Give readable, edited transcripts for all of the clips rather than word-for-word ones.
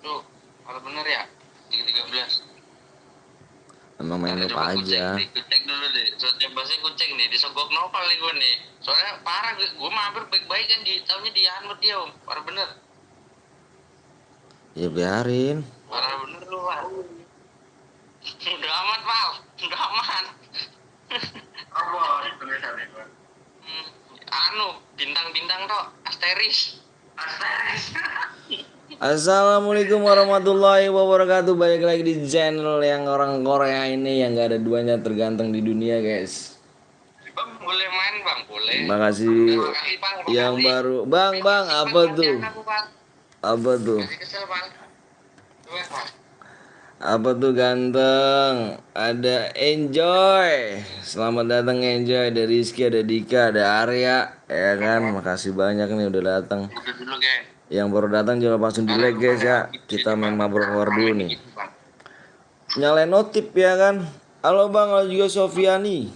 Tuh, kalau bener ya 313. Emang main noob aja. Kucek dulu deh. Coba sih kucek nih, disogok nopal nih gue nih. Soalnya parah, gue mampir baik-baik kan, taunya dianut dia om. Parah bener. Ya biarin. Parah bener lu Pak. Udah aman Pak, udah aman. Apa tulisannya Pak? Anu, bintang-bintang toh, asteris. Asteris. Assalamualaikum warahmatullahi wabarakatuh. Balik lagi di channel yang orang Korea ini yang gak ada duanya terganteng di dunia guys. Bang boleh main bang, boleh. Terima kasih yang baru. Bang, apa tuh? Apa tuh? Apa tuh ganteng? Ada Enjoy. Selamat datang Enjoy. Ada Rizky, ada Dika, ada Arya. Ya kan, makasih banyak nih udah datang. Yang baru datang jangan langsung di like guys ya. Kita main Mabur Horror dulu nih. Nyalain notif ya kan. Halo bang, halo juga Sofiani.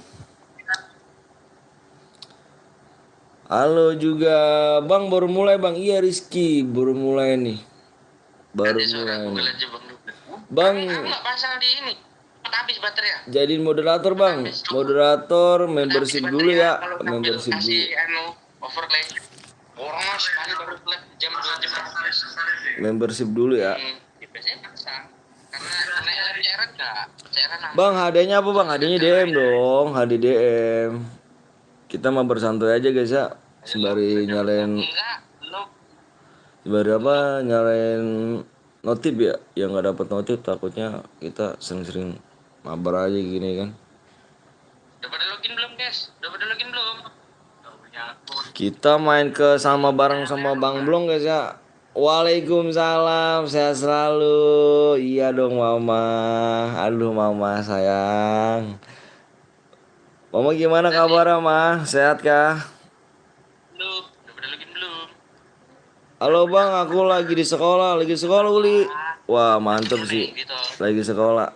Halo juga bang, baru mulai bang. Iya Rizky, baru mulai nih. Baru mulai nih. Bang, nggak pasang di ini. Habis baterai. Jadiin moderator bang. Moderator membership dulu ya. Membership dulu. Overlay. Orang sekali baru jam 2 jam. Membership dulu ya. Biasanya pasang. Karena cairan enggak. Bang, HD-nya apa bang? HD-nya DM dong, HD DM. Kita mah bersantai aja guys ya. Sembari nyalain. Sembari apa? Nyalain notif ya. Yang nggak dapat notif takutnya kita sering-sering mabar aja gini kan. Udah pada login belum guys? Udah pada login belum? Kita main ke sama bareng sama Bang Blong guys ya. Waalaikumsalam, sehat selalu. Iya dong mama. Aduh mama sayang. Mama gimana kabarnya mah? Sehat kah? Belum, udah pada login belum? Halo bang, aku lagi di sekolah, Uli. Wah mantep sih, lagi sekolah.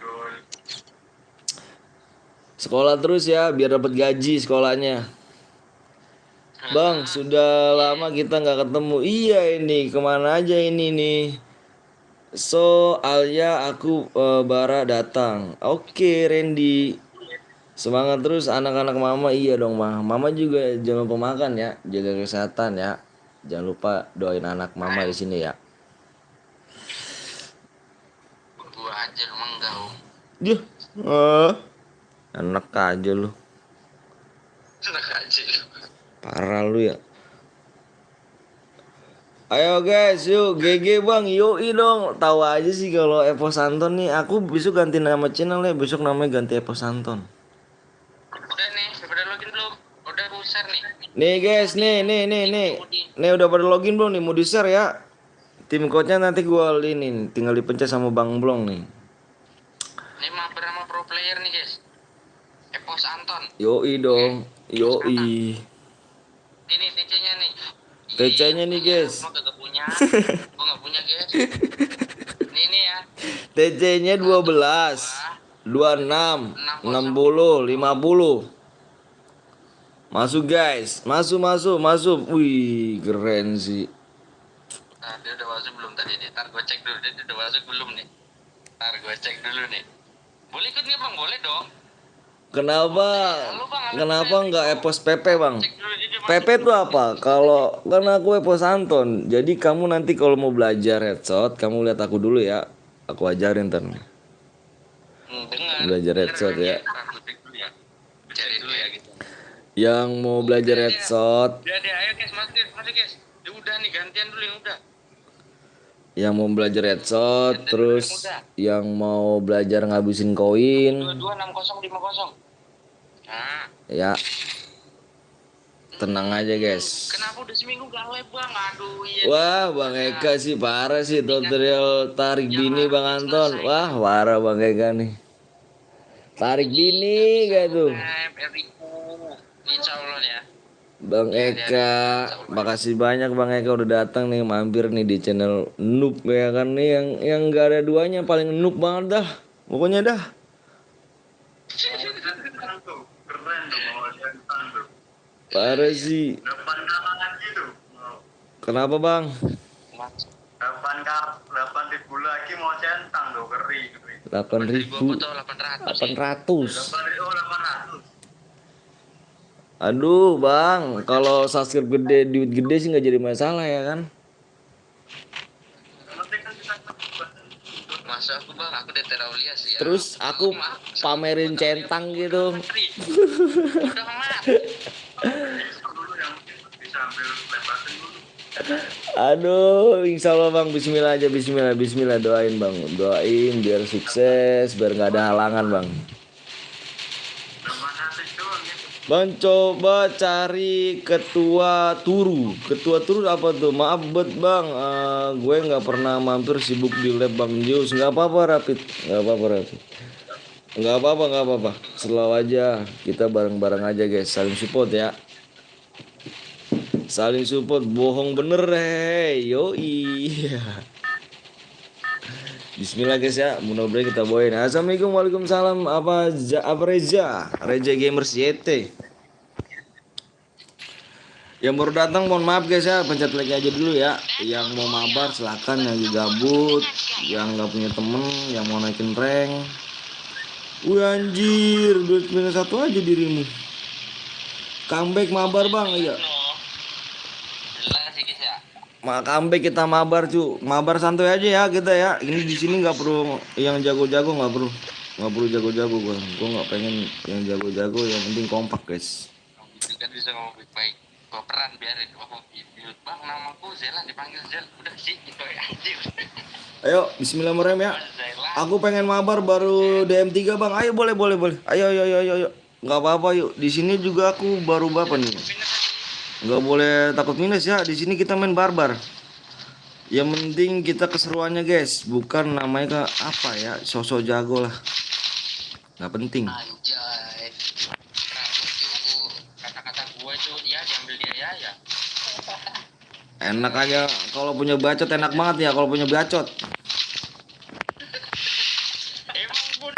Sekolah terus ya, biar dapat gaji sekolahnya. Bang, sudah lama kita nggak ketemu. Iya ini, kemana aja ini nih? Soalnya aku Bara datang. Oke, Randy. Semangat terus anak-anak mama. Iya dong, mah. Mama juga jangan lupa makan ya, jaga kesehatan ya. Jangan lupa doain anak mama di sini ya. Gua aja lu enggak. Dia, enak aja lu. Enak aja lu. Parah lu ya. Ayo guys, yuk GG bang, yoi dong. Tahu aja sih kalau Evo Santon nih. Aku besok ganti nama channel ya. Besok namanya ganti Evo Santon. Udah nih, udah pada login belum? Udah besar nih. Nih guys, nih. Nih udah pada login belum nih? Mau di share ya. Tim coachnya nanti gua linin. Tinggal dipencet sama Bang Blong nih. Ini mampir sama pro player nih guys. Epos Anton. Yoi dong, yoi. Ini TC-nya nih. TC-nya nih guys. Gua gak punya. Gua gak punya guys. Ini ya. TC-nya 12, 26, 60, 50. Masuk guys, masuk. Wih, keren sih. Nah, dia udah masuk belum tadi nih? Ntar gue cek dulu, dia udah masuk belum nih? Ntar gue cek dulu nih. Boleh ikut nggak bang? Boleh dong. Kenapa? Kenapa nggak Epos PP bang? PP itu apa? Kalau karena aku Epos Anton, jadi kamu nanti kalau mau belajar headshot, kamu lihat aku dulu ya. Aku ajarin ntar. Belajar headshot ya. Cari dulu ya gitu. Yang mau belajar headshot. Dia, ayo guys, masuk guys. Ya udah nih, gantian dulu yang udah. Yang mau belajar headshot, terus yang mau belajar ngabisin koin. 226050. Nah. Ya. Tenang aja guys. Kenapa udah seminggu gak live bang? Aduh iya. Wah Bang Eka sih parah sih tutorial tarik bini Bang Anton. Wah parah Bang Eka nih. Tarik bini gak tuh? Insya Allah ya. Bang Eka, makasih banyak Bang Eka udah datang nih mampir nih di channel Noob ya kan nih yang gak ada duanya paling noob banget dah. Pokoknya dah. Parah sih. Kenapa Bang? 8.000 lagi mau centang loh, ngeri. 8.000. 800 sih. 800. 8.800. Aduh bang, kalau subscribe gede, duit gede sih nggak jadi masalah ya kan? Yang penting kan kita Masa aku bang, aku di Teraulia sih ya. Terus aku pamerin centang gitu. Udah amat. dulu yang bisa ambil lebatin dulu. Aduh, insya Allah bang, Bismillah aja, Bismillah, Bismillah, doain bang, doain biar sukses, biar nggak ada halangan bang. Zaman hati doang gitu. Bang coba cari ketua turu apa tuh? Maaf bet bang, gue nggak pernah mampir, sibuk di lab bang Jus. Nggak apa-apa Rapid, nggak apa-apa Rapid, nggak apa-apa. Selalu aja, kita bareng-bareng aja guys, saling support ya. Saling support, bohong bener hei, yoi. Bismillah guys ya, mudah-mudahan kita bawain. Assalamualaikum, waalaikumsalam. Apa Reza Gamers YT. Yang baru datang mohon maaf guys ya, pencet like aja dulu ya. Yang mau mabar silakan, yang lagi gabut, yang nggak punya temen, yang mau naikin rank. Wih anjir, 2-1 aja dirimu. Comeback mabar bang, iya. Jelas sih guys ya. Comeback kita mabar cu, mabar santuy aja ya kita ya. Ini di sini nggak perlu yang jago-jago, nggak perlu jago-jago gue nggak pengen yang jago-jago, yang penting kompak guys. Kan bisa ngomong baik-baik. Peran biarin. Oh, mute bang, namaku Zela, dipanggil Zel. Udah sih, itu aja. Ayo, Bismillahirrahmanirrahim ya. Aku pengen mabar baru DM3 bang. Ayo boleh. Ayo. Nggak apa-apa yuk. Di sini juga aku baru bapak nih. Nggak boleh takut minus ya. Di sini kita main barbar. Yang penting kita keseruannya guys. Bukan namanya apa ya, sosok jago lah. Nggak penting. Anjay. Rambut tuh. Kata-kata gue tuh, ya diambil dia ya. Enak aja kalau punya bacot, enak banget ya kalau punya bacot. Emang pun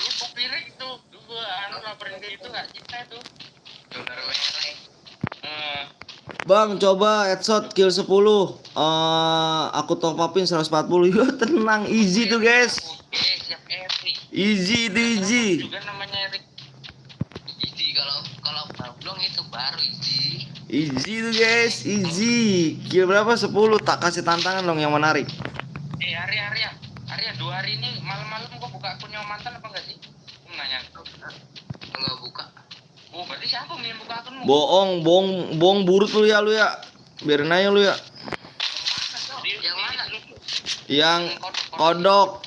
lu kopirik tuh. Gue laporin ke itu gak cinta tuh. Bener merah. Bang coba headshot kill 10. Aku top upin 140. Ya tenang, easy tuh guys. Oke, siap Evi. Easy itu easy. Juga namanya Erik. Easy kalau bablong itu baru easy. Easy tuh guys, easy. Kill berapa? 10. Tak kasih tantangan dong yang menarik. Arya 2 hari ini malam-malam kok buka akunnya mantan apa enggak sih? Aku nanya. Enggak buka. Oh, berarti siapa yang buka akunmu? Bohong burut lu ya. Biarin aja lu ya. Yang mana? Yang kodok.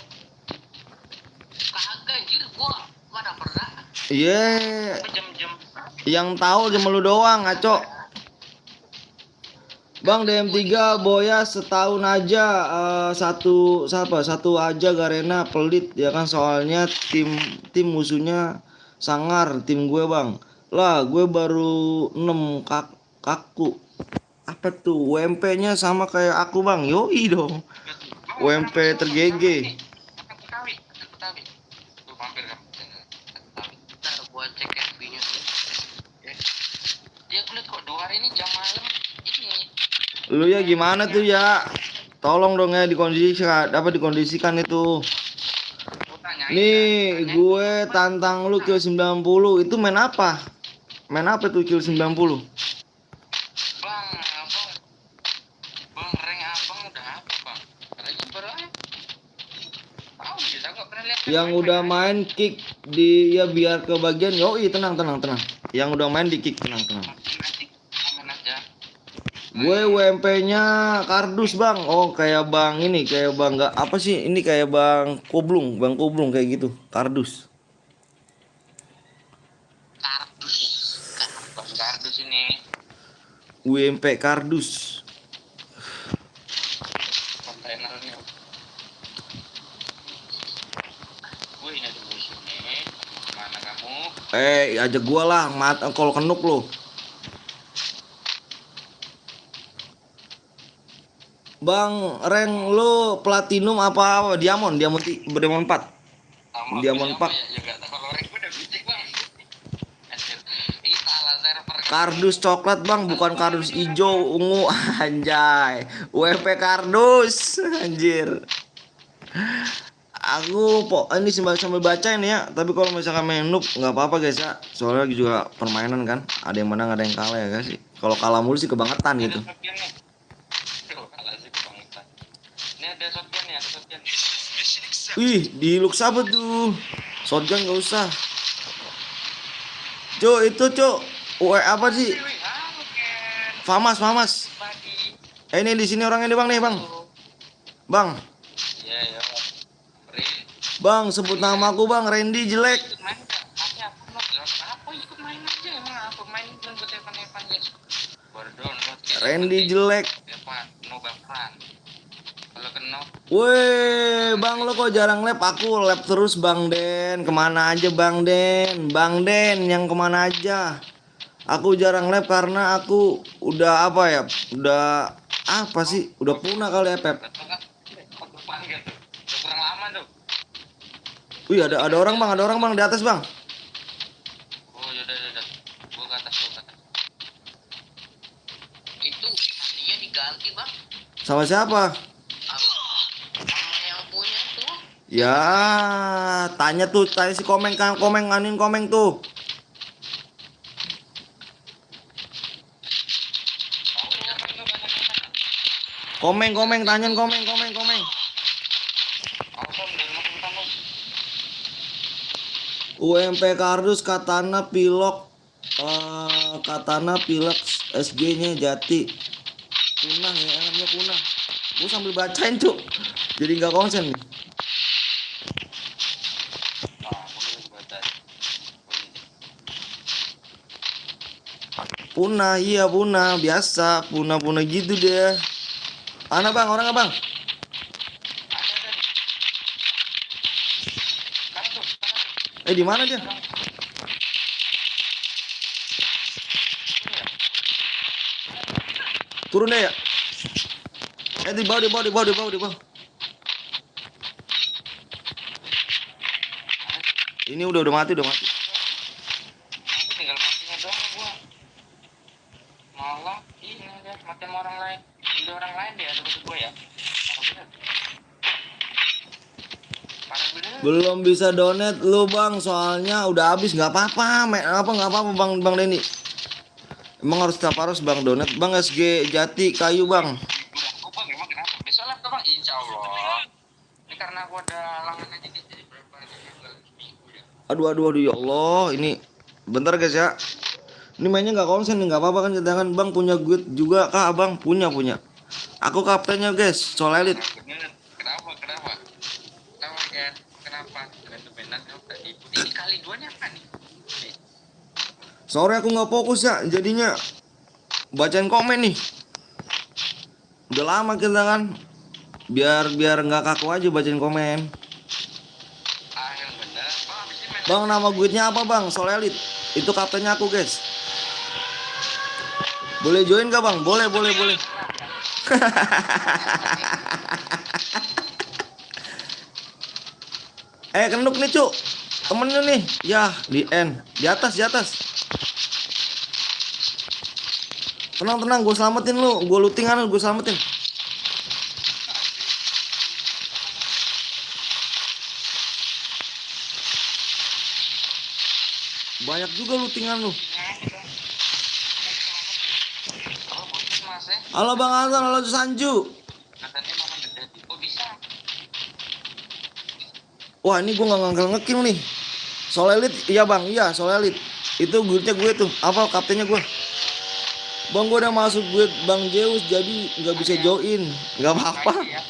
Kagak anjir, gua mana pernah. Iya. Jam-jam. Yang tahu cuma lu doang, ngaco. Bang DM3 Boya setahun aja, satu aja Garena pelit ya kan, soalnya tim musuhnya sangar tim gue bang. Lah gue baru 6 kaku. Apa tuh? UMP-nya sama kayak aku bang. Yoi dong. UMP tergege. Betawi. Tuh mampir kamu. Betawi. Ntar gua cek FB-nya dulu. Ya. Dia kulit kok 2 hari ini jam malam ini. Lu ya gimana tuh ya? Tolong dong ya dikondisikan itu. Nih gue tantang lu kill 90. Itu main apa? Main apa tuh kill 90? Bang, rank abang udah apa bang? Rank berapa? Tahu kita nggak pernah lihat. Yang udah main kick di ya biar kebagian. Yoi tenang. Yang udah main di kick tenang. Aman aja. Gue WMP-nya kardus bang. Oh kayak bang ini, kayak bang nggak apa sih ini, kayak bang Koblung kayak gitu, kardus. Kardus ini. WMP kardus. Kontainernya. Wih, ini ada musuh nih. Mana kamu? Ajak gua lah, kalau kenuk lo. Bang, rank lo platinum apa diamond 4. Diamond 4. Ya enggak tahu kalau rank udah bisik bang. Anjir. Ih, salah server Kardus coklat bang, bukan kardus hijau ungu. Anjay, WP kardus. Anjir. Aku ini sambil baca ini ya. Tapi kalau misalkan main noob nggak apa-apa guys ya. Soalnya juga permainan kan. Ada yang menang, ada yang kalah ya guys. Kalau kalah mulu sih kebangetan gitu. Ada shotgun nih. Tuh, kalah sih kebangetan. Ini ada shotgun nih, ada shotgun. Wih, di look apa tuh? Shotgun nggak usah. Cuk, itu cuk. Apa sih? Wih, halo Ken. Famas. Pagi. Ini di sini orangnya nih bang nih bang. Bang, Iya, ya. Rin. bang sebut namaku bang. Randy jelek. Ikut main nggak? Hanya aku mau bilang, apa ikut main aja emang aku main bukan buat Evan guys. Baru download. Randy jelek. Evan, no bakalan. Kalau kena Weh, bang lo kok jarang lab? Aku lab terus bang Den. Kemana aja bang Den? Bang Den yang kemana aja? Aku jarang lab karena aku udah apa ya? Udah apa sih? Udah punah kali ya Pep. betul kan? Waktu panggil tuh. Udah kurang lama tuh. Wih ada orang bang di atas bang. Oh yaudah. Gua ke atas. Itu dia diganti bang. Sama siapa? Sama yang punya tuh. Ya, tanya si Komeng kan, Komeng tuh. Oh iya kan tuh banyak yang mana. Komeng, tanyain Komeng. Awesome dari makan kamu. UMP kardus katana pilok SG-nya jati. Punah ya, namanya punah. Gue sambil bacain tuh. Jadi nggak konsen nih. Aku dulu baca. Punah, iya punah, biasa. Punah gitu deh. Mana bang, orangnya bang? Ada. Sekarang tuh. Di mana dia? Turun deh ya. Di bawah. Ini udah mati. Aku tinggal matinya doang gua. Malah ini dia mati sama orang lain. Ada orang lain deh ada gua ya. Parah bener. Belum bisa donate lu bang, soalnya udah habis. Nggak apa-apa bang Denny. Emang harus bang donate bang. SG jati kayu bang. Aku bang emang kenapa? Besok lah bang insya Allah. Ini karena aku ada halangan aja gitu. Jadi berapa aja juga seminggu ya. Aduh ya Allah, ini bentar guys ya. Ini mainnya nggak konsen nih, nggak apa-apa kan kita kan bang punya guide juga kah abang? Punya. Aku kaptennya guys, Soul Elite. Nah, bener. Kenapa? Kenapa kan? Kenapa? Benar tadi. Ini kali duanya apa nih? Sore aku nggak fokus ya, jadinya bacain komen nih. Udah lama kita kan, biar nggak kaku aja bacain komen. Yang bener. Bang abis ini main. Bang nama guide-nya apa bang? Soul Elite. Itu kaptennya aku guys. Boleh join gak bang? Boleh. Kenduk nih cuk. Temennya nih. Ya di end. Di atas. Tenang, gue selamatin lu. Gue lootingan lu, gue selamatin. Banyak juga lootingan lu. Oh bocil mas ya. Halo Bang Hasan, halo Sanju. Katanya mama gede. Oh bisa. Wah ini gue nggak ngekill nih. Soul Elite, iya bang, iya Soul Elite. Itu guide-nya gue tuh, apa kaptennya gue. Bang gue udah masuk guide Bang Zeus jadi nggak bisa join. Nggak apa-apa. Ya.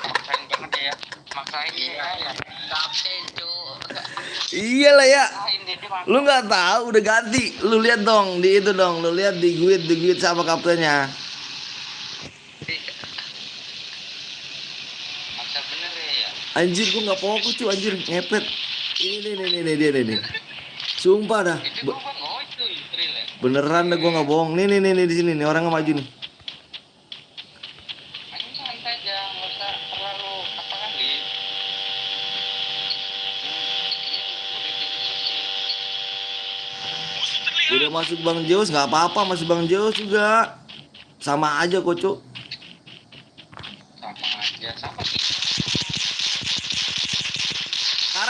Maksain banget ya. Maksain ya. Kapten tuh. Iya lah ya. Maksain dia maksain. Lu nggak tahu udah ganti. Lu lihat dong di itu dong. Lu lihat di guide sama kaptennya. Maksa bener ya. Anjir gue nggak fokus cuy anjir ngepet. Ini dia nih. Sumpah dah. Itu gua bang, oh itu April ya. Beneran dah gue nggak bohong. Nih di sini nih orangnya maju nih. Main santai aja, nggak usah terlalu apa kali. Udah masuk Bang Zeus nggak apa-apa, masuk Bang Zeus juga. Sama aja kok, Cuk. Sama aja, sama sih.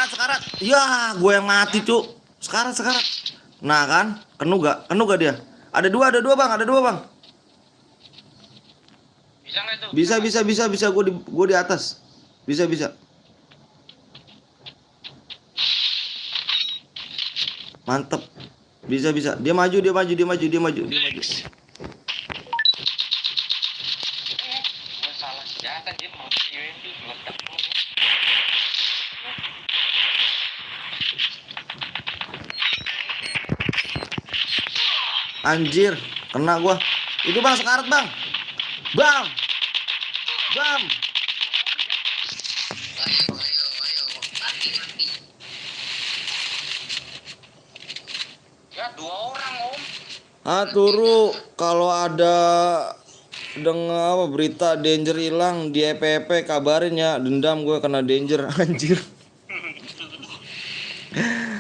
Sekarat. Ya, gue yang mati, Cuk. Sekarat. Nah kan, kenu gak dia? Ada dua Bang, Bisa nggak tuh? Bisa. Gue di atas. Bisa. Mantep. Bisa. Dia maju. Gue salah senjata dia mau UMP meledak dulu. Anjir, kena gua. Itu Bang sekarat, Bang. Bam. Ayo, mati. Ya 2 orang om. Turu kalau ada dengar apa berita danger hilang di EPP kabarin ya. Dendam gue kena danger anjir.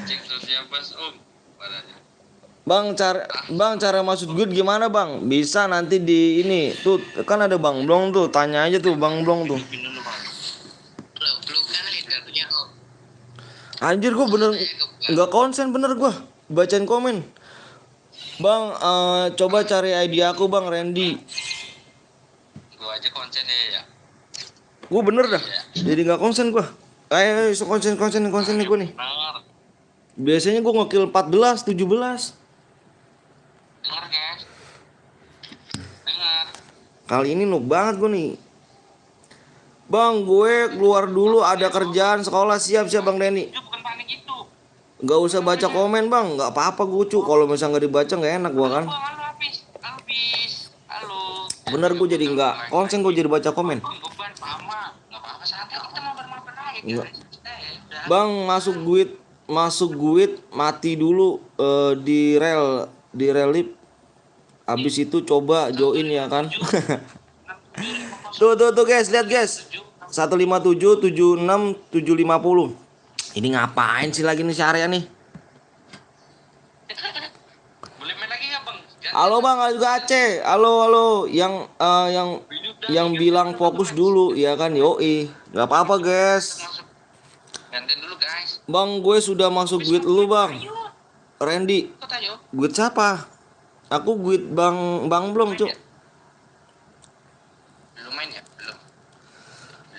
Cek sosial bas om. Padahal. Bang cara masuk good gimana Bang? Bisa nanti di ini tuh kan ada Bang Blong tuh, tanya aja tuh Bang Blong tuh. Belum kan kartunya om. Anjir gue bener nggak konsen bener gue bacain komen. Bang coba cari ID aku Bang Randy. Gua aja konsen ya. Gue bener dah. Jadi nggak konsen gue. Ayo konsen nih gue nih. Bener. Biasanya gue ngekill 14, 17. Dengar guys. Dengar. Kali ini noob banget gue nih. Bang, gue keluar dulu ada kerjaan sekolah. Siap Bang Denny. Itu bukan panik itu. Gak usah baca komen Bang, gak apa-apa gue cu. Kalau misalnya gak dibaca gak enak gue kan. Halo habis. Halo. Bener gue jadi gak konsen, gue jadi baca komen. Beban sama. Enggak apa-apa santai kita mabar-mabar aja Enggak. guys. Bang, masuk guit mati dulu di rel abis itu coba join ya kan. tuh guys, lihat guys. 157 76 750. Ini ngapain sih lagi nih si Arya nih? Boleh main lagi enggak, Bang? Halo Bang, juga Aceh. Halo. Yang bilang fokus dulu ya kan. Yoi. Gak apa-apa guys. Gantiin dulu, guys. Bang, gue sudah masuk guit lu Bang. Ayo. Randy, Ikut ayo. guit siapa? Aku guit Bang belum, Cuk. Belum main ya? Belum.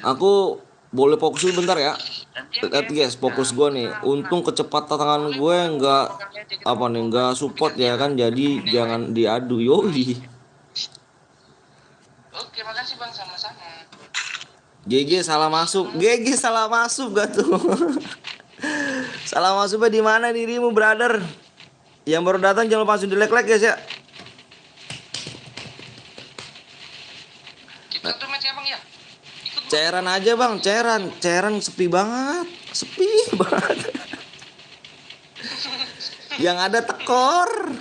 Aku boleh fokus dulu bentar ya. Nanti Lihat guys, fokus gue nih. Untung kecepatan tangan gue nggak support ya kan. Jadi jangan diadu. Yoi. Oke, makasih Bang, sama-sama. GG salah masuk gak tuh? Salah masuknya di mana dirimu, brother? Yang baru datang jangan lupa langsung di like guys ya. Kita tuh match ya Bang ya? Ikut Bang. Cairan aja Bang, cairan sepi banget. Yang ada tekor.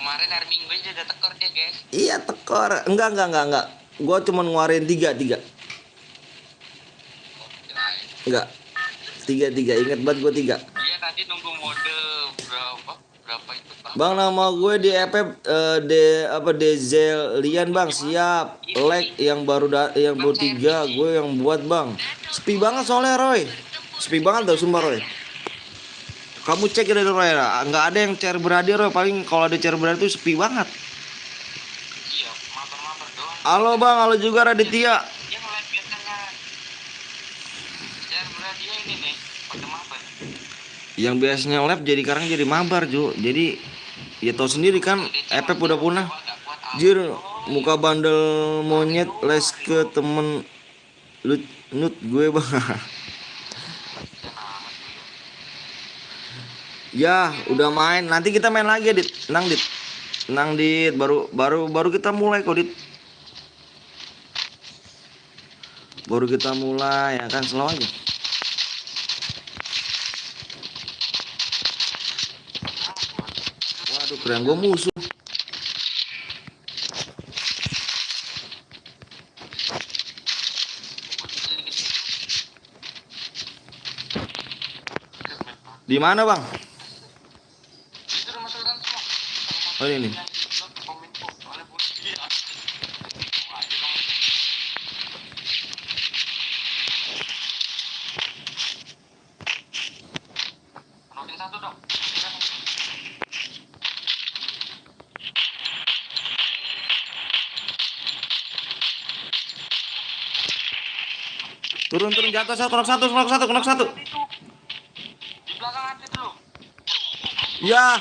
Kemarin hari Minggu aja udah tekor dia, guys. Iya tekor. Enggak. Gua cuma ngeluarin 3. Enggak. 3. Ingat banget gua 3. Iya, tadi nunggu mode berapa itu, Bang? Bang, nama gue di FF Dezelian Bang, siap. Like yang baru 3 gue yang buat Bang. Sepi banget soalnya Roy. Sepi banget tuh sumpah Roy. Kamu cek dari Roy lah, nggak ada yang chair berhadiah Roy. Paling kalau ada chair berhadiah itu sepi banget. Iya, mabar-mabar doang. Halo Bang, halo juga Raditya. Dia ngeliat biasanya. Share radio ini nih, pakai mabar. Yang biasanya live jadi sekarang jadi mabar Ju. Jadi ya tau sendiri kan, FF udah punah. Jir, muka bandel monyet les ke temen nut gue Bang. Ya, udah main. Nanti kita main lagi, Dit. Nang Dit. Baru kita mulai kok, Dit. Baru kita mulai, ya kan, slow aja. Waduh, keren gue musuh. Di mana, Bang? Oh ini nih. Kominfo soalnya polisi. Aja dong. Nokin satu dong. Turun jatuh satu, knock satu. Di belakang hati dulu. Ya.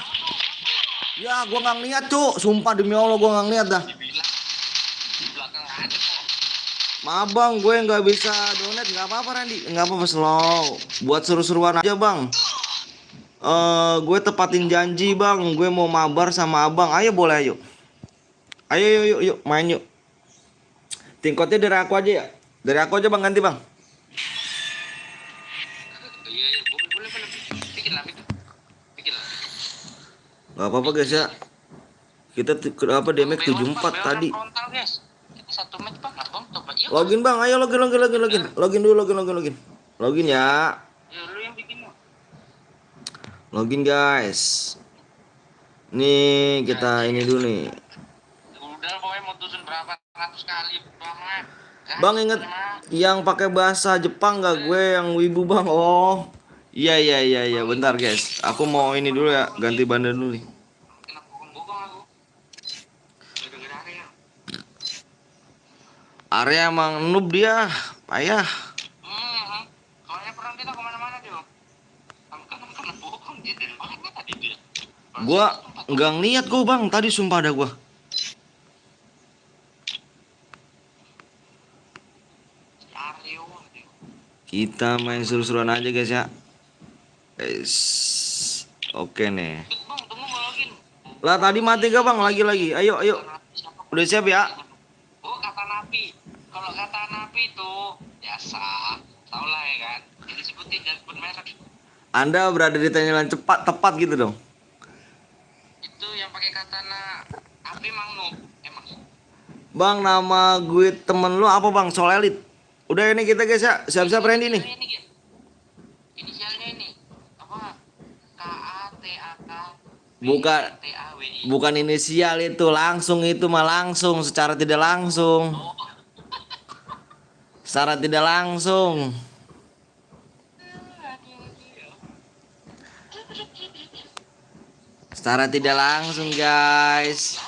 Ya, gua nggak ngeliat, Cuk. Sumpah demi Allah gua nggak ngeliat dah. Dibilang di belakang ada kok. Maaf bang, gue nggak bisa donate, nggak apa-apa Randy, nggak apa-apa slow. Buat seru-seruan aja bang. Gue tepatin janji bang, gue mau mabar sama abang. Ayo boleh ayo. Ayo yuk main yuk. Tingkotnya dari aku aja ya. Dari aku aja bang, ganti bang. Iya, boleh. Bikin lah. Gak apa-apa guys ya. Kita damage 74 tadi. Frontal, guys. Kita satu match bang, abang coba. Yuk. Login bang, ayo login. Login dulu. Login ya. Ya, lu yang bikin yuk. Login guys. Nih kita ini dulu nih. Udah pokoknya mutusin berapa ratus kali bang. Bang inget yang pakai bahasa Jepang gak gue yang wibu bang? Oh iya bentar guys. Aku mau ini dulu ya, ganti bandar dulu nih. Kenapa bokong aku? Gara-gara area. Area emang noob dia, payah. Soalnya perang kita kemana-mana dia. Karena bokong dia dari mana tadi dia? Gua nggak ngeliat gue bang, tadi sumpah ada gua. Kita main seru-seruan aja guys ya. Oke nih. Bang, tunggu mau login. Lah tadi mati gak bang? Lagi. Ayo. Udah siap ya? Oh, kata napi. Kalau kata napi itu biasa, tau lah ya kan. Jadi sebutin jangan sebut merek. Anda berada di timeline tepat gitu dong. Itu yang pakai katana api mang noob emang. Bang, nama gue temen lu apa bang? Solelit. Udah ini kita guys ya, siap-siap Randy nih. Ini guys. Inisialnya ini apa? KATAK. Bukan TAWI. bukan inisial itu, langsung itu mah langsung secara tidak langsung. Secara tidak langsung. Secara tidak langsung guys.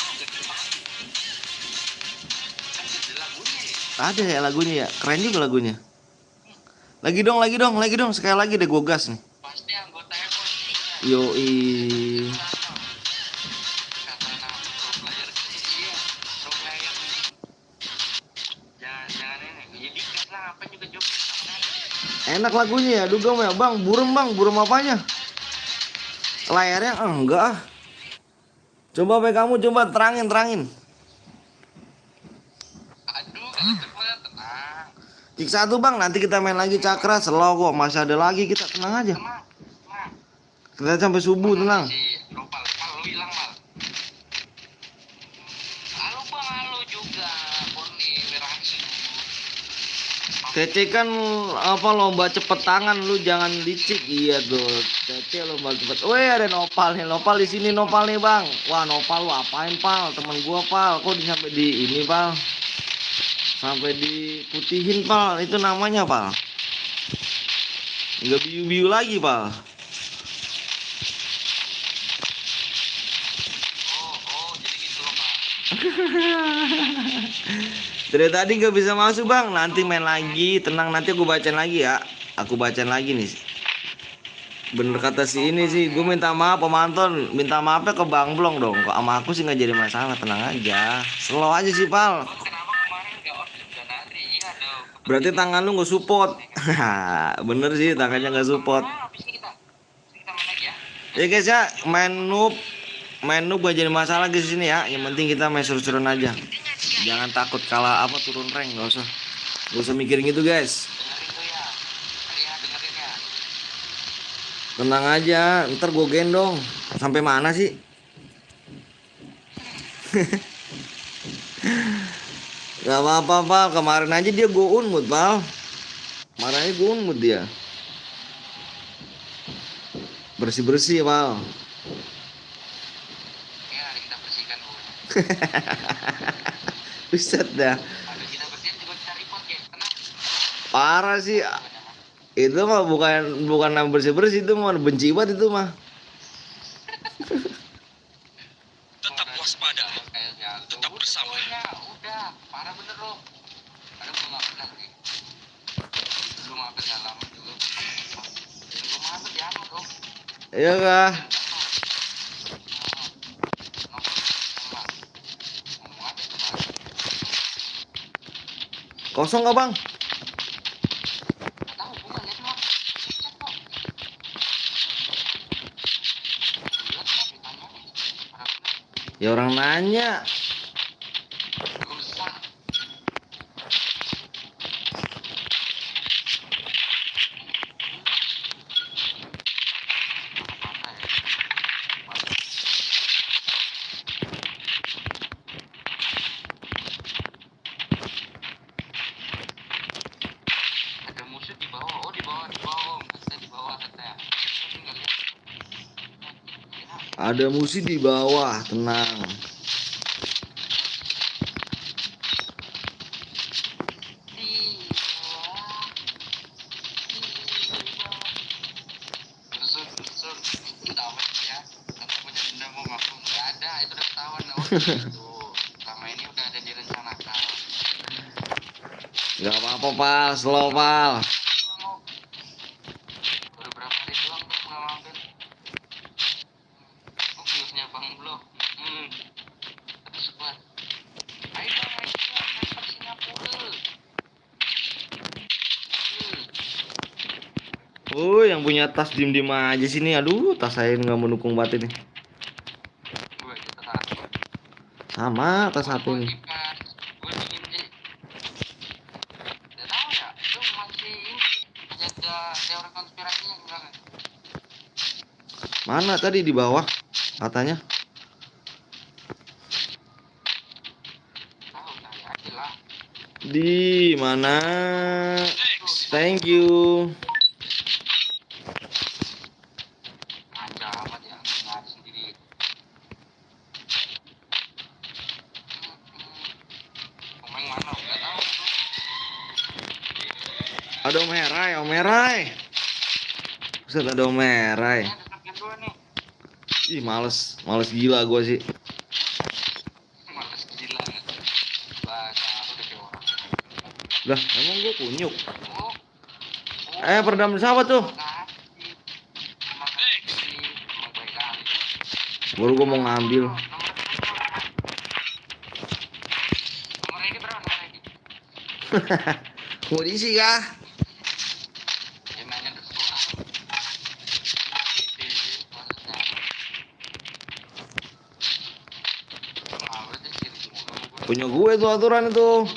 Ada ya lagunya ya, keren juga lagunya. Lagi dong, sekali lagi deh gue gas nih. Pasti anggota Epon. Yoi. Katana pro player. Iya, pro player. Jangan ini. Jadi gas lah apa juga joget. Enak lagunya ya, dugem ya bang, burem apanya? Layarnya enggak ah. Coba kamu coba terangin. Aduh, kalau terbuat tenang. Kick 1 bang, nanti kita main lagi cakra, slow kok, masih ada lagi, kita tenang aja. Tenang. Kita sampai subuh tenang. Si Nopal, lu hilang mal. Halo juga, Boni Wiraksi. Cece kan apa lomba cepet tangan, lu jangan licik. Iya tuh, Cece lomba cepet. Weh ada Nopal nih, Nopal di sini Nopal nih bang. Wah Nopal lu apain pal? Temen gua pal, kok sampai di ini pal? Sampai diputihin pal, itu namanya pal. Nggak biu-biu lagi pal. Oh, jadi gitu loh Pak. Dari tadi nggak bisa masuk bang, nanti main lagi, tenang nanti aku bacain lagi ya. Aku bacain lagi nih. Bener kata si ini sih, gue minta maaf pemanton, minta maafnya ke Bang Blong dong. Kok sama aku sih nggak jadi masalah, tenang aja. Slow aja sih pal. Kenapa kemarin nggak order dan hari? Iya dong. Berarti tangan lu nggak support. Bener sih tangannya nggak support. Habis ini kita main lagi ya. Ya guys ya, main noob gak jadi masalah di sini ya. Yang penting kita main seru-seruan aja. Jangan takut kalah apa turun rank, nggak usah mikirin gitu guys. Dengerin tuh ya. Ria dengerin ya. Tenang aja, ntar gue gendong. Sampai mana sih? Gak apa-apa pal, kemarin aja dia gue unmut pal. Marahnya gue unmut dia. Bersih-bersih pal. Ya, kita Buset dah. Ada kita bersihin juga kita report ya. Tenang. Parah sih. Itu mah bukan bersih-bersih, itu mah benci banget itu mah. Tetap waspada. Tetap bersama. Udah, parah bener lo. Ada gua nggak pernah sih. Dulu maafin nggak lama juga. Dan gua maafin ya lo. Iya kah? Ngomong apa tuh bang? Kosong nggak bang? Nggak tahu gua nggak lihat mah. Cek kok. Lihat mah ditanya nih. Parah bener. Ya orang nanya. Rusak. Ada musuh di bawah. Oh di bawah. Katanya di bawah katanya. Gua tinggal lihat. Ada musuh di bawah, tenang. Di bawah. Tusuk. Entah apa sih ya. Aku punya dendam mau ngaku. Nggak ada. Itu udah ketahuan. Oh gitu. Selama ini udah ada direncanakan. Gak apa-apa pal, slow pal. Gua mau baru berapa hari doang tuh nggak mampir. Oh viewsnya bang belum. Terus buat. Ayo dong, transfer Singapura. Yang punya tas diem-diem aja sini. Aduh, tas saya nggak mendukung banget ini. Gue kita tahu. Sama tas satu ini. Gue dingin sih. Udah tahu ya, itu masih ada teori konspirasinya gimana? Mana tadi di bawah katanya? Tahu saya aja lah. Di mana? Thank you. Manja amat ya, nyari sendiri. Pemain mana? Gak tahu. Ada Om Merai. Buset, ada Om Merai. Ini ada target dua nih. Ih, males gila gua sih. Males gila. Bahasa aku udah kayak orang. Lah, emang gua kunyuk. Oh, Peredam sahabat tuh. makasih. Terima kasih. Emang baik kali. Baru gua mau ngambil. Nomor ini berapa nomor ini? Mau diisi kah? Ya nanya dulu. Maksudnya. Kenapa sih sirik mulu? Punya gue tuh aturan itu.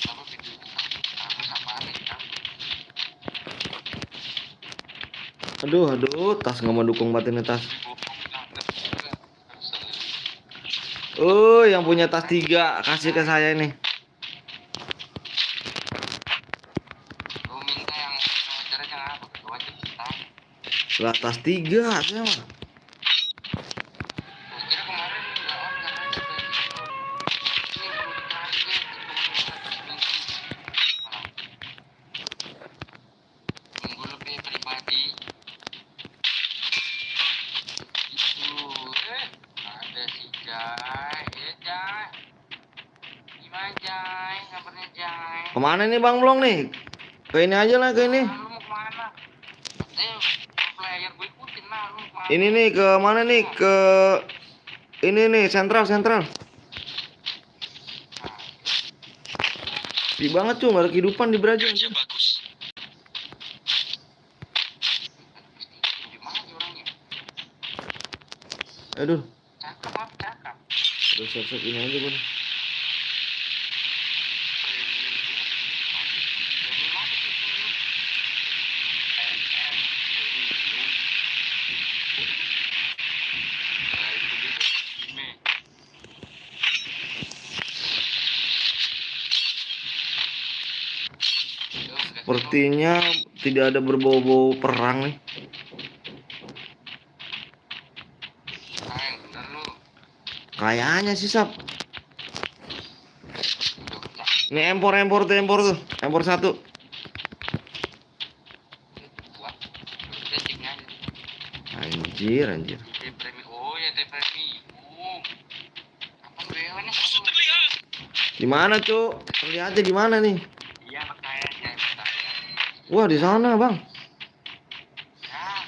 Apa videonya? Aku sama nih kan. Aduh, tas nggak mau dukung banget ini tas. Yang punya tas 3 kasih ke saya ini. Lu minta yang caranya apa? Wajib kita. Lah tas 3 saya mah. Gua kira kemarin nggak on karena kita ini perlu dicari deh. Minggu lebih pribadi. Itu, ada si Jai, Jai. Gimana Jai? Kabarnya Jai? Kemana nih Bang Blong nih? Ke ini aja lah, ke ini. Lu mau kemana? Player gue ikutin lah, lu mau kemana? Ini nih ke mana nih? Ke ini nih, sentral. Sepi banget tuh, nggak ada kehidupan di Brazil. Kerja bagus. Di mana sih orangnya? Aduh, Cakep. udah siap-siap ini aja gue nih. Sepertinya tidak ada berbau-bau perang nih. Yang bener lu. Kayaknya sih Sap. Udah pecah. Ini empor tuh. Empor 1. Buat. Udah ceknya aja. Anjir. T premi. Oh ya T premi. Kapan BW nih? Musuh terlihat. Di mana, Cuk? Lihatnya di mana nih? Iya makanya. Wah, di sana, Bang. Ya.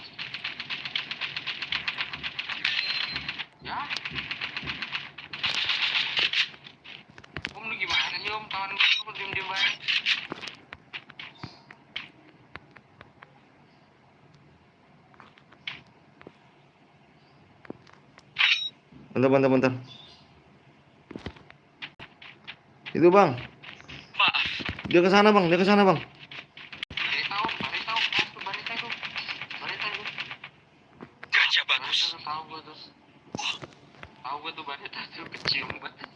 Ya. Om lu gimana sih om? Kawan gue kok diem-diem banget. Bentar. Itu, Bang. Maaf. Dia ke sana, Bang. Barita om. Barita itu. Gajah bagus. Tahu gue tuh. Tahu gue tuh Barita tuh kecium banget.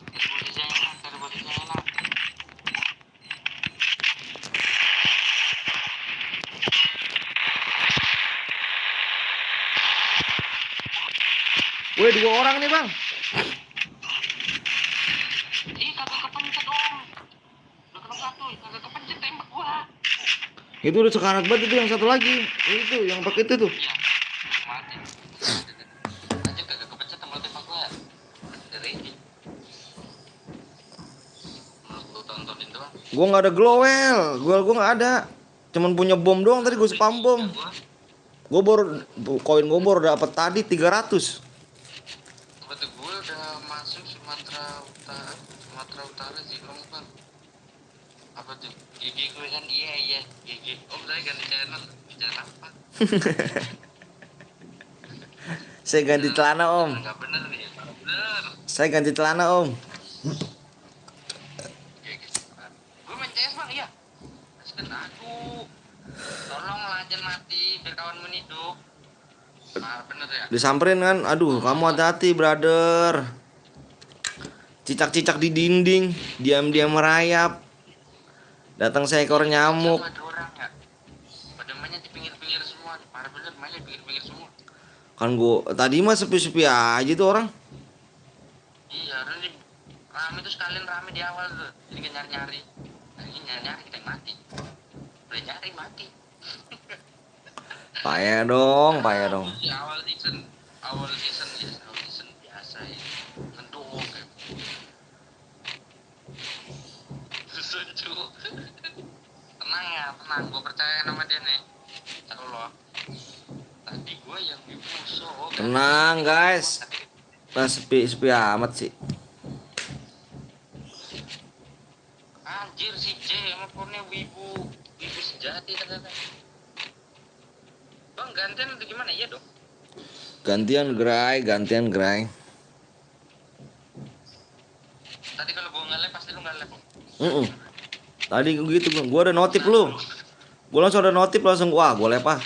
Cari posisi yang enak. Wih, 2 orang nih, Bang. Ih, kagak kepencet om. Udah kena satu, kagak kepencet tembak gua. Itu udah sekarat banget itu yang satu lagi. Itu yang pakai itu tuh. Iya, mati. Anjir kagak kepencet tembak gua. Dari ini. Lu tontonin doang. Gua nggak ada glowel. Gua nggak ada. Cuman punya bom doang tadi, gua spam bom. Gua baru koin gua baru dapat tadi 300. Betul gue udah masuk Sumatera Utara Zilong kan. Apa tuh? Gigi gue kan iya Gigi. Om saya ganti channel. Channel apa? Saya ganti celana, Om. Enggak bener nih. Bener. Saya ganti celana, Om. Gue main CS bang, iya. Asken aku. Tolong lah jangan mati, biar kawan hidup. Ah, bener ya. Disamperin kan. Aduh, kamu hati-hati, brother. Cicak-cicak di dinding, diam-diam merayap. Datang seekor nyamuk. Ada orang ya. Pada mainnya di pinggir-pinggir semua. Parah bener mainnya di pinggir-pinggir semua. Kan gua tadi mah sepi-sepi aja tuh orang. Iya, ini rame tuh sekalian rame di awal tuh. Jadi kan nyari-nyari. Ini nyari-nyari kita yang mati. Udah nyari mati. Payah dong. Di awal season biasa ya. Ngedok kayak. Sesuatu. Tenang, gue percaya sama dia nih. Tahu loh. Tadi gue yang di musuh. Tenang, guys. Nah, sepi amat sih. Anjir si J sama ponnya wibu sejati ternyata. Bang gantian atau gimana ya dong? Gantian Gray. Tadi kalau gue nge-live pasti lu nge-live. Tadi gitu gua ada notif lu. Gua langsung ada notif langsung wah, gua lepas.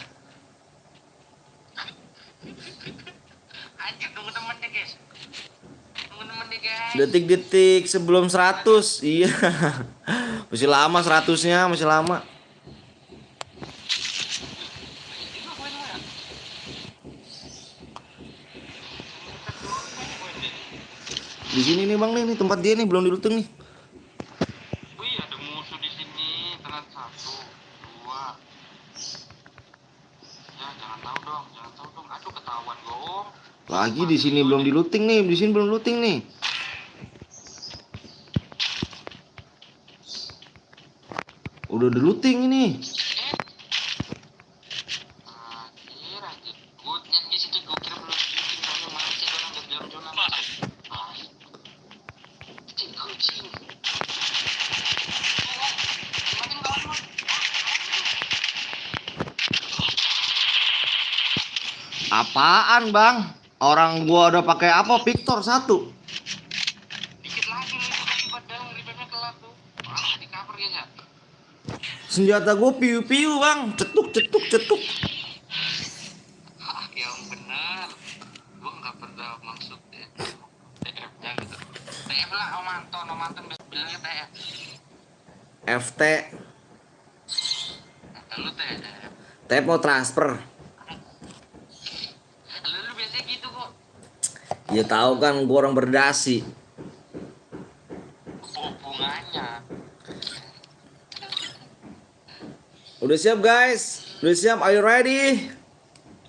Anjir tunggu temennya guys. Detik-detik sebelum 100. Iya. Masih lama 100-nya, masih lama. Di sini nih Bang nih tempat dia nih belum dilutung nih. Wih ada musuh di sini. Tenang 1, 2. Ya jangan tahu dong. Aduh ketahuan gue om. Lagi di sini belum diluting nih, di sini belum looting nih. Udah diluting ini. Anjir. Gue nyet di situ gue kira belum bikin kamu masih orang udah bilang zona masuk. Kucing. Makin kawan lu. Apaan Bang? Orang gua udah pakai apa? Victor 1. Dikit lagi nih tuh tadi padahal ngeribetnya telat tuh. Ah di cover ya. Senjata gua piu-piu Bang. Cetuk. Ah yang benar. Gue nggak pernah maksud ya. TF-nya gitu. TF lah Om Anton. bilangnya TF. FT. Lu TF. T mau transfer. Lu biasanya gitu kok. Ya tahu kan gua orang berdasi. Hubungannya. Udah siap guys? Udah siap? Are you ready?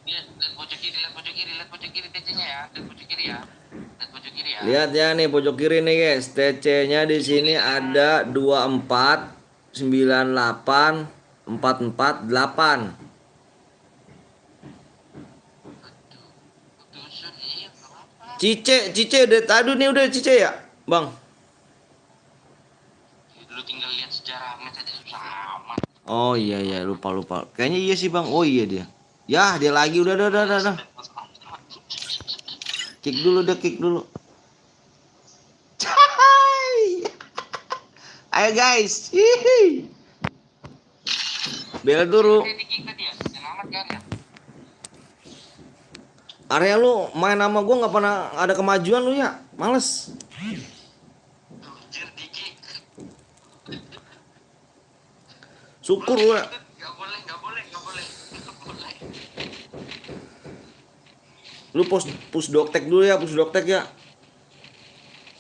Lihat pojok kiri, lihat pojok kiri, lihat pojok kiri TC-nya ya. Lihat pojok kiri ya. Lihat pojok kiri ya. Lihat ya nih pojok kiri nih guys. TC-nya di sini ada 24 98 448. Dusun iya kenapa? Cice udah tadi nih udah Cice ya, Bang? Lu tinggal lihat sejarah match aja susah amat. Oh iya lupa. Kayaknya iya sih Bang. Oh iya dia. Ya dia lagi udah. Kick dulu. Cai. Ayo guys. Hihi. Bela dulu. Kayak di kick tadi ya. Selamat kan ya. Area lu main sama gua nggak pernah ada kemajuan lu ya. Males. Anjir di kick. Syukur lu ya. Gak boleh. Lu push doktek dulu ya, push doktek ya.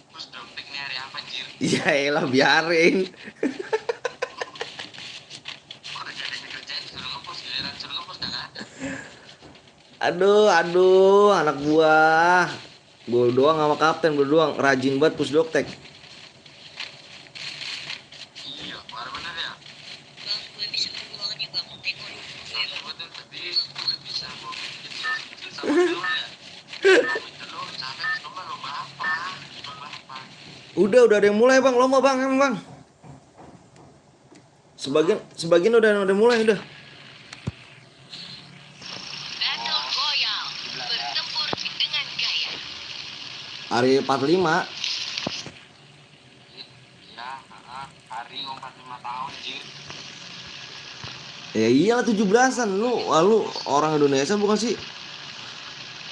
Terus doktek nih hari apa anjir? Iya elah biarin. Orang gak ada yang kerjain suruh ngepost, giliran suruh ngepost gak ada. Aduh, anak buah. Gua doang sama kapten berdua rajin banget push doktek. Iya, parah bener ya. Bang, gue bisa berduaan juga mau teko nih. Iya betul tadi gue bisa bawa bikin sama dulu ya. Pamit dulu, capek coba lo apa? Udah ada yang mulai Bang, lomba Bang, emang Bang. Sebagian udah mulai udah. Battle Royale, bertempur dengan gaya. Hari 45. Iya, hari 45 tahun jir. Ya iyalah 17-an lu orang Indonesia bukan sih?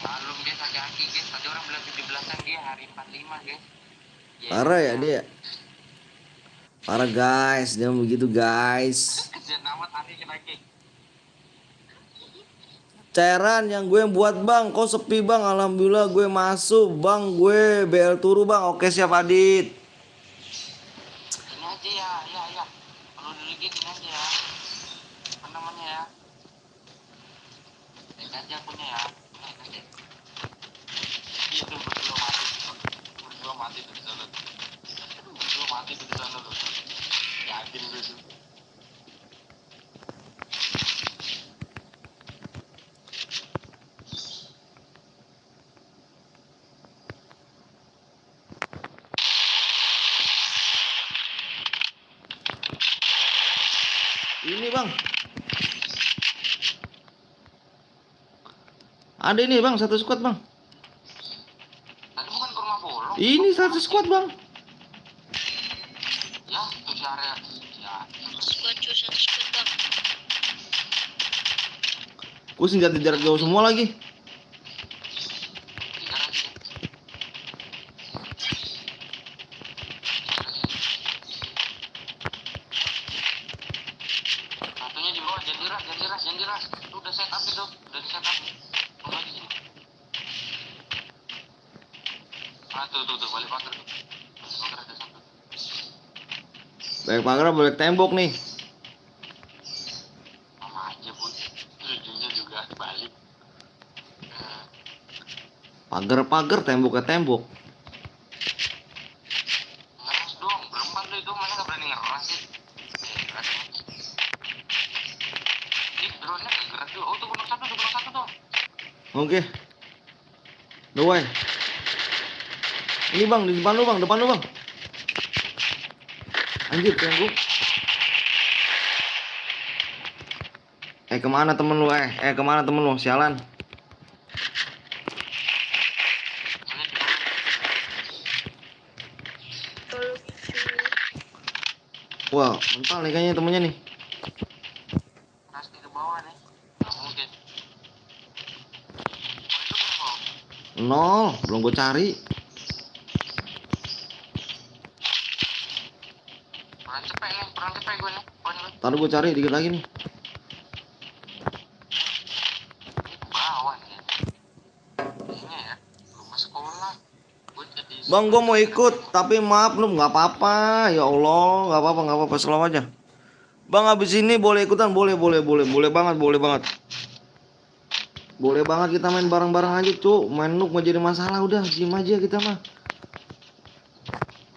Malum guys, hati-hati guys. Tadi orang bilang 17-an dia hari 45 guys. Parah ya dia. Parah guys, dia begitu guys. Kesian amat hari lagi. Cairan yang gue buat Bang, kok sepi Bang? Alhamdulillah gue masuk Bang, gue BL turu Bang. Oke siap Adit. Ini aja ya. Kalau dulu gini aja ya. Apa namanya ya? Cek aja punya ya. Cek aja. Itu berdua mati tuh di sana. Berdua mati tuh di sana tuh. Yakin gue tuh. Ini Bang. Ada ini Bang, satu squad Bang. Tadi bukan ke rumah bolong. Ini satu squad Bang. Ya, tuh si area. Ya, Squad cu, satu squad bang. Gue senjata jarak jauh semua lagi. tiga lagi. Satunya di bawah, jangan diras. Tuh udah set up itu, udah di set up. Tunggu lagi sini. Tuh, balik pagar tuh. Balik pagar ada satu. Baik pagar boleh tembok nih. Sama aja pun. Ujungnya juga dibalik. Pagar tembok ke tembok. Ngeras dong, berempat lu itu mana gak berani ngeras sih? Ngeras. Ih, drone-nya gak gerak tuh. Oh, tuh gunung satu tuh. Oke. Dua. Ini Bang, di depan lu Bang. Anjir, tunggu. Kemana temen lu? Kemana temen lu? Sialan. Wah, mental nih kayaknya temennya nih. Ngeras di bawah nih. Gak mungkin. Oh, itu berapa? 0, belum gue cari. kurang cepet gue nih. Poin gue Ntar gue cari dikit lagi nih. bawah nih. Ini ya, belum sekolah. Gue jadi. Bang, gue mau ikut, tapi maaf belum, nggak apa-apa. Ya Allah, nggak apa-apa, slow aja. Bang, habis ini boleh ikutan, boleh banget, boleh banget kita main bareng-bareng aja tuh. Main noob nggak jadi masalah, udah diem aja kita mah.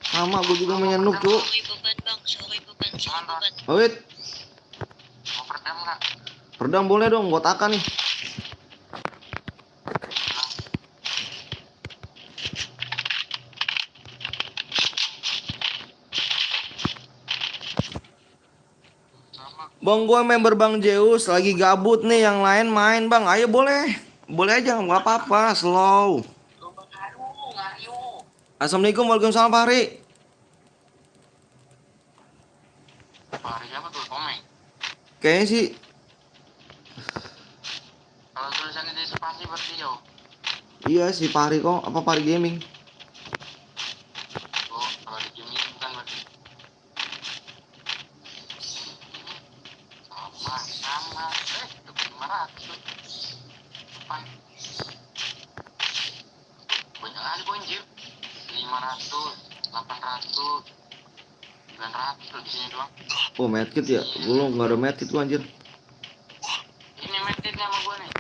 Sama, gue juga main noob tuh. Sorry beban bang, sorry beban. Oh, wait, Mau perdam nggak? perdam boleh dong, buat Aka nih. Bang, gue member Bang Zeus lagi gabut nih, yang lain main bang. Ayo boleh aja, nggak apa-apa, slow. Assalamualaikum, waalaikumsalam Pak Hari. Hari apa tuh komeng? Kayaknya sih, Kalau tulisannya di spasi berarti yo. iya sih Pak Hari kok, apa Pak Hari Gaming. Oh, kalau di game ini bukan berarti. Sama. Dapat 500 tuh. Depan. Banyak kali poin Jir. 500, 800, 900 tuh di sini doang. Oh, medkit ya, belum, nggak ada medkit gua anjir. Ini medkitnya sama gue nih.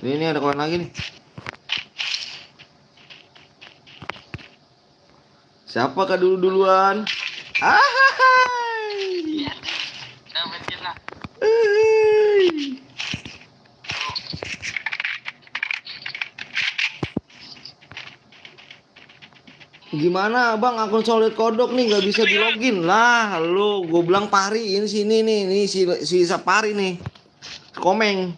Ini ada koin lagi nih. Siapa kah duluan? Ahai. Udah medkit lah. Hei. Gimana bang, akun solid kodok nih nggak bisa di login lah. Lu, gue bilang Pari ini sini nih, si Sapari nih, Komeng.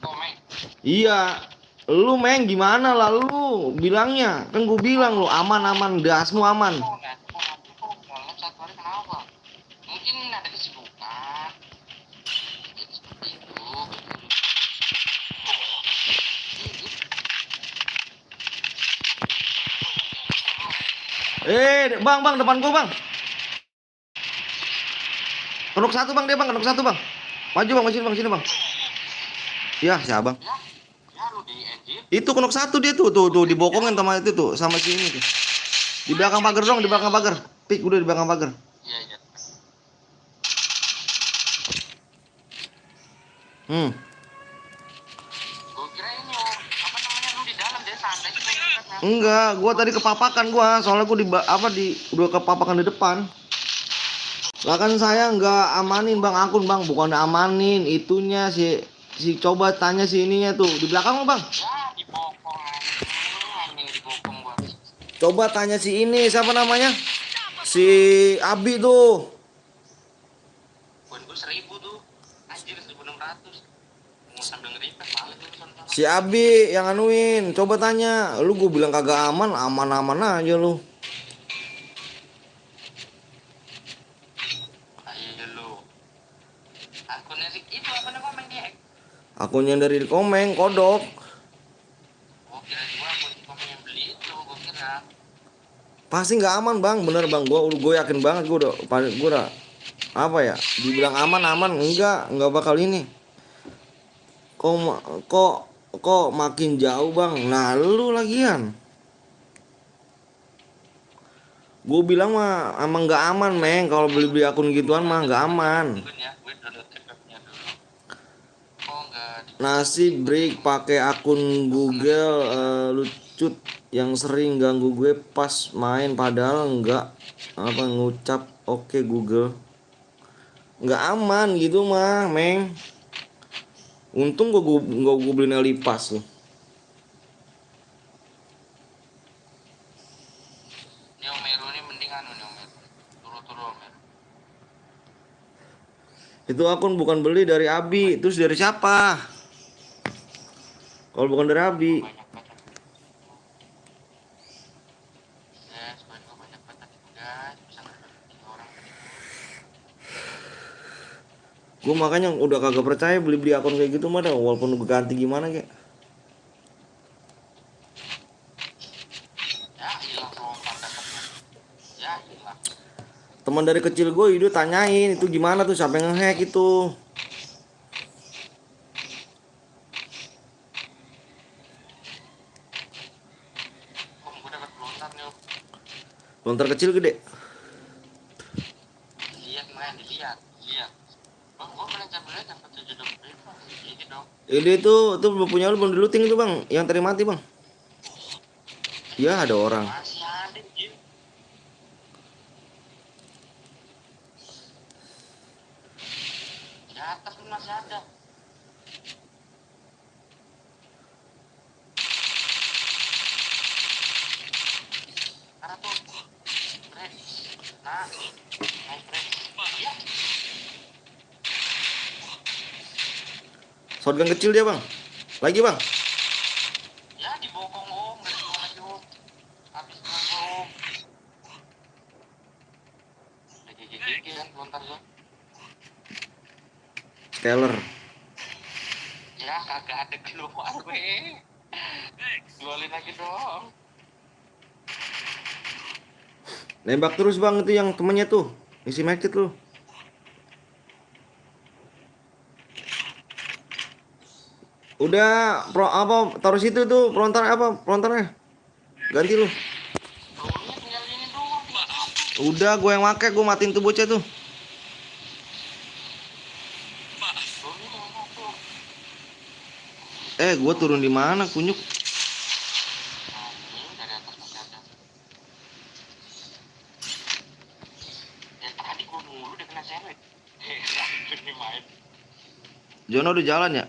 Komeng. Iya, lu Meng gimana lah lu bilangnya? Kan gue bilang lu aman, dasmu aman. Kok malam satu hari kenapa? Mungkin ada kesibukan. Jadi seperti itu. Bang, depan gua bang. Kenok satu bang, dia bang, kenok satu bang. Maju bang, sini bang. Ya, si abang. Ya lu di engine. Itu kenok satu dia tuh dibokongin sama itu tuh, sama si ini tuh. Di belakang pagar dong, di belakang pagar. Pik, udah di belakang pagar. Iya. Gue kira ini apa namanya lu di dalam dia santai sih dekatnya. Enggak, gua tadi kepapakan gua, soalnya gua udah kepapakan di depan. Lah kan saya nggak amanin bang akun bang, bukan amanin itunya si coba tanya si ininya tuh di belakang lo bang. Ya dibokong anjing dibokong gua. Coba tanya si ini siapa namanya? Si Abi tuh. Poin gue 1000 tuh. Anjir 1600. Mau sambil nge-repack balik lu sana. Si Abi yang anuin, coba tanya. Lu gue bilang kagak aman aja lu. Ayo lu. Akunnya sih itu akunnya komen dia. Akunnya dari Komeng, kodok. Gua kira juga akun komen yang beli itu, gua kira. Pasti nggak aman bang, bener bang. Gue yakin banget gue udah apa ya? Dibilang aman enggak bakal ini. Kok makin jauh bang. Nah lu lagian. Gue bilang mah emang nggak aman Meng. Kalau beli akun gituan mah nggak aman. Mungkin ya, gue download cepetnya dulu. Oh enggak. Nasi break pakai akun Google lucut yang sering ganggu gue pas main padahal enggak apa ngucap oke Google. Nggak aman gitu mah Meng. Untung gue beliin Elipas loh. Ini Omeru ini mending anu nih Omeru. Turu Omeru. Itu akun bukan beli dari Abi, terus dari siapa? Kalau bukan dari Abi. Banyak banget. Guys, poin gue banyak banget itu guys. Bisa ngedapat 3 orang tadi. Gue makanya udah kagak percaya beli akun kayak gitu mah dah, walaupun gue ganti gimana kayak. Ya hilang semua 4 Teman dari kecil gue itu tanyain itu gimana tuh siapa yang ngehack itu. Om, gue dapat lontar nih om. Lontar kecil gede. Lihat main, dilihat. Bang, gue pernah cabulnya dapat 7 dong. Ini dong. Ini itu punya lu belum di looting itu bang, yang tadi mati bang. Ya ada orang. Masih ada dia. Di atas pun masih ada. Karena tuh, Bre. Nah, naik Bre. Iya. Shotgun kecil dia bang. Lagi bang. Ya dibokong om, dari bawah lagi om. Habis bokong om. Udah gigi kan lontar gua. Scaler. Ya kagak ada keluar gue. Jualin lagi dong. Nembak terus bang itu yang temennya tuh. Isi medkit lu. Udah apa taruh situ tuh pelontar apa pelontarnya. Ganti lu. Rolnya tinggal ini doang. Udah gue yang make, gue matiin tuh bocah tuh. Rolnya tinggal satu. Gue turun di mana kunyuk? Anjing dari atas masih ada. Ya tadi gua mulu udah kena sandwich. Ini main. Jono udah jalan ya?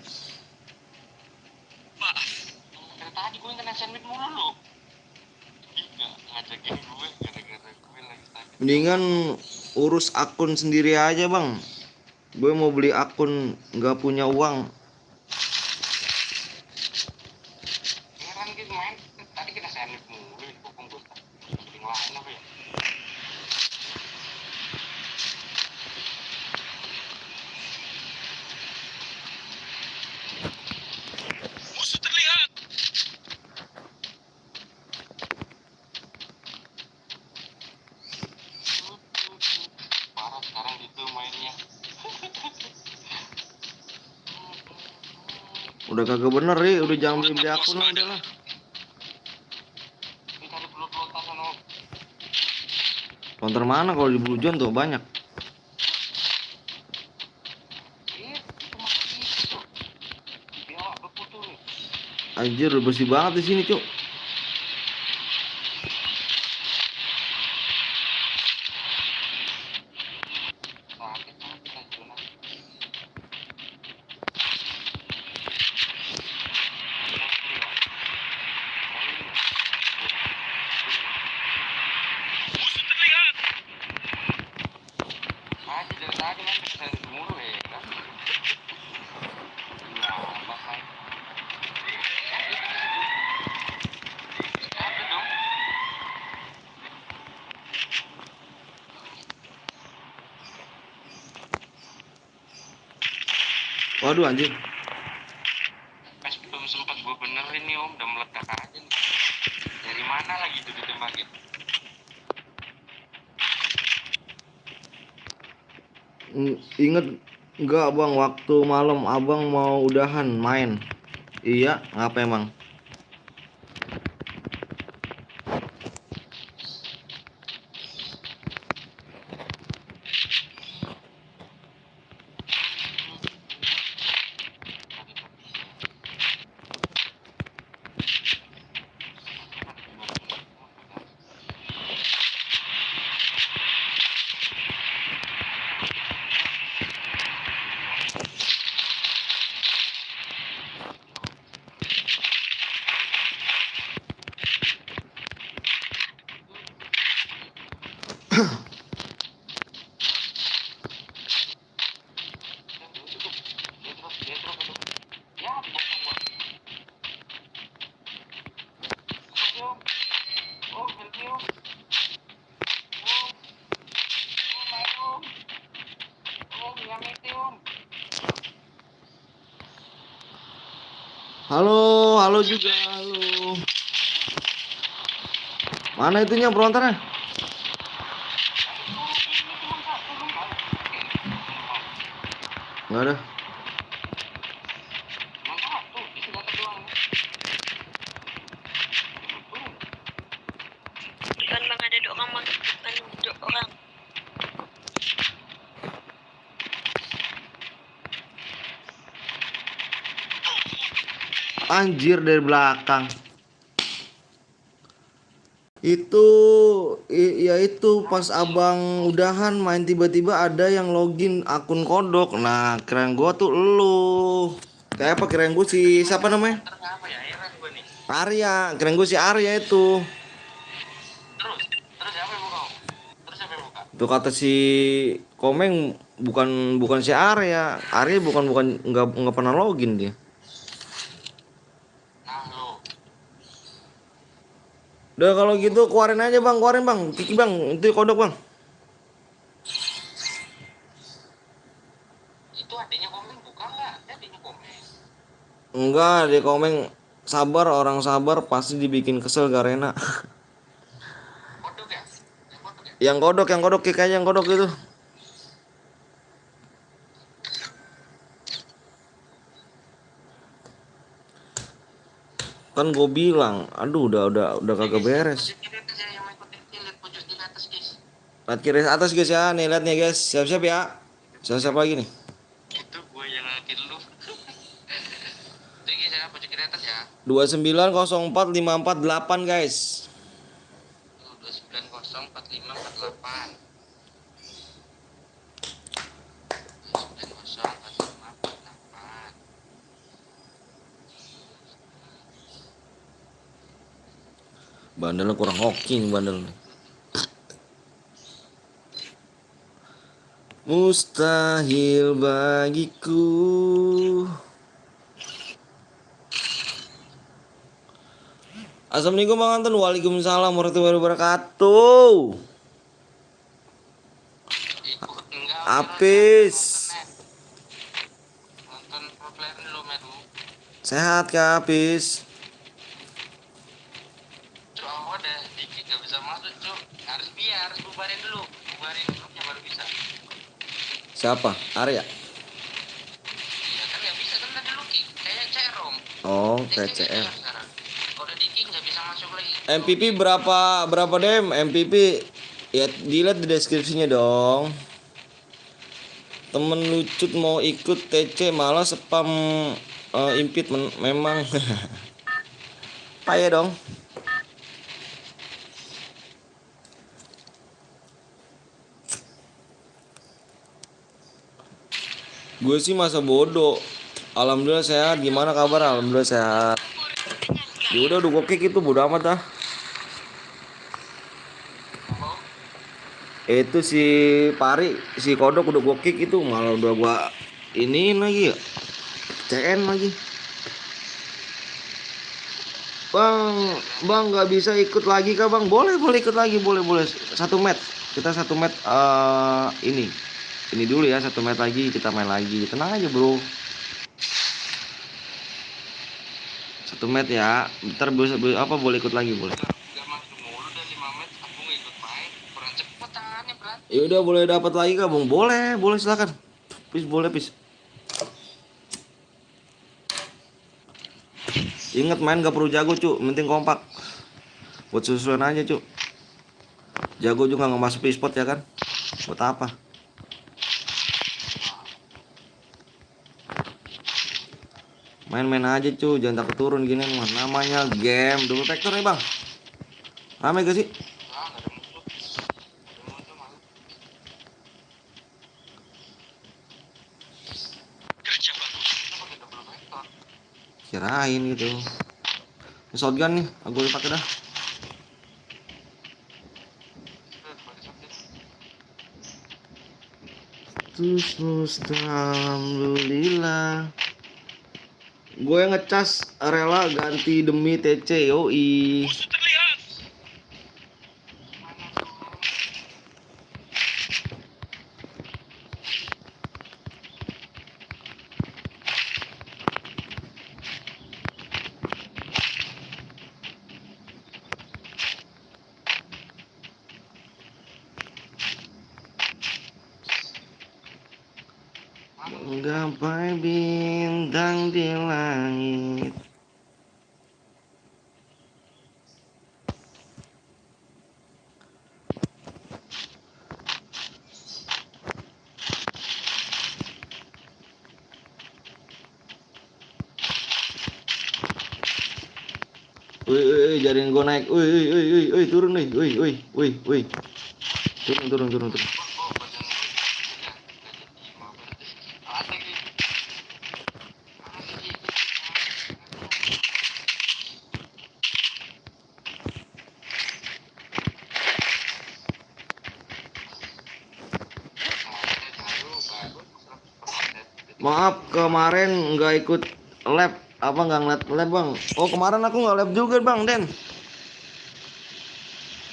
Dari tadi gua yang kena sandwich mulu lu. Nggak ngajakin gue gara-gara gue lagi sakit. Mendingan urus akun sendiri aja bang. Gue mau beli akun nggak punya uang. Heran gitu main. Tadi kena sandwich mulu di bokong gue. Yang lain apa ya? Musuh terlihat. Parah sekarang gitu mainnya. Udah kagak bener ya, udah jangan beli akun lah udah lah. Ini cari pelot-pelotan sana om. Lontar mana kalau di Blue Zone tuh banyak. Itu mati itu. Biawak beku tuh. Anjir udah bersih banget di sini cuk. Sakit aja Jonas. Musuh terlihat. Masih dari tadi kan kena sandwich mulu ya kan? Nah, apa kan? Apa dong? Waduh anjir. Pas belum sempat gue benerin nih om, udah meledak aja nih. Dari mana lagi tuh ditembakin? Ingat nggak bang waktu malam abang mau udahan main? Iya, ngapa emang? Ya, di bawah gua. Om, om, berhenti om. Main om. Om, yang itu om. Halo juga, halo. Mana itunya pelontarnya? Nggak ada. Mantap tuh, itu dapat doang. Bukan bang ada dua orang bang. Bukan dua orang. Anjir dari belakang. Itu ya itu pas abang udahan main tiba-tiba ada yang login akun kodok. Nah, keren gua tuh lu. Kayak apa keren gua si siapa namanya? Terus apa ya? Heran gue nih. Arya, keren gua si Arya itu. Terus siapa yang buka? Terus siapa yang buka? Tuh kata si Komeng bukan bukan si Arya. Arya bukan nggak pernah login dia. Nah lo, Udah kalau gitu keluarin aja bang, keluarin bang, Kiki bang, itu kodok bang. itu adanya komen buka nggak? Adanya komen. Enggak, dia Komeng sabar, orang sabar pasti dibikin kesel Garena. Kodok ya? Yang kodok ya? yang kodok kayak yang kodok gitu. Kan gue bilang, aduh udah kagak beres. Pojok kiri atas ya, yang mau ikutin lihat pojok kiri atas guys. Lihat kiri atas guys ya, nih lihat nih guys, siap-siap ya. Siap-siap lagi nih. Itu gue yang ngakin lu. Itu guys ya, pojok kiri atas ya. 2904548 guys. Tuh 2904548. 2904548. Bandelnya kurang hoki nih bandelnya. Mustahil bagiku. Assalamualaikum Bang Anton. Waalaikumsalam warahmatullahi wabarakatuh. Ikut enggak? Apis. Nonton pro player dulu Meru. Sehat Kak Apis. Cuk, ada dikit gak bisa masuk cuk. Harus harus bubarin dulu. Bubarin grupnya baru bisa. Siapa? Arya. Iya kan nggak bisa kan ada Lucky. Kayak Cerom. Oh, Dia TCM. sekarang. Kalau udah dikit nggak bisa masuk lagi. MPP berapa dem? MPP ya dilihat di deskripsinya dong. Temen lucut mau ikut TC malah spam impit memang. Payah dong. Gue sih masa bodoh. Alhamdulillah sehat. Gimana kabar? Alhamdulillah sehat. Ya udah gue kick itu bodo amat dah. Itu si Pari, si Kodok udah gue kick itu malah udah gue iniin lagi ya. CN lagi. Bang nggak bisa ikut lagi kah bang? Boleh ikut lagi, boleh. Satu match. Kita satu match ini dulu ya, satu match lagi kita main lagi. Tenang aja bro. Satu match ya. Ntar apa boleh ikut lagi boleh. Nggak masuk mulu udah 5 menit. Aku nggak ikut main. Kurang cepet tangannya berat. Ya udah boleh dapat lagi kah bang? Boleh silakan. Boleh. Ingat main gak perlu jago cu, penting kompak. Buat susulan aja cu. Jago juga nggak masuk e-sport ya kan? Buat apa? Main-main aja cu, jangan takut turun gini mah. Namanya game. Double factor nih bang. Rame gak sih? Ah nggak ada musuh. Ada musuh malah. Kerja bagus. Itu pakai double vector. Kirain gitu. Ini shotgun nih, aku pakai dah. Pakai shotgun. Alhamdulillah. Gue ngecas rela ganti demi TC yoi. Musuh terlihat. Mana gapai bintang di langit. Wih, jaring gue naik. Wih, turun nih. Wih. Turun. Oh, badan gue udah jadi mabar. Ada gitu. Maaf kemarin nggak ikut lab, apa nggak ngeliat lab bang? Oh kemarin aku nggak lab juga bang Den.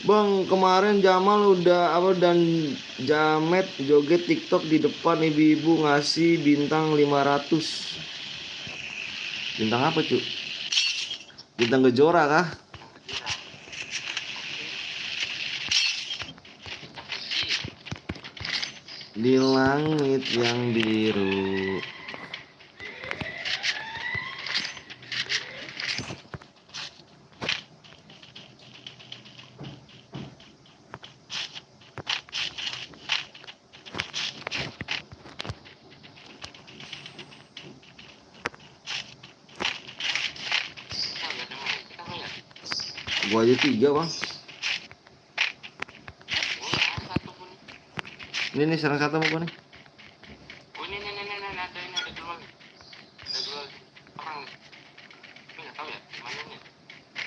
Bang kemarin Jamal udah apa dan Jamet joget TikTok di depan ibu-ibu ngasih bintang 500. Bintang apa cu? Bintang Gejora kah? Di langit yang biru. Gua aja 3 bang. Ini serang 1 mau gua nih. Oh ini ada dua nih. Ada dua orang nih. Ini nggak tahu ya di mana nih.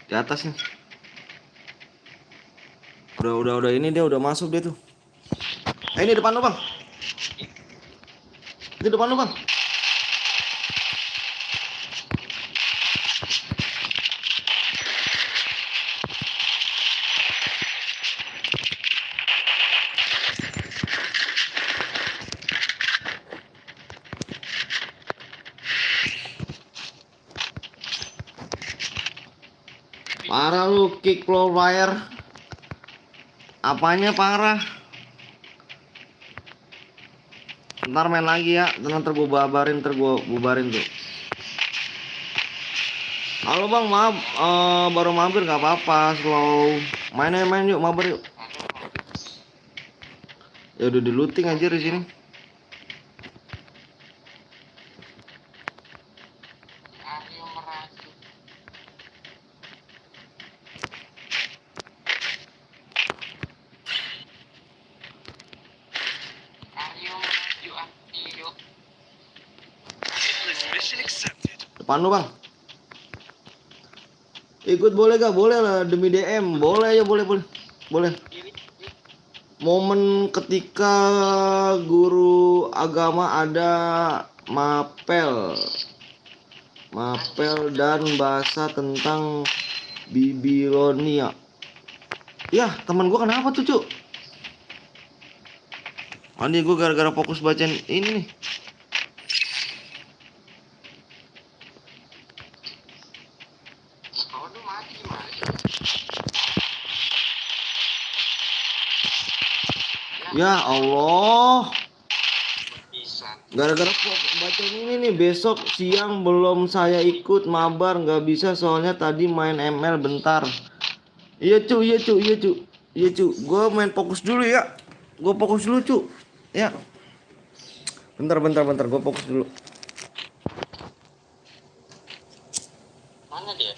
Di atas nih. Udah ini dia udah masuk dia tuh. Ini depan lu bang. Ini depan lu bang. Parah lu kick floor wire. Apanya parah? Ntar main lagi ya. Ntar gue babarin, ntar gue bubarin tuh. Halo bang, maaf baru mampir nggak apa-apa, slow. Main yuk, mabar yuk. Ya udah di looting aja di sini. Aryo meraju. Aryo. Mission accepted. Depan lu bang. Ikut boleh gak? Boleh lah demi DM. Boleh ya, boleh. Momen ketika guru agama ada mapel dan bahasa tentang Babilonia. Ya teman gua kenapa tuh cuk? Andi gua gara-gara fokus bacain ini nih. Kalau lu mati gimana? Ya Allah. Bisa. Gara-gara bacain ini nih, besok siang belum saya ikut mabar, nggak bisa soalnya tadi main ML bentar. Iya cu. Gue main fokus dulu ya. Gue fokus dulu cu. Ya. Bentar. Gue fokus dulu. Mana dia?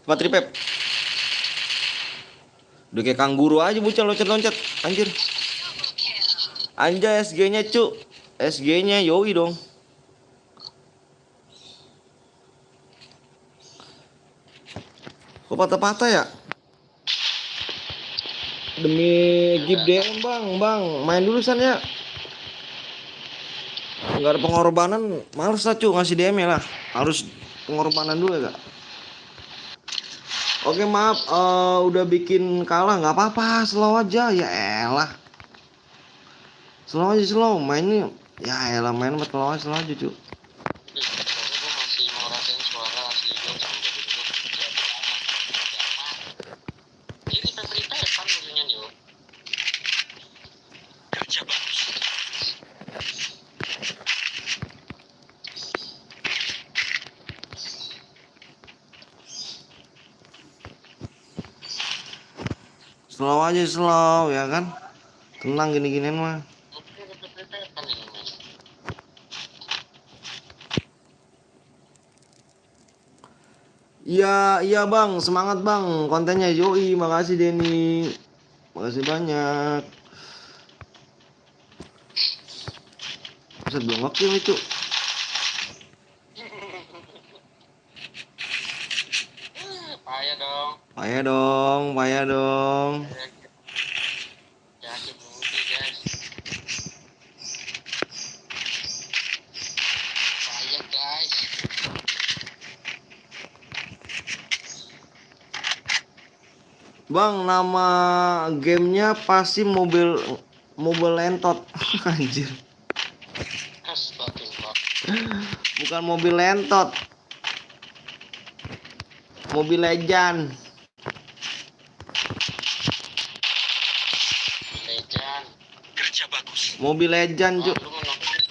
Cepat tripep. Udah kayak kanguru aja bocah loncat. Anjir. Anjay SG-nya cu. SG-nya yoi dong. Kok patah-patah ya? Demi give DM bang, main dulu san ya. Nggak ada pengorbanan, males lah cu ngasih DM ya lah. Harus pengorbanan dulu ya kak. Oke maaf, udah bikin kalah nggak apa-apa, slow aja ya elah. Slow mainnya, ya elah main buat slow aja cu. Gue masih mau rasain suara asli gue sampai dulu. Ini cerita ya kan dulunya nih. Kerja bagus. Slow aja slow ya kan. Tenang gini-ginian mah. Kan ini men. Iya, iya bang, semangat bang kontennya. Yoi, makasih Denny. Makasih banyak. Bisa belum wakil itu. Payah dong. Payah dong, payah dong. Yakin bukti guys. Payah guys. Bang, nama gamenya pasti Mobile Lentot. Anjir. Astagfirullah. Bukan mobil lentot. Mobil Legend. Legend. Kerja bagus. Mobil Legend, Oh, Cuk. lu ngenokin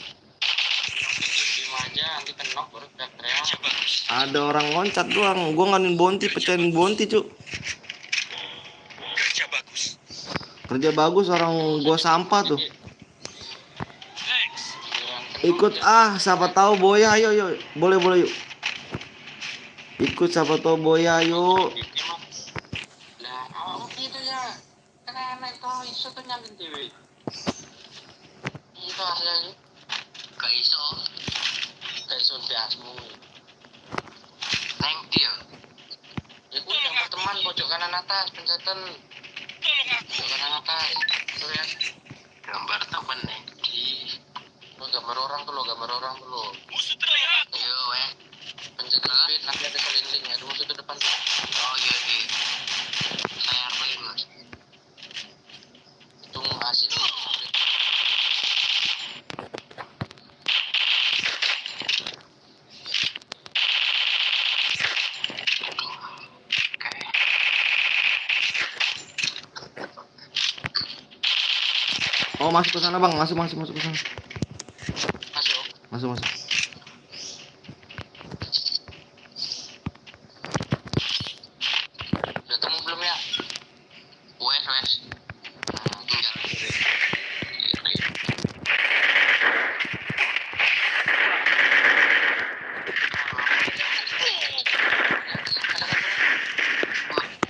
diem aja nanti kenok baru teriak-teriak. Kerja bagus. Ada orang loncat doang. Gua nganin bonti, pecahin bonti, Cuk. Kerja bagus. Kerja bagus orang gua sampah tuh. Next. Ikut siapa tahu Boya, ayo yuk. Boleh yuk. Ikut siapa tahu Boya, yuk. Lah, awak gitu ya. Kan enak kau iso tuh nyambin dewe. Itu hasilnya. Gak iso. Gak iso biasmu. Neng dia. Ya gue yang teman pojok kanan atas pencetan. Tolong aku. Pojok kanan atas. Tuh ya. Gambar temen nih. Lo gambar orang tuh lo. Musuh terlihat. Ayo pencet speed nanti ada selinding ada musuh di depan tuh. Oh iya. Saya RP mas. Tunggu asik. Oh, masuk ke sana, Bang. Masuk ke sana. Masuk. Masuk. Udah temu belum ya? Wes. Tinggal kiri.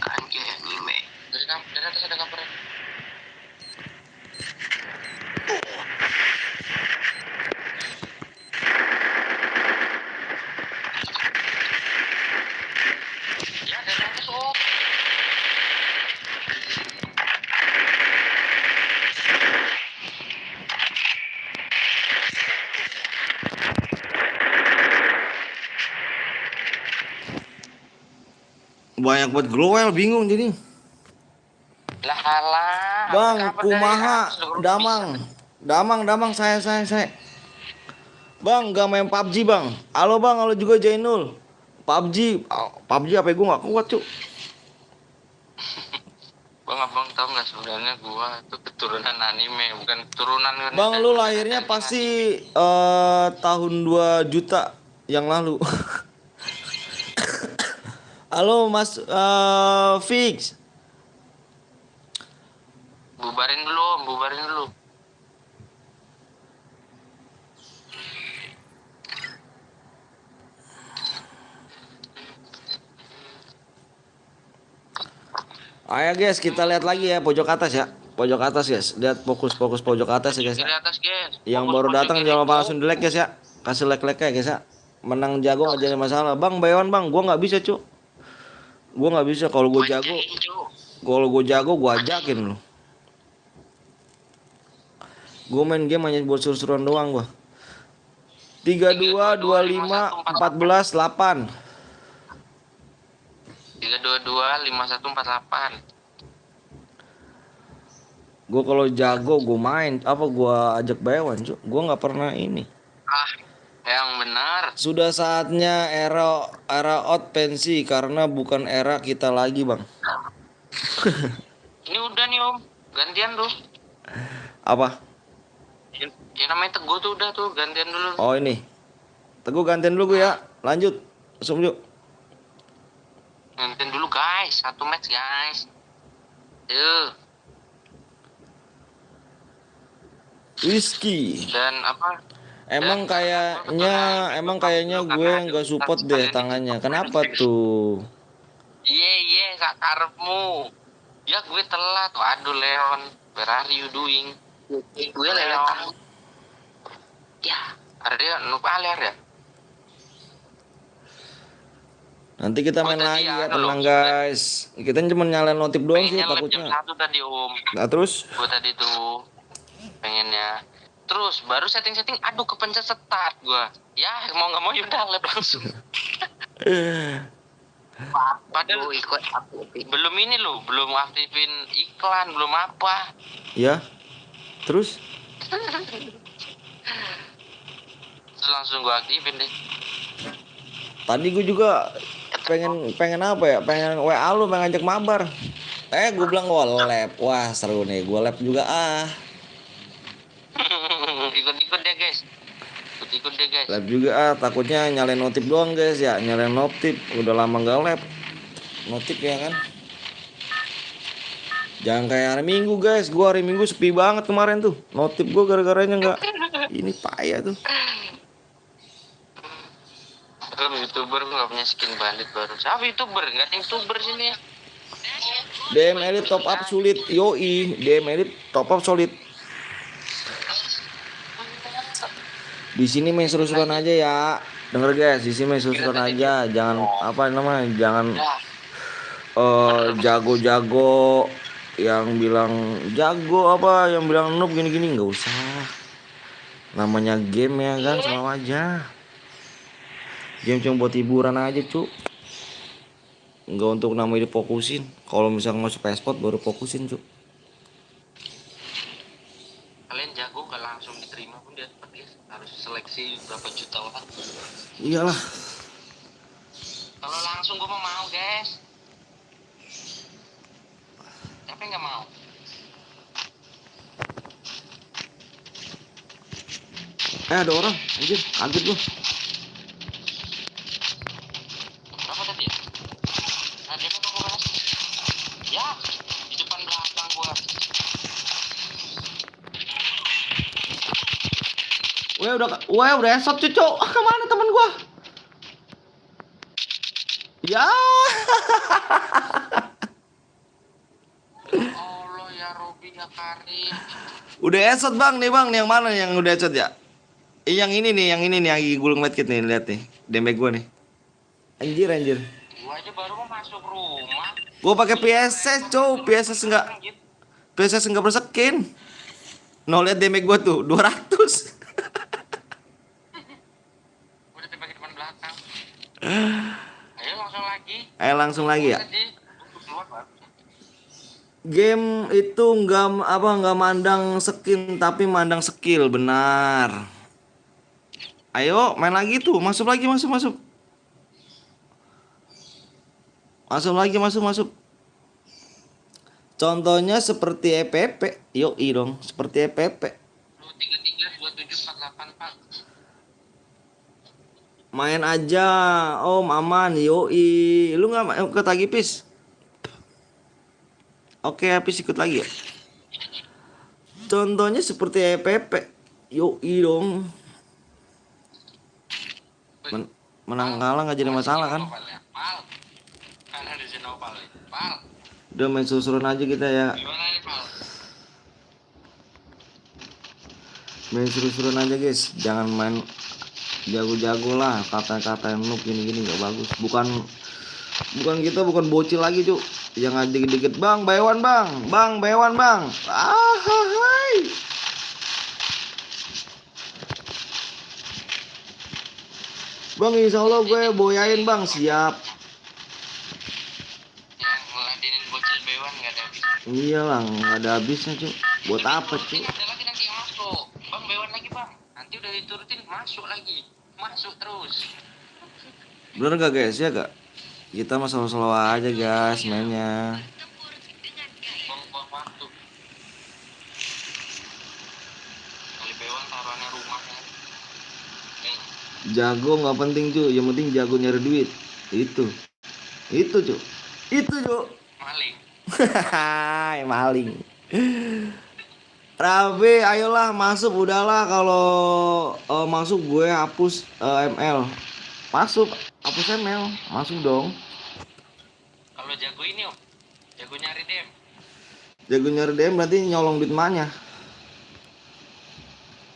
Anjir anime. Dari atas ada kabar. Ya dari atas oh. Banyak buat glowel, bingung jadi. Lah halah. Bang, Kabar dari kumaha, atas, udah damang, saya. Bang, gak main PUBG, Bang. Halo, juga Jainul. PUBG apa gue gak kuat, Cuk. Abang tahu nggak sebenarnya gua itu keturunan anime bukan keturunan. Bang, lu lahirnya pasti tahun 2 juta yang lalu. Halo Mas Fix. Bubarin dulu. Ayo guys, kita lihat lagi ya pojok atas ya. Pojok atas guys. Lihat fokus pojok atas ya guys. Di atas guys. Yang baru datang jangan lupa langsung di-like guys ya. Kasih like ya guys ya. Menang jago nggak jadi masalah. Bang, Bayon bang, gua nggak bisa cu. Gua nggak bisa kalau gue jago. Kalau gue jago gua ajakin lu. Gue main game hanya buat seru-seruan doang gua. 32 25 14 8. 322 5148. Gue kalau jago gue main apa gue ajak Bayon cu. Gue nggak pernah ini. Yang benar. Sudah saatnya era out pensi karena bukan era kita lagi bang. Ini udah nih om, gantian tuh. Apa? Yang namanya Teguh tuh udah tuh gantian dulu. Oh ini. Teguh gantian dulu gue ya. Lanjut. Langsung yuk. Gantian dulu guys, 1 match guys. Yuk. Whisky. Dan apa? Emang kayaknya gue nggak support deh tangannya. Kenapa tuh? Iya, kak karepmu. Ya gue telat. Waduh Leon, where are you doing? Gue Leon. Ya, Arya lupa aler ya. Nanti kita main Oh, tadi lagi ya, anu tenang loh, guys. Kita cuma nyalain notif doang sih Pengennya live jam takutnya. 1 tadi Om. Nah terus? Gue tadi tuh pengennya. Terus baru setting-setting, aduh kepencet start gue. Ya mau nggak mau yaudah live langsung. Padahal ikut belum ini loh, belum aktifin iklan, belum apa. Ya. Terus? Terus langsung gue aktifin deh. Tadi gue juga pengen apa ya? Pengen WA lu, pengen ngajak mabar. Gue bilang gua lab. Wah, seru nih. Gua lab juga Ikut-ikut deh guys. Ikut-ikut deh guys. Lab juga takutnya nyalain notif doang guys ya. Nyalain notif. Udah lama gak lab. Notif ya kan. Jangan kayak hari Minggu guys. Gua hari Minggu sepi banget kemarin tuh. Notif gua gara-garanya nggak. Ini payah tuh. YouTuber nggak punya skin bandit baru. Siapa YouTuber? Nggak ada YouTuber sini ya. DM Elite top up sulit. Yoi. DM Elite top up solid. Di sini main seru-seruan aja ya. Denger guys, di sini main seru-seruan aja. Jangan apa namanya? Jangan jago-jago yang bilang jago apa yang bilang noob gini-gini nggak usah. Namanya game ya kan, sama aja. Game cuma buat hiburan aja cu. Nggak untuk namanya difokusin. Kalau misalnya masuk e-sport baru fokusin cu. Kalian jago gak langsung diterima pun dia harus seleksi berapa juta orang. Iyalah. Kalau langsung gue mau guys. Tapi nggak mau. Ada orang, anjir, kaget gua. Berapa tadi ya? Nah, dia mau balas. Ya, di depan belakang gua. Weh udah esot cucu. Kemana temen gua? Ya. Allah ya Robi ya Karim. Udah esot bang nih yang mana yang udah esot ya? Yang ini nih yang lagi gulung medkit nih, lihat nih. Damage gua nih. Anjir. Gua aja baru mau masuk rumah. Gua pakai PSS, cow. PSS enggak berskin. No, lihat damage gua tuh 200. Udah tembak di depan belakang. Ayo langsung lagi. Ya. Game itu nggak mandang skin tapi mandang skill, benar. Ayo main lagi tuh, masuk lagi. Masuk lagi. Contohnya seperti EPP. Yoi dong, seperti EPP. 233 27 48 Pak. Main aja, Om, aman. Yoi. Lu nggak ikut lagi, Pis? Oke, Pis ikut lagi ya. Contohnya seperti EPP. Yoi dong. Menang kalah nggak jadi masalah kan? Kan ada Zenopal. Pal. Udah main seru-seruan aja kita ya. Gimana nih, Pal? Main seru-seruan aja guys. Jangan main jago-jago lah. Kata-kata noob gini-gini nggak bagus. Bukan kita bukan bocil lagi cu. Jangan dikit-dikit bang, bayawan bang. Hai. Bang, insya Allah gue boyain bang, siap. Yang ngeladenin bocil bewan nggak ada habisnya. Iyalah, nggak ada habisnya cu. Buat apa cu? Ada lagi nanti yang masuk. Bang bewan lagi bang. Nanti udah diturutin masuk lagi. Masuk terus. Bener gak guys ya gak? Kita mah slow aja guys mainnya. Buang waktu. Kali bewan taruhannya rumah kan. Jago nggak penting cu, yang penting jago nyari duit. Itu cu. Maling. Hai, maling. Rabe, ayolah masuk udahlah kalau masuk gue hapus ML. Masuk, hapus ML, masuk dong. Kalau jago ini om, jago nyari DM. Jago nyari DM berarti nyolong duit emaknya.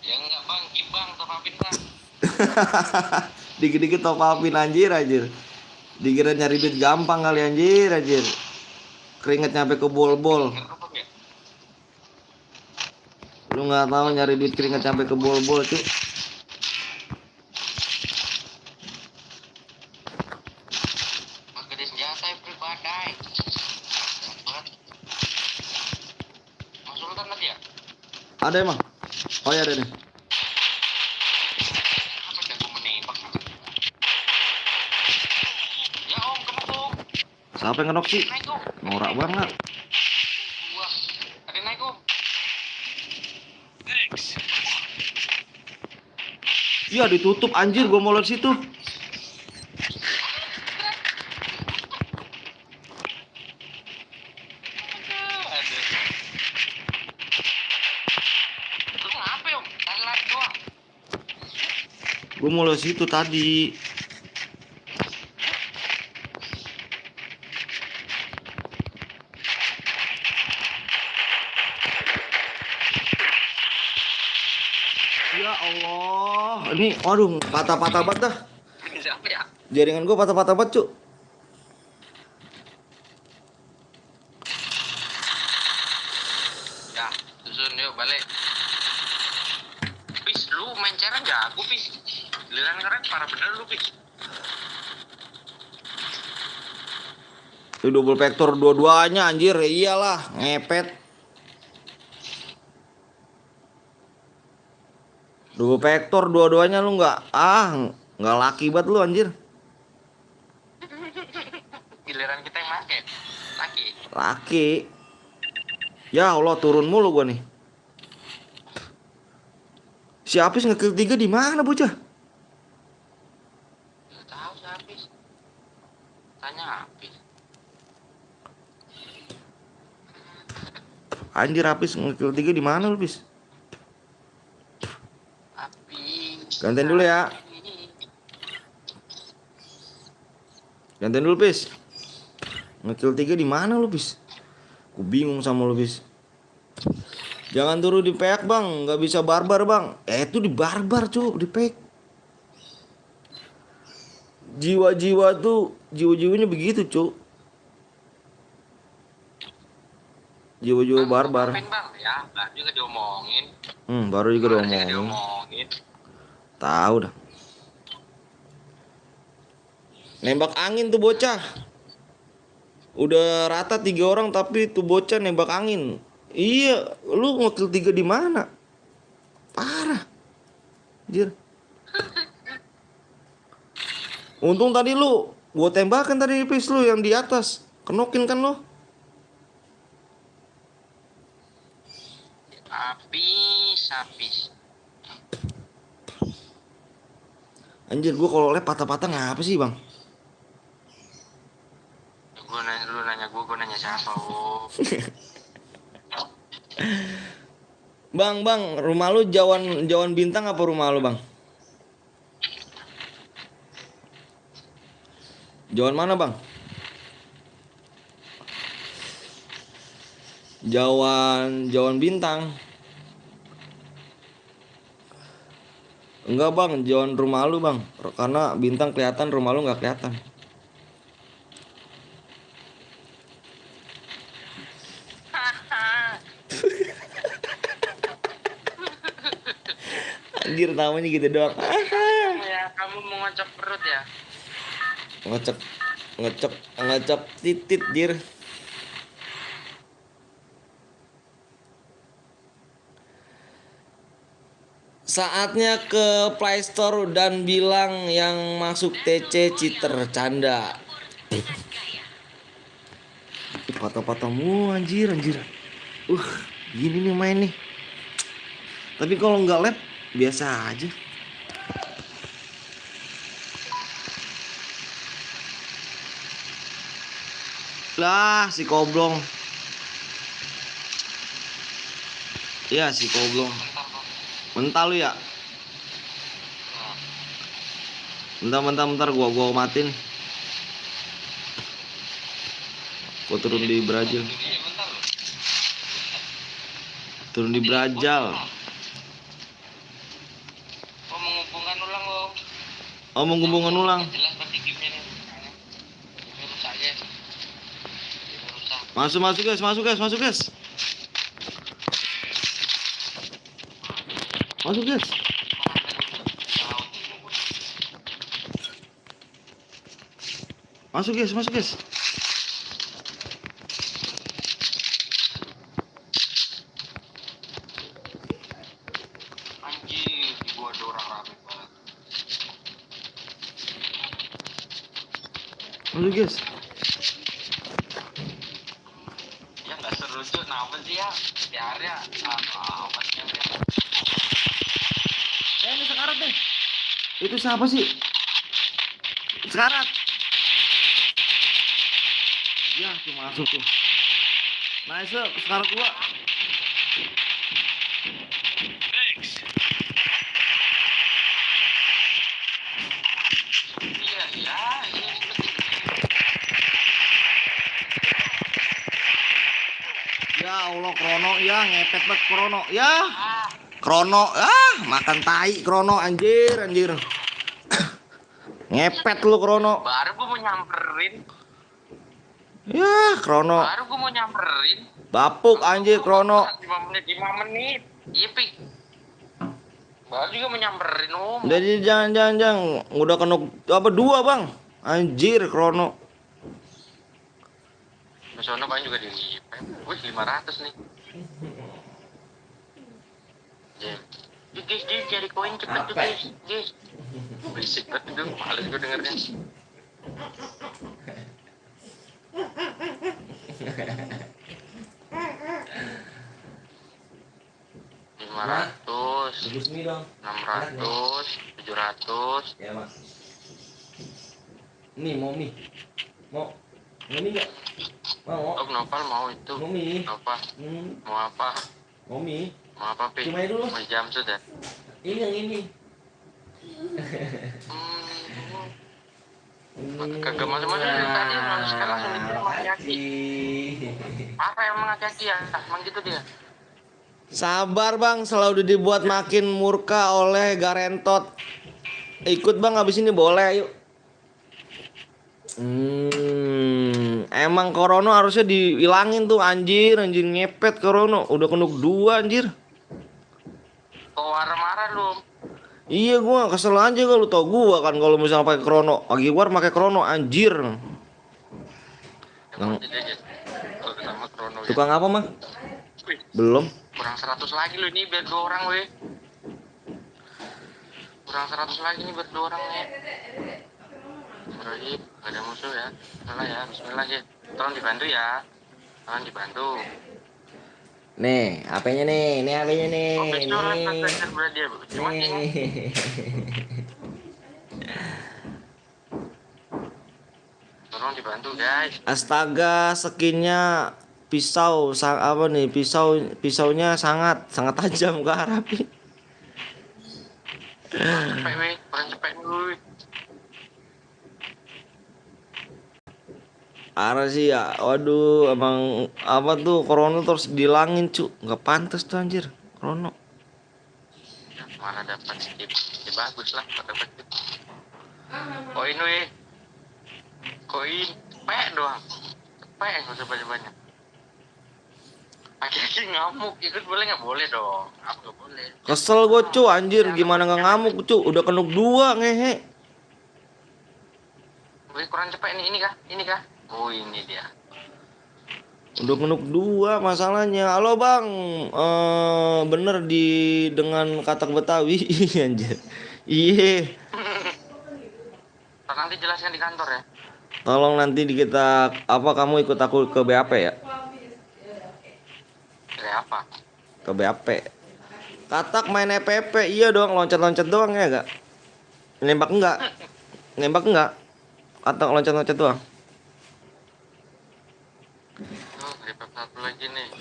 Ya enggak bang, kibang topapin bang. Dikit-dikit top upin anjir. Dikira nyari duit gampang kali anjir. Keringet nyampe ke bol-bol. Ngerupok ya? Lu nggak tahu nyari duit keringet sampai ke bol-bol cuy. Pakai di senjata yang pribadi. Mas Sultan tadi ya? Ada emang? Oh ya ada nih. Apa jago menembak? Ya om, kemukung. Siapa yang ngenok sih? Naik om. Norak banget. Wah, ada naik om. Thanks. Iya ditutup anjir, gua mau lewat situ. Aduh. Terus ngapa om? Lari doang. Gua mau lewat situ tadi. Ya Allah, ini waduh patah-patah banget dah. Siapa ya? Jaringan gua patah-patah banget, Cuk. Ya, susun yuk balik. Pis, lu main cara jago pis. Giliran keren parah bener lu pis. Itu double vector dua-duanya anjir, ya iyalah, ngepet. Double vector dua-duanya lu nggak laki banget lu anjir. Giliran kita yang make. Laki. Laki. Ya Allah, turun mulu gua nih. Si Apis ngekill 3 di mana, bocah? Gak tahu sih habis. Tanya habis. Anjir, Apis ngekill 3 di mana lu, Pis? Habis. Gantiin dulu ya. Gantiin dulu, Pis. Ngekill 3 di mana lu, Pis? Ku bingung sama lu, Pis. Jangan turun di PK, Bang. Nggak bisa barbar, Bang. Itu di barbar, Cuk, di PK. Jiwa-jiwanya begitu, Cuk. Jiwa-jiwa barbar. Ngapain bang? Ya, baru juga diomongin. Baru juga Baru juga diomongin. diomongin. Tahu dah. Nembak angin tuh bocah. Udah rata 3 orang tapi tuh bocah nembak angin. Iya, lu ngekill 3 di mana? Parah. Anjir. Untung tadi gua tembakan tadi Pis lu yang di atas. Kenokin kan lu? Habis. Anjir, gua kalau lep patah-patah ngapa sih, Bang? Lu nanya gue nanya siapa, oh. Bang, rumah lu Jawan Bintang apa rumah lu, Bang? Jawan mana, Bang? Jawan Bintang. Enggak, Bang, Jawan rumah lu, Bang. Karena bintang kelihatan, rumah lu nggak kelihatan. Anjir, namanya gitu doang. Ya, kamu mau ngocok perut ya? Ngecek titit, jir. Saatnya ke Play Store dan bilang yang masuk TC cheater canda. Patah-patah mu anjir. Gini nih main nih. Tapi kalau nggak lab biasa aja. Lah si Koblong. Iya si goblok. Bentar kok. Mental lu ya. Nah, Bentar gua matiin. Gua turun di Brazil. itu dia bentar loh. Turun di Brazil. Oh, menghubungkan ulang loh. Oh, menghubungkan ulang. Jelas berarti gamenya nih. Ini rusak ya. Ini rusak. Masuk guys. Masuk guys. Masuk guys. Anjir, di gua ada orang rame banget. Masuk guys. Ya nggak seru tuh, kenapa sih ya? Di area, apa sih yang Ini sekarat nih. Itu siapa sih? Sekarat. Ya, tuh masuk tuh. Nice, sekarat gua. Thanks. Iya, ya, ini seperti Ya Allah, Krono, ya ngepet banget Krono. Ya, ah, Krono, makan tai Krono anjir. Ngepet lu Krono. baru gua mau nyamperin. Ya, Krono. Baru gua mau nyamperin. Bapuk anjir Krono. 5 menit. Iya, Pik. Baru juga mau nyamperin, Om. Jadi jangan. Udah kena apa 2, Bang. Anjir Krono. Soalnya paling juga di wih 500 nih. Guys, cari koin cepet tuh guys. Berisik banget tuh, males gue dengernya. $500, $600, $700. Ya, Mas. Nih, mau mie. Mau mie enggak? Mau. Oh, Nopal mau itu. Mau mie. Apa? Mau apa? Mau mie. Mau apa, Pi? Cuma dulu. Mau jam sudah. Ini yang ini. Kagak masuk-masuk dari tadi, langsung sekarang langsung diterima Yaki. Apa yang mengajaki ya? Emang gitu dia. Sabar Bang, selalu dibuat makin murka oleh Garentot. Ikut Bang, habis ini boleh, yuk. Emang Corona harusnya dihilangin tuh anjir ngepet Corona. Udah kena 2 anjir. Kok marah-marah lu? Iya gua kesel aja kalau lu tau gua kan kalau misalnya pakai Krono. Pagi war pakai Krono anjir. Emang jadi aja. Kalau sama Krono ya. Tukang apa, Mah? Wih, Belum. kurang 100 lagi lu ini biar 2 orang weh. Kurang 100 lagi nih biar 2 orang nih. Bismillahirrahmanirrahim. Gak ada musuh ya. Salah ya. Bismillah ya. Tolong dibantu ya. Tolong dibantu. Nih, HP-nya nih. Nih HP-nya nih. Oh, besok lah Nih. belajar berat dia. Cuma ini. Nih. Tolong dibantu guys. Astaga, skinnya pisau apa nih? Pisaunya sangat tajam ke arah api. Cepet weh. Kurang cepet weh. Arah sih ya, waduh, emang apa tuh Corona terus dilangin cu, nggak pantas tuh anjir, Corona. Mana dapat skip? Ya bagus lah. Dapat skip. Koin weh. Koin. Cepet doang. Cepet nggak usah banyak-banyak. Aki-aki ngamuk. Ikut boleh nggak? Boleh dong. Aku nggak boleh. Kesel gue cu, anjir, gimana nggak ngamuk cu, udah kenuk 2 ngehe. Wih, kurang cepet nih. Ini kah? Oh, ini dia. Udah kenuk 2 masalahnya. Halo bang, bener dengan katak Betawi, anjir. Iya. Nanti jelaskan di kantor ya. Tolong nanti kita apa kamu ikut aku ke BAP ya? Kayak apa? Ke BAP. Katak main EPP, iya dong, loncat-loncat doang ya gak? Nembak enggak? Katak loncat-loncat doang. Oh, repot satu lagi nih.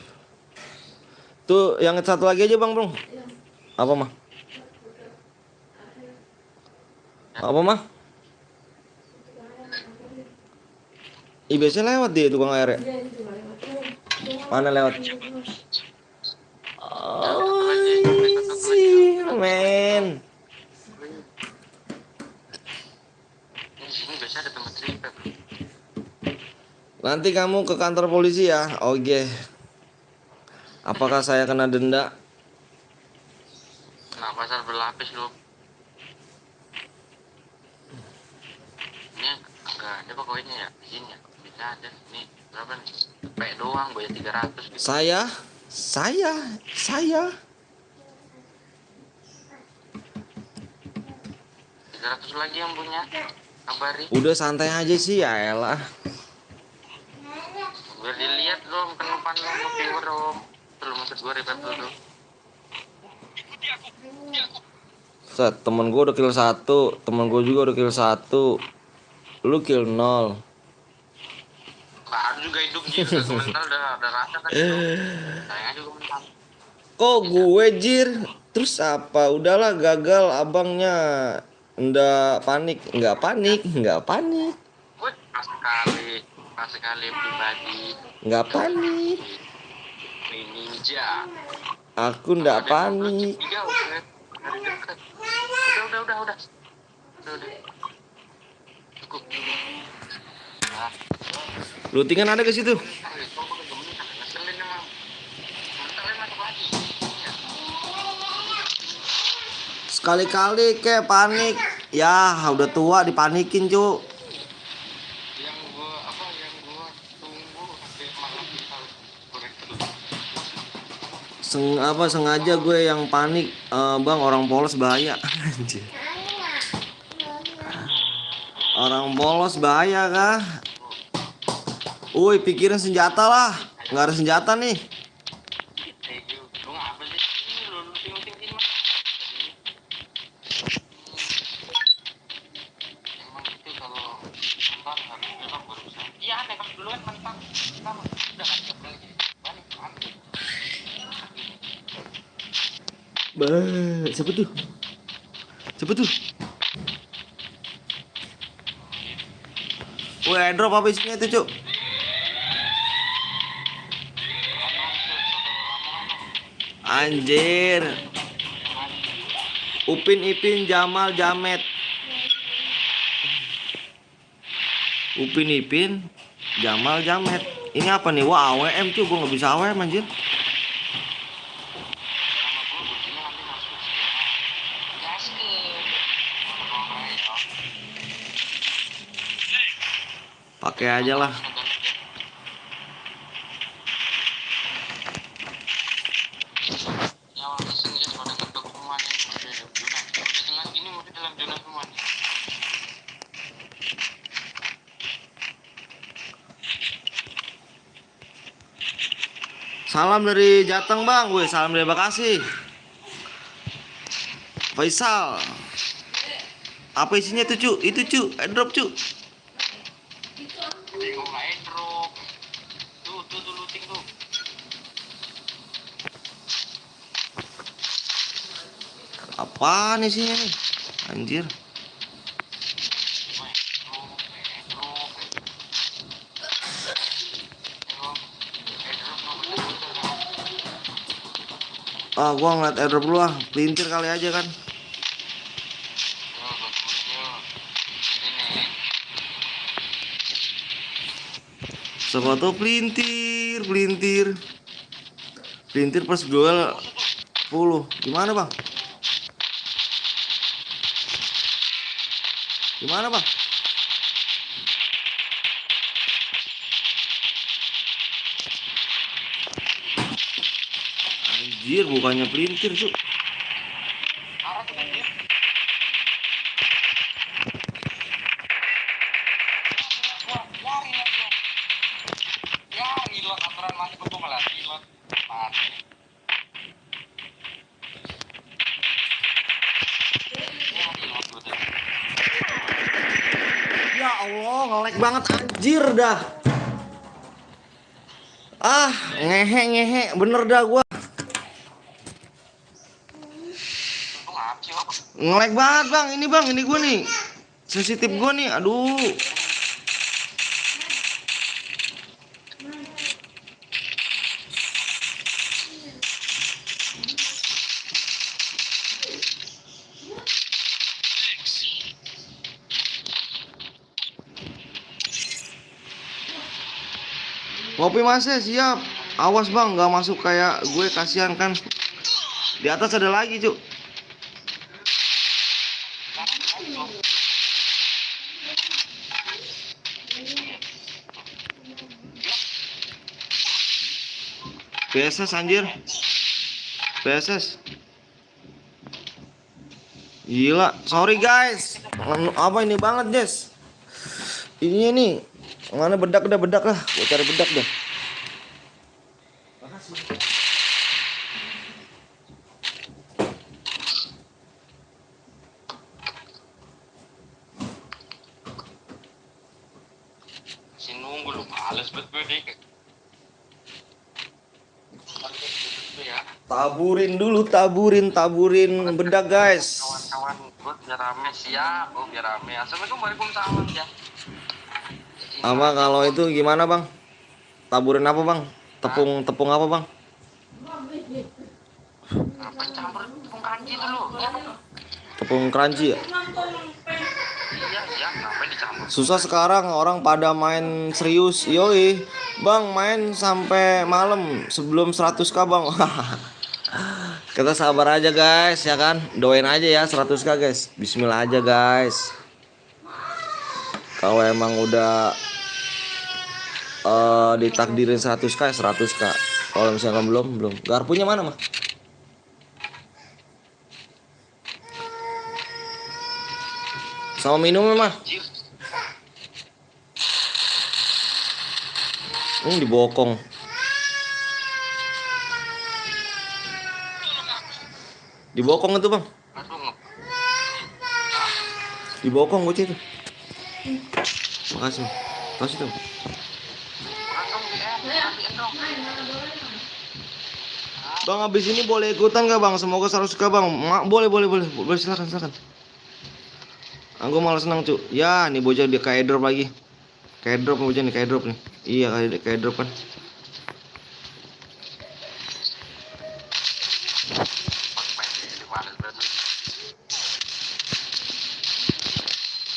Tuh yang satu lagi aja bang bro. Apa mah? Apa mah? Ih biasanya lewat dia tukang air ya. Mana lewat? Oh, sih, men. Di sini biasa ada tempat cerita. Nanti kamu ke kantor polisi ya. Oke. Apakah saya kena denda? Nah, pasar berlapis lu. Ini enggak ada apa koinnya ya? Di sini ya. Bisa ada. Nih, berapa nih? Cepet doang, bayar 300 gitu. Saya 300 lagi yang punya. Kabari. udah santai aja sih ya elah. Biar dilihat dong penumpang lu mau keluar dong. Belum maksud gue repet dulu. Set, temen gue udah kill 1, temen gue juga udah kill 1. Lu kill 0. Baru juga hidup jir, mental udah rasa kan itu. Sayangnya juga mental. Kok gue jir? Terus apa? Udahlah gagal abangnya. Nggak panik, nggak panik. Wih, pas sekali pribadi. Nggak panik. Ninja. Aku nggak panik. Tiga udah dari dekat. Udah. Cukup. Nah, Lootingan ada ke situ. ngeselin emang. Mentalnya masuk lagi. Iya. Sekali-kali kayak panik. Ya, udah tua dipanikin, Cuk. Yang gua tunggu sampai malam kita korek terus. Sengaja gue yang panik. Bang, orang polos bahaya. Anjir. Orang polos bahaya kah? Woi, pikirin senjata lah. Nggak ada senjata nih. Lu ngapa sih? Ini lu ting-ting sini mah. Emang itu kalau mentang harus belok baru bisa. Iya, nembak duluan mentang. Sama. Udah kan siap lagi. Balik ambil. Siapa tuh? Woi, airdrop apa isinya itu, Cuk? Anjir. Upin Ipin Jamal Jamet. Upin Ipin Jamal Jamet. Ini apa nih? Wah, AWM cuy, gua nggak bisa AWM anjir. Sama gua buktinya nanti masuk sih. Gaskeun. Pakai aja lah. Ya orang sini guys pada kedok semua nih. Udah tengah gini udah dalam zona semua nih. Salam dari Jateng, Bang. Woi, salam dari Bekasi. Faisal. Apa isinya tuh, Cuk? Itu, Cuk. Airdrop, Cuk. Bingung nggak drop. Tuh looting tuh. Apaan isinya nih? Anjir. Gua ngeliat airdrop dulu ah. Pelintir kali aja kan. Siapa tuh pelintir. Pelintir pas duel 10. Gimana, Bang? Anjir, bukannya pelintir, Cuk. Ya, ngilot aturan masuk ke malah ngilot. Mati. Ya, ngilot gua tadi. Ya Allah, nge-lag banget anjir dah. Ngehe, bener dah gua. Kenapa sih, Bang? Nge-lag banget bang, ini gue nih. Sensitif gue nih, aduh. Ngopi masnya siap. Awas bang, nggak masuk kayak gue, kasihan kan. Di atas ada lagi cuk. PSS anjir. PSS. Gila, sorry guys. Apa ini banget, Jess? Ini nih. Mana bedak lah. Gue cari bedak dah. Si nunggu lu males banget gue nih. Ya. Taburin bedak guys. Kawan-kawan gue biar rame siap, biar rame. Assalamualaikum waalaikumsalam ya. Ama kalau itu gimana bang? Taburin apa bang? Tepung apa bang? Apa campur tepung kanji dulu? Ya. Tepung crunchy ya? Iya, ngapain dicampur? Susah sekarang orang pada main serius. Yoi, bang main sampai malam sebelum 100k bang. Kita sabar aja guys ya kan. Doain aja ya 100k guys. Bismillah aja guys. Kalau emang udah ditakdirin 100k 100k. Kalau misalkan belum. Garpunya mana mah? Sama minumnya mah. Dibokong. Dibokong itu bang. Dibokong gue itu. Makasih. Kasih tuh. Bang habis ini boleh ikutan gak bang? Semoga 100k bang. Boleh. Silakan. Aku malah senang cu. Ya nih bocah dia kayak drop lagi. Kayak drop bocah nih, kayak drop nih. Iya kayak drop kan.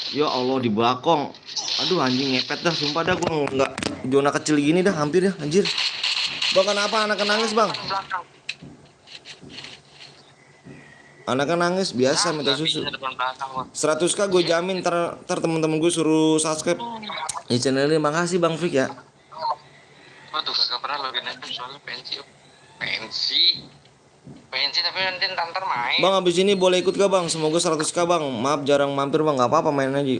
Ya Allah di bakong. Aduh anjing ngepet dah, sumpah dah gua nggak zona kecil gini dah, hampir ya anjir. Bang kenapa anaknya nangis bang? Anaknya nangis biasa minta susu. 100k gue jamin ter temen-temen gue suruh subscribe di channel ini. Makasih bang Fik ya. Waduh kagak pernah login aja soalnya pensi tapi nanti ntar main. Bang abis ini boleh ikut gak bang? Semoga 100k bang. Maaf jarang mampir bang, nggak apa-apa main aja.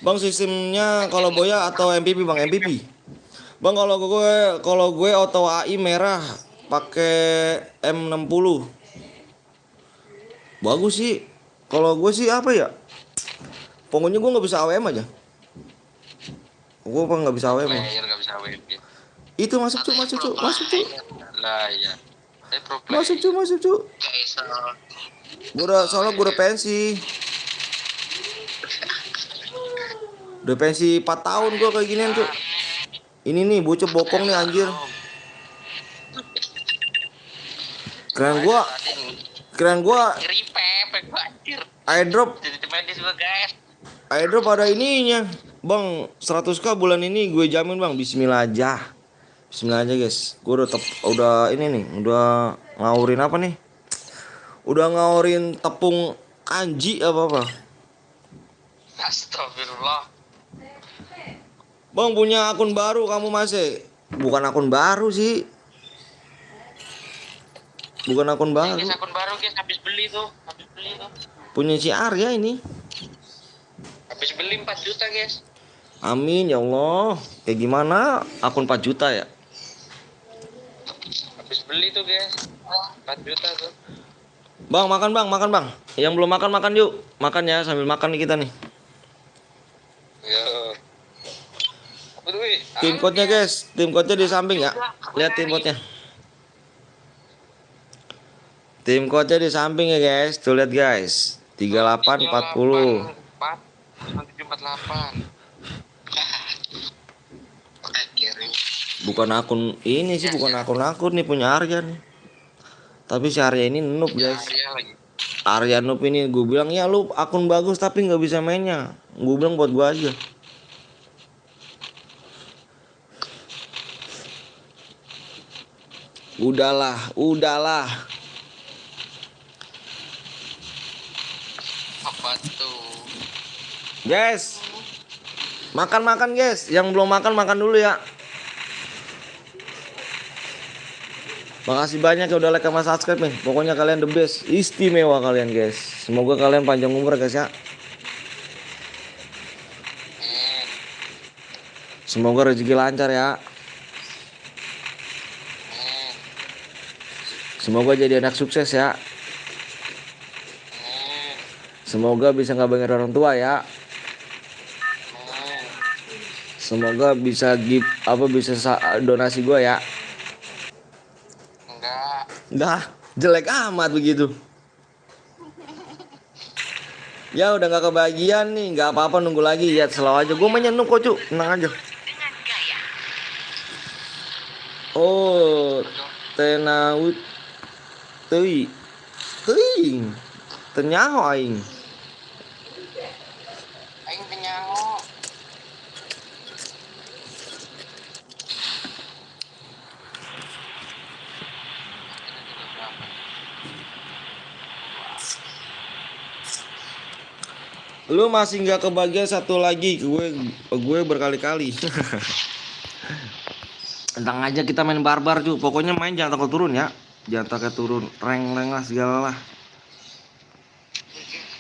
Bang sistemnya kalau boya atau MVP bang? MVP. Bang kalau gue auto AI merah pakai M60. Bagus sih. Kalau gue sih apa ya? Pokoknya gue nggak bisa AWM aja. Gue nggak bisa AWM. Nggak bisa AWM. Itu masuk cuk. Lah ya. Masuk cuk. Soalnya gue udah pensi. Udah pensi 4 tahun gue kayak ginian cuk. Ini nih bocah bokong nih anjir. Keren gua airdrop ada ininya bang. 100k bulan ini gue jamin bang. Bismillah aja guys. Gue udah ini nih, udah ngawurin apa nih, udah ngawurin tepung kanji apa Astagfirullah. Bang punya akun baru kamu masih? Bukan akun baru sih. Bukan akun baru. Akun baru guys, habis beli tuh. Punya si Arya ini. Habis beli 4 juta guys. Amin ya Allah. Kayak gimana akun 4 juta ya? Habis beli tuh guys. 4 juta tuh. Bang makan bang. Yang belum makan yuk. Makan ya sambil makan nih kita nih. Yo. Tim code-nya guys. Tim code-nya di samping ya. Lihat tim code-nya. Tim coachnya di samping ya guys. Tuh lihat guys. 38 40. 748. Akhirnya. Bukan akun ini sih, bukan akun nih punya Arya nih. Tapi si Arya ini noob guys. Arya lagi. Arya noob ini gue bilang ya lu akun bagus tapi nggak bisa mainnya. Gue bilang buat gue aja. Udahlah. Apa tuh? Guys. Makan guys. Yang belum makan dulu ya. Makasih banyak ya udah like sama subscribe nih. Pokoknya kalian the best. Istimewa kalian guys. Semoga kalian panjang umur guys ya. Semoga rezeki lancar ya. Semoga jadi anak sukses ya. Semoga bisa ngabarin orang tua ya. Semoga bisa donasi gue ya. Enggak, jelek amat begitu. Ya udah nggak kebagian nih, nggak apa-apa nunggu lagi ya, selalu aja. Gue menyentuh kok cu, tenang aja. Oh, tenaut, teuing, tenyaho aing. Aing tenyaho. Lu masih nggak kebagian satu lagi, gue berkali-kali. Tentang aja kita main barbar cu, pokoknya main jangan takut turun ya, jangan takut turun, rank lah segala lah.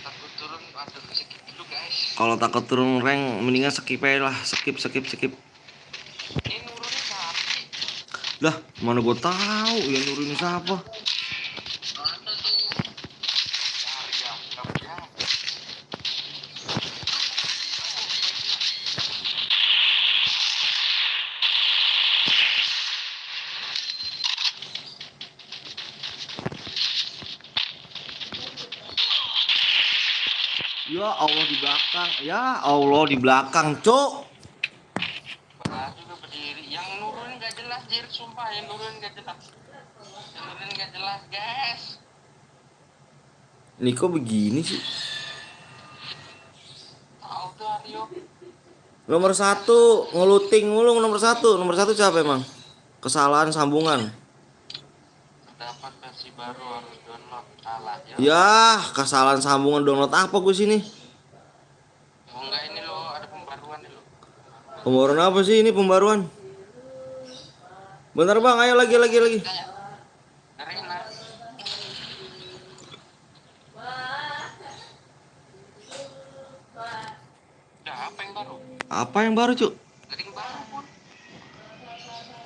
Takut turun, aduh skip dulu guys. Kalau takut turun rank, mendingan skip aja lah, skip. Ini nurunin sapi. Lah, mana gue tahu ya nurunin siapa? Ada tuh. Arya, nggak punya. Ya Allah di belakang, cuk. Pernah juga berdiri. Yang nurunin nggak jelas, Jir. Sumpah, yang nurunin nggak jelas. Guys. Ini kok begini sih? Tahu tuh Aryo. Nomor 1 ngeluting mulu nomor 1. Nomor 1 siapa emang? Kesalahan sambungan. Dapat versi baru harus download. Alah ya. Ya, kesalahan sambungan download apa gue sini? Oh, enggak, ini loh, ada pembaruan nih loh. Pembaruan apa sih ini pembaruan? Bentar bang, ayo lagi. Tanya. Karina. Udah, apa yang baru? Apa yang baru cuk? Ada yang baru pun.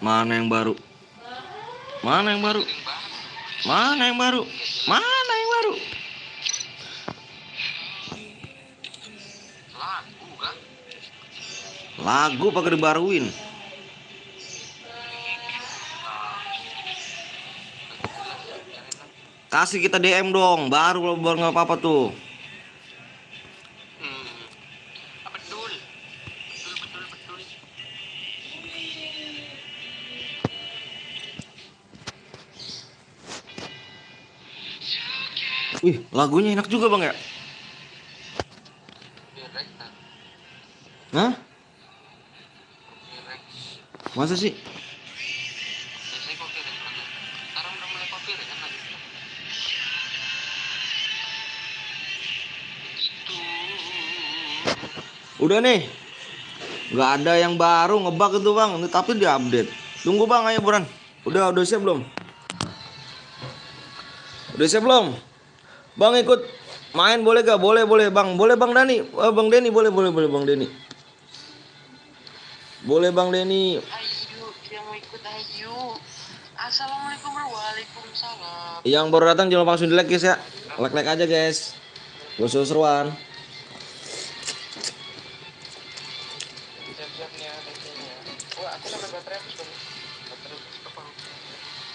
Mana yang baru? Ada yang baru. Lagu kan? Lagu pakai dibaruin. Kasih kita DM dong, baru nggak apa-apa tuh. Betul. Wih, lagunya enak juga bang ya? Hah? Masa sih? Biasanya kopi deh. Sekarang udah mulai kopi deh kan lagi. Begitu. Udah nih, nggak ada yang baru ngebug itu bang, tapi diupdate. Tunggu bang, ayo buran. Udah siap belum? Udah siap belum? Bang ikut main boleh gak? Boleh bang, boleh bang Dani, bang Denny boleh bang Denny. Boleh bang Denny. Ayo, dia mau ikut ayo. Assalamualaikum warahmatullahi wabarakatuh. Yang baru datang jangan lupa langsung di like guys ya. Like aja guys. Gue seru-seruan. Siap-siap nih adanya. Wah, aku sampai baterai habis dong. Baterai apa?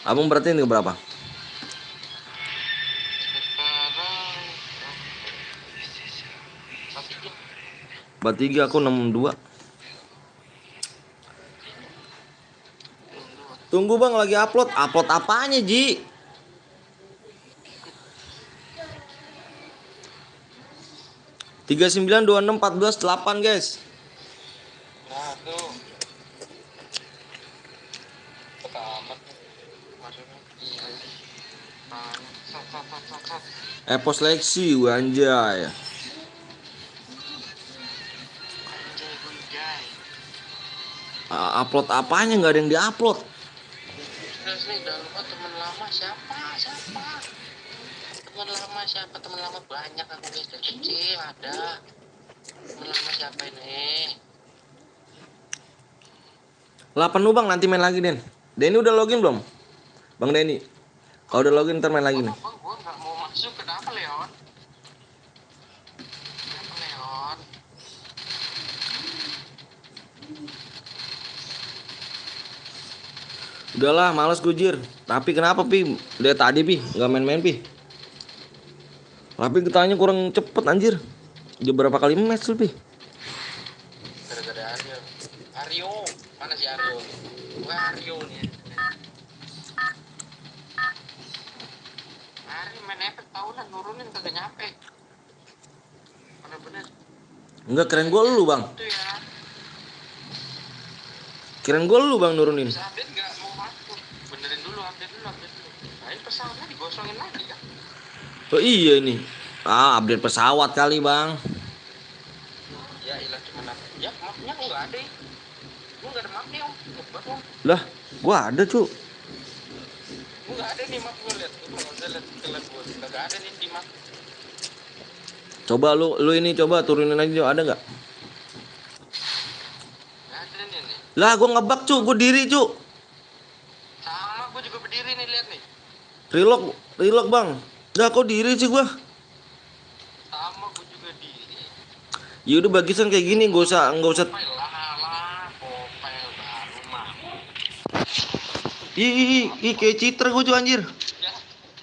Abang berarti ini berapa? 43 aku 62. Tunggu bang, lagi upload. Upload apanya Ji? Tiga 3926 14 8 guys. Nah tuh. Pertama masuknya. Iya. Nah, sat. Epos seleksi anjay. Anjay gunjay. Upload apanya nggak ada yang diupload. Terus nih udah lupa teman lama siapa? Teman lama banyak aku guys dari kecil ada. Teman lama siapa ini? 8 lu bang, nanti main lagi Den. Denny udah login belum? Bang Denny. Kalau udah login ntar main lagi nih. Bang, gua nggak mau masuk. Kenapa Leon? Udahlah, males gue Jir. Tapi kenapa Pi? Dari tadi Pi, nggak main-main Pi. Tapi ketanya kurang cepet anjir. Udah berapa kali match lu Pi? Gara-gara Aryo. Mana si Aryo? Wah Aryo nih. Aryo main efek tahunan nurunin kagak nyampe. Bener-bener. Enggak, keren gue lu bang. Itu ya. Keren gue lu bang nurunin. Bisa update nggak mau masuk. Benerin dulu, update dulu. Nah ini pesawatnya digosongin lagi kan? Oh iya ini. Update pesawat kali bang. Ya ilah cuma ya mapnya kok nggak ada. Gua nggak ada mapnya om. Ngebat om. Lah, gua ada cu. Gua nggak ada nih map gua lihat. Gua nggak lihat telan gua. Nggak ada nih di map. Coba lu ini coba turunin aja ada nggak? Nggak ada nih. Lah gua ngebug cu, gua diri cu. Sama gua juga berdiri nih lihat nih. Relock bang. Dah kok diri sih gua. Sama gua juga diri. Ya udah bagisan kayak gini, nggak usah. Kopel baru mah. Ih, kayak citra gua cu anjir. Ya,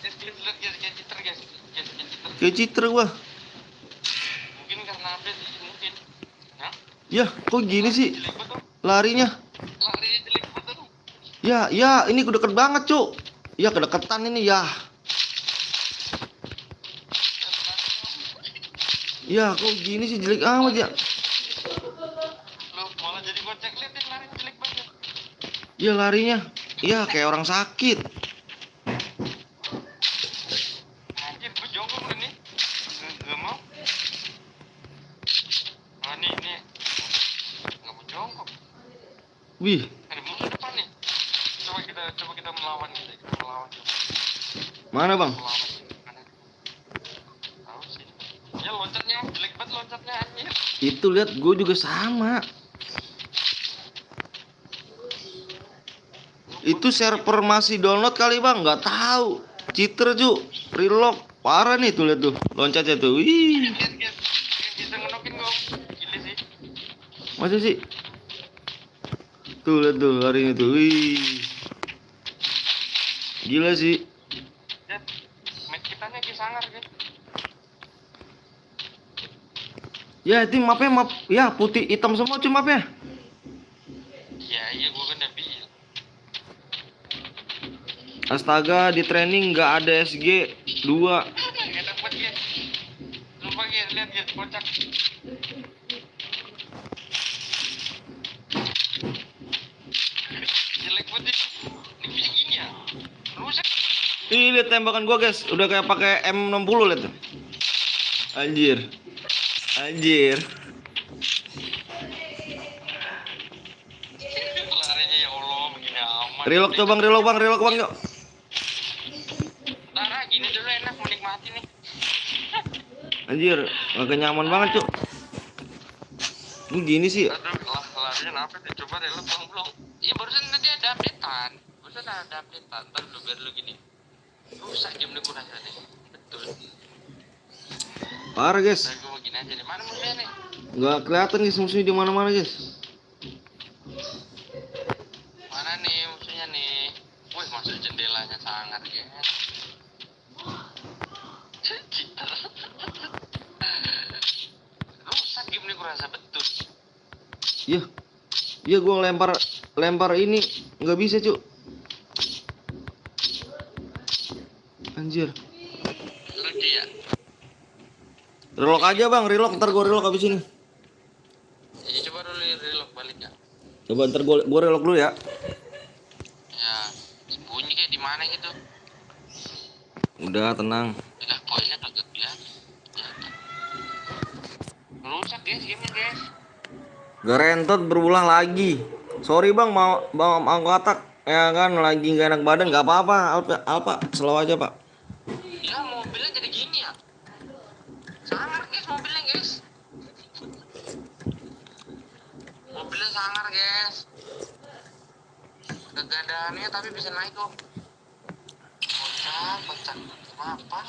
lihat kayak citer guys. Kayak citra gua. Mungkin karena update mungkin. Hah? Ya, kok gini sih Jelek banget. larinya? Larinya jelek banget. Ya, ini deket banget cu. Ya kedekatan ini ya. Ya, kok gini sih jelek amat ya. Lu malah jadi gocek lihat nih larinya jelek banget. Ya larinya. Ya kayak orang sakit. Anjir, gua jongkok nih. Gak mau. Ah nih. Gak mau jongkok. Wih, Ada musuh depan nih. Coba kita melawan kita melawan. mana bang? Melawan. Tahu sih. Ya loncatnya jelek banget loncatnya anjir. Itu lihat gue juga sama. Itu server masih download kali bang, nggak tahu. Citra cu, relock parah nih tuh lihat tuh, loncatnya tuh. Wih, Lihat bisa ngenokin gua. Gila sih. masa sih? Tuh lihat tuh larinya tuh. Wih, gila sih. Lihat. Match kita nih kayak sangar kan. Ya itu mapnya map, ya putih hitam semua cuy mapnya. Iya gua kan udah bilang. Astaga, di training nggak ada SG 2. Gak dapet ya. Lupa ya, lihat ya, kocak. Jelek banget ini bisa gini ya. Rusak. Ih, lihat tembakan gua guys, udah kayak pakai M60 lihat tuh. Anjir. Larinya ya Allah, begini amat. Relock tuh bang, relock bang yuk. Nah, gini dulu enak menikmati nih. Anjir, agak nyaman banget cuk. Ini gini sih. Aduh, larinya apa tuh? Coba deh, lu belum. Iya, barusan tadi ada updatean. Ntar lu biar lu gini. Rusak game lu kurang nih. Betul. Parah guys. Nah, gue mau gini aja nih. Mana musuhnya nih? Nggak kelihatan guys musuhnya di mana-mana guys. Mana nih musuhnya nih? Wih, masuk jendelanya sangat guys. Citer. Rusak game nih kurasa betul. Iya. Iya gua lempar ini nggak bisa, Cuk. Anjir. Lucu ya. Relock aja, Bang. Relock, ntar gua relock abis ini. Ya, coba dulu relock balik ya. Coba ntar gua relock dulu ya. Ya, sembunyi kayak di mana gitu. Udah, tenang. Udah, poinnya kagak dia. Rusak guys, gamenya guys. Garentot berulang lagi. Sorry Bang, mau katak. Ya kan lagi gak enak badan, nggak apa-apa. Apa? Slow aja, Pak. Ya, mobilnya jadi gini ya. Sangar guys mobilnya guys. Mobilnya sangar guys. Kegadaannya tapi bisa naik kok. Kocak. Apa?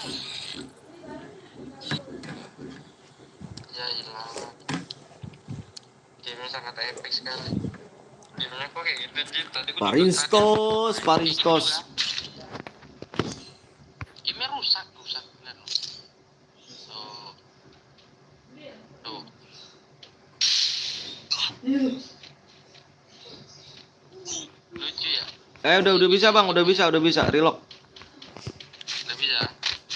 Ya hilang. Gamenya sangat epic sekali. Gamenya kok kayak gitu Jin. Tadi gua Paristos. Gamenya rusak bener. Tuh. Lucu ya. Udah bisa Bang, udah bisa. Relock. Udah bisa.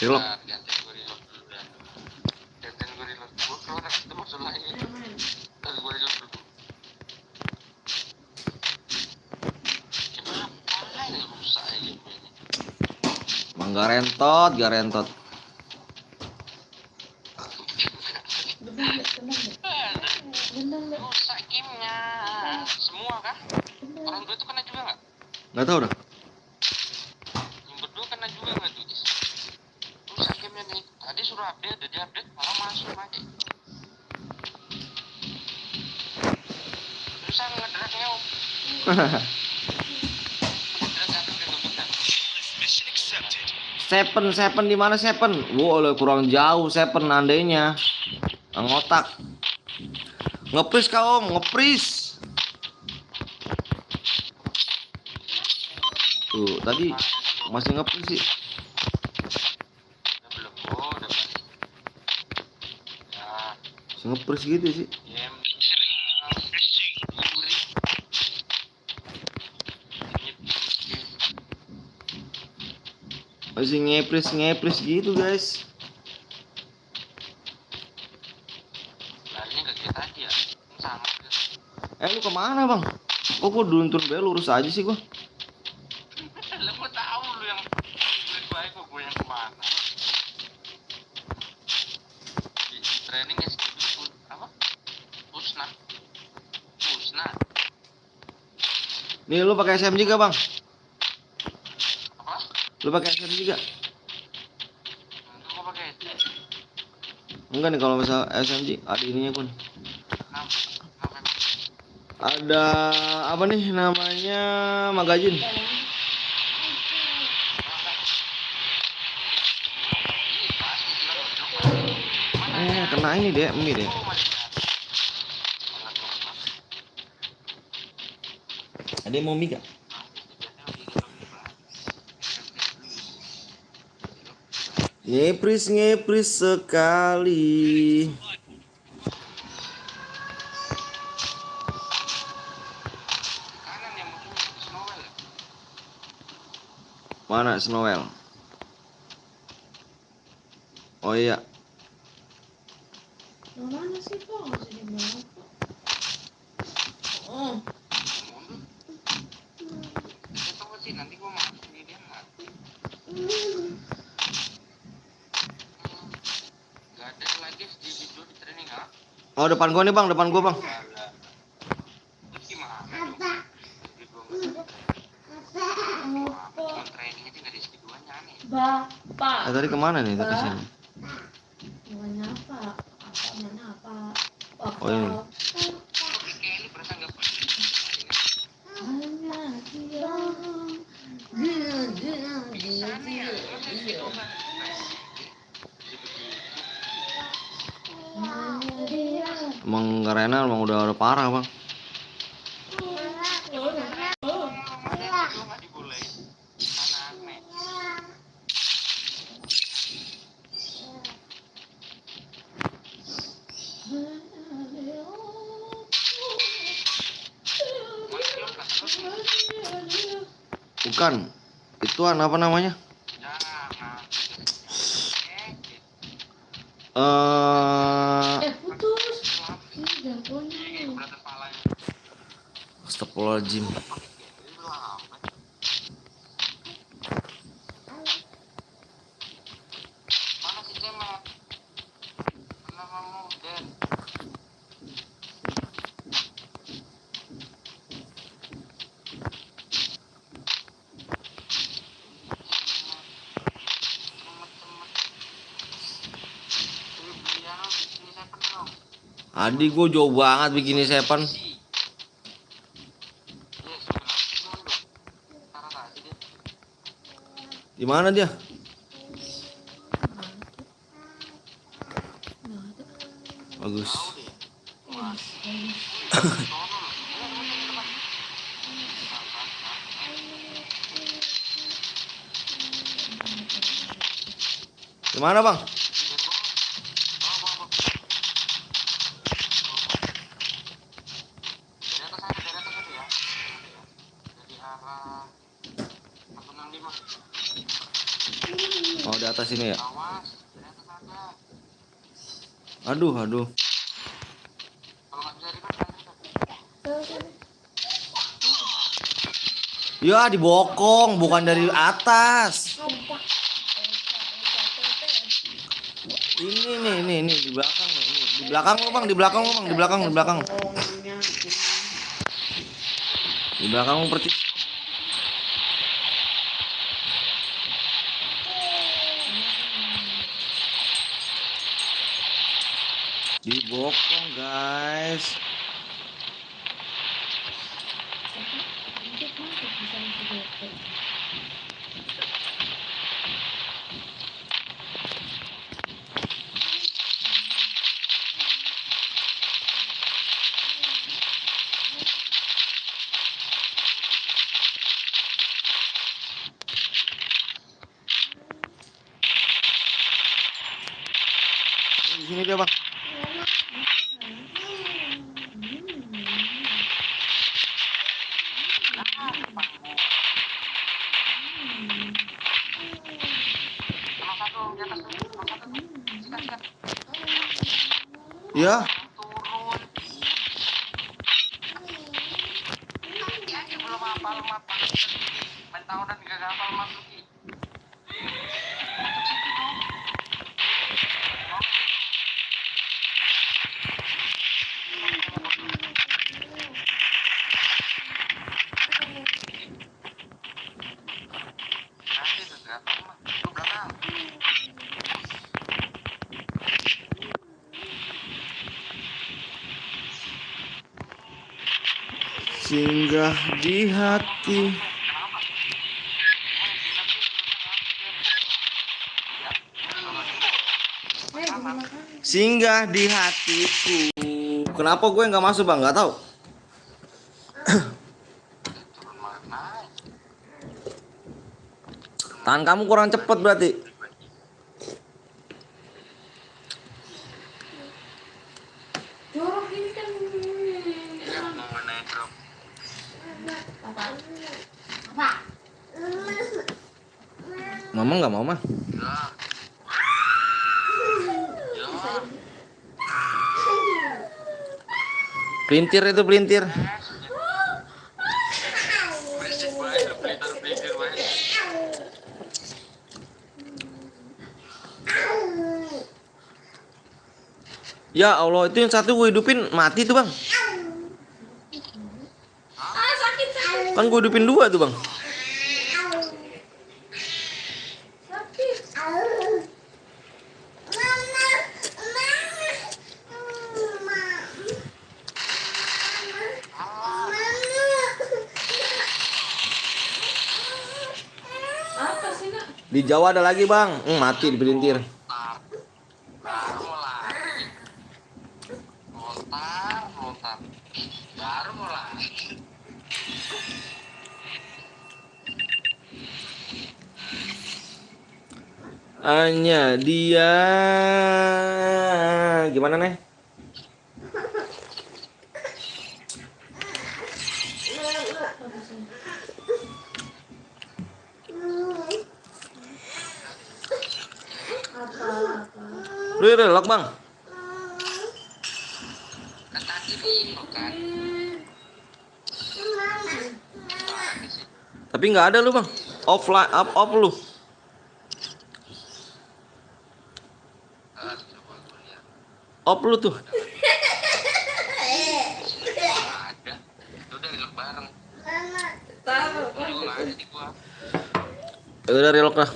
Relock. Nah, gantiin gue reload dulu dah. Gue keluar itu masalahnya. Terus gue reload dulu. Kenapa ini rusak ya game ini? Bang Garentot. Rusak gamenya. Semua kah? Orang dua itu kena juga nggak? Nggak tahu dah. Yang berdua kena juga nggak tuh guys? Rusak gamenya nih. Tadi suruh update, udah diupdate malah masuk lagi. Susah ngedragnya om. Mission accepted. Seven di mana Seven? Wow, kurang jauh Seven andainya. Ngotak. Ngepris kau Om, ngepris. Tuh, tadi masih ngepris sih. Udah belum? Oh, udah balik. Ya, Masih ngepris gitu sih. game. Masih ngepris gitu guys. Larinya gak kayak tadi ya? Sama guys. Lu kemana Bang? Kok gua turun lurus aja sih gua? Lah gua tahu lu yang lebih baik kok gue yang kemana. Di training guys gitu apa? Pusna. Nih lu pakai SMG gak Bang? Apa? Lu pakai SMG gak? Enggak gua pakai itu. Enggak nih kalau misal SMG ada ininya pun. Kenapa? Ada apa nih namanya magazin. Kena ini deh, mie deh. Ada yang mau mie gak? Ngepris sekali. Kanan yang musuhnya Snowball ya? Mana Snowell? Oh iya. Mana sih Pak? Nggak usah dibawa, Pak. Oh. Mundur. Kita tunggu sih nanti gua masuk di dia mati. Gak ada lagi di video di training ah. Oh depan gua nih Bang, depan gua Bang. Terus gimana dong? Di gua nggak training aja nggak ada keduanya aneh. Bapak. Tadi kemana nih tadi sini? Bukannya apa? Apa mana apa? Oh, ini. Terus kayak ini berasa nggak pernah. Hanya dia. Bisa nih ya, masa sih gua nggak Hanya dia. Emang Rena emang udah parah Bang. nggak dibolehin. Mana aneh. bukan. Ituan apa namanya? Putus. Ini jangkauannya. Astagfirullahaladzim. Mana si Cemet? Kenapa mau Den? Adi gue jauh banget bikin seven. Di mana dia? Bagus. Di mana, Bang? Oh, di atas ini ya. Aduh, aduh. Ya, dibokong, bukan dari atas. Ini di belakang nih, ini. Di belakang lu, Bang, di belakang lu, Bang, di belakang, di belakang. Di belakang lu percis. Dibokong, guys. Di sini dia, Bang. Ya. Belum hafal mata. Main tahu dan gak hafal masuk. Singgah di hati. Singgah di hatiku. Kenapa gue nggak masuk, Bang? Nggak tahu. Tangan kamu kurang cepet berarti. Jorok ini kan. Mama nggak mau, mah. Pelintir itu pelintir. Ya Allah, itu yang satu gue hidupin mati tuh, Bang. Kan gue hidupin dua tuh, Bang. Apa sih, Nak? Di Jawa ada lagi, Bang. Mati dipelintir. Lontar. Baru mulai. Hanya dia. Gimana, Nih? Lock bang. Kan tadi relock kan. Tapi nggak ada lu bang. Offline, off lu. Coba gue lihat. Off lu tuh. Nggak ada. Itu udah relock bareng. Gue juga nggak ada di gua. Ya udah relock lah.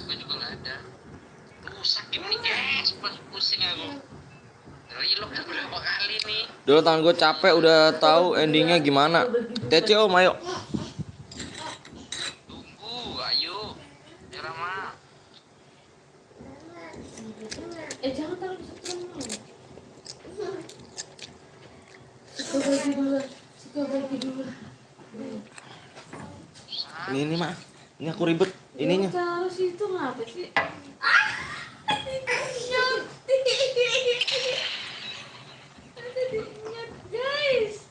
Gue juga nggak ada. Rusak game nih guys. Pusing aku. Relock udah berapa kali nih? Dulu tangan gue capek udah tahu endingnya gimana. TCO ayo. Tunggu, ayo. Rama. Jangan taruh di situ. Suka bagi dulu. Suka bagi dulu. Ini mah. Ini aku ribet ininya. Taruh situ ngapa sih? Guys.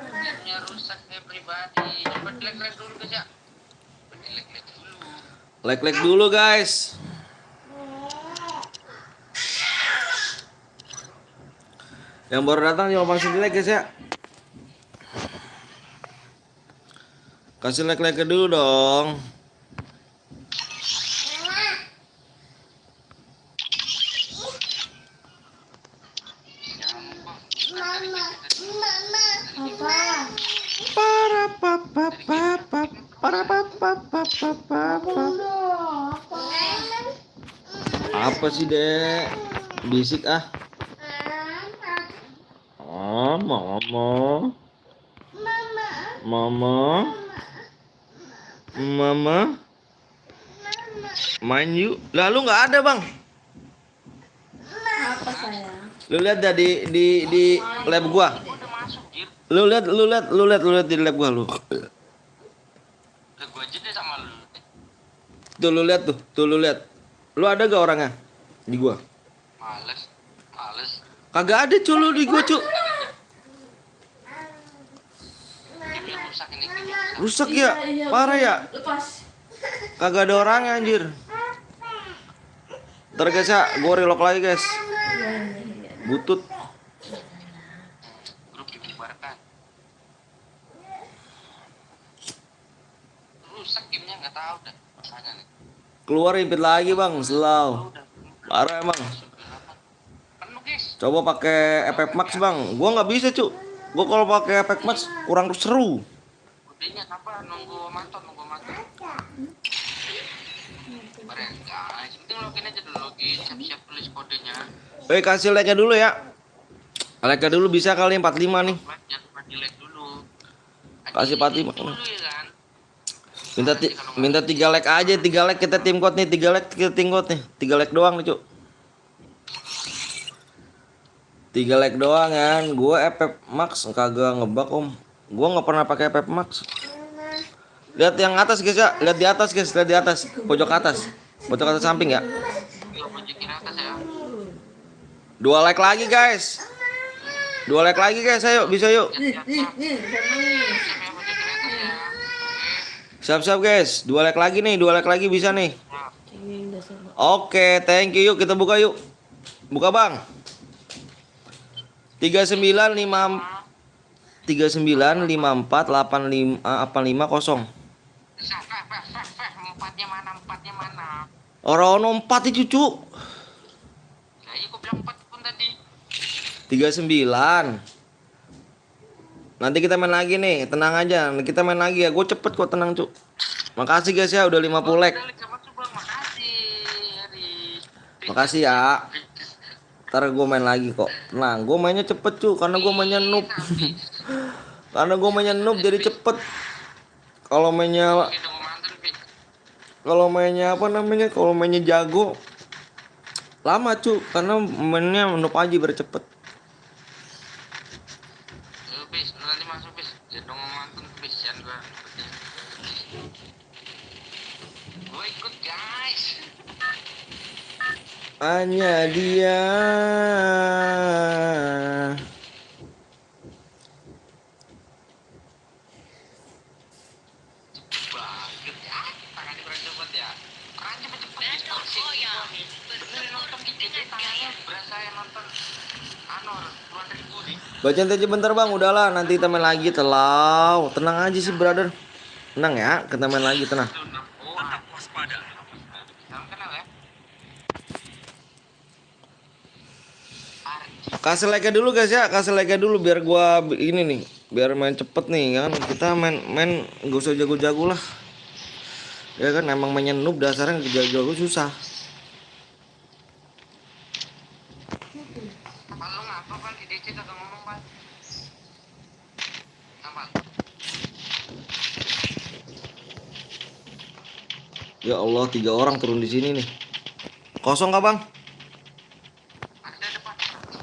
Gamenya rusak kayak pribadi. Coba delete dulu guys ya. Delete dulu. Like dulu guys. Yang baru datang jangan lupa kasih like guys ya. Kasih like dulu dong. Jangan lupa. Apa? Para papa papa para papa papa Udah. Apa sih dek? Bisik ah. Oh, mama. Mama. Main yuk. Lalu nggak ada bang. Apa sayang? Lu lihat dah di lab gua. Udah masuk Jir. Lu lihat di lab gua lu. Udah gue aja deh sama lu. Tuh lu lihat tuh. Tuh lu lihat. Lu ada gak orangnya di gua? Males. Kagak ada cu lu di gua cu. Gamenya rusak ini. Rusak ya? Parah ya? Lepas. Kagak ada orangnya anjir. Ntar guys ya, gua relock lagi guys. Butut. Grup dibubarkan. Rusak gamenya nggak tahu dah. Makanya nih. Keluar impit lagi bang, slow. Udah. Parah emang. Penuh guys. Coba pakai efek max bang. Gua nggak bisa cu. Gua kalau pakai efek max kurang seru. Udahnya apa? Nunggu manton. Bareng guys. Penting login aja dulu login. Siap-siap tulis kodenya. Kasih like dulu ya. Like dulu bisa kali 45 nih. Jangan lupa di like dulu. Kasih 45. Dulu ya kan. Minta 3 like aja, 3 like kita tim code nih, 3 like kita tim code nih. 3 like doang nih, Cuk. 3 like doang kan. Gua FF Max kagak ngebug, Om. Gua nggak pernah pakai FF Max. Lihat yang atas, guys ya. Lihat di atas, guys. Lihat di atas. Pojok atas. Pojok atas samping ya. Yuk pojokin atas ya. 2 like lagi, guys. 2 like lagi, guys. Ayo, bisa yuk. Siap-siap, guys. 2 like lagi nih, 2 like lagi bisa nih. Oke, thank you. Yuk kita buka yuk. Buka, Bang. 395485 Empatnya mana? Orang 4 itu, Cuk. Nah, iya gua bilang 4 pun tadi. 39. Nanti kita main lagi nih, tenang aja. Kita main lagi ya. Gue cepet kok, tenang, Cuk. Makasih guys ya udah 50 like. Makasih ya. Ntar gue main lagi kok. Tenang, gue mainnya cepet, Cuk, karena gue mainnya noob. Karena gue mainnya noob jadi cepet. Kalau mainnya apa namanya? Kalau mainnya jago lama, Cuk, karena mainnya noob aja biar cepet. Bis, nanti masuk bis. Jendong mantan bis, jangan gua ikut guys. Hanya dia. Banget ya, tangannya kurang cepet ya. Benerin nonton di TV tangannya berasa yang nonton Anor 2000 nih. Bacain aja bentar bang, udahlah nanti kita main lagi. Telau, tenang aja sih brother. Tenang ya, kita main lagi tenang. Oh, Tetap waspada. salam kenal ya. Ardi. Kasih like dulu guys ya, kasih like dulu biar gua ini nih, biar main cepet nih kan. Kita main gak usah jago-jago lah. Ya kan emang mainnya noob dasarnya jago-jago susah. Apa lu ngapa Bang di DC kagak ngomong Bang? Apa? Ya Allah, 3 orang turun di sini nih. Kosong kah bang? Ada depan. Bang.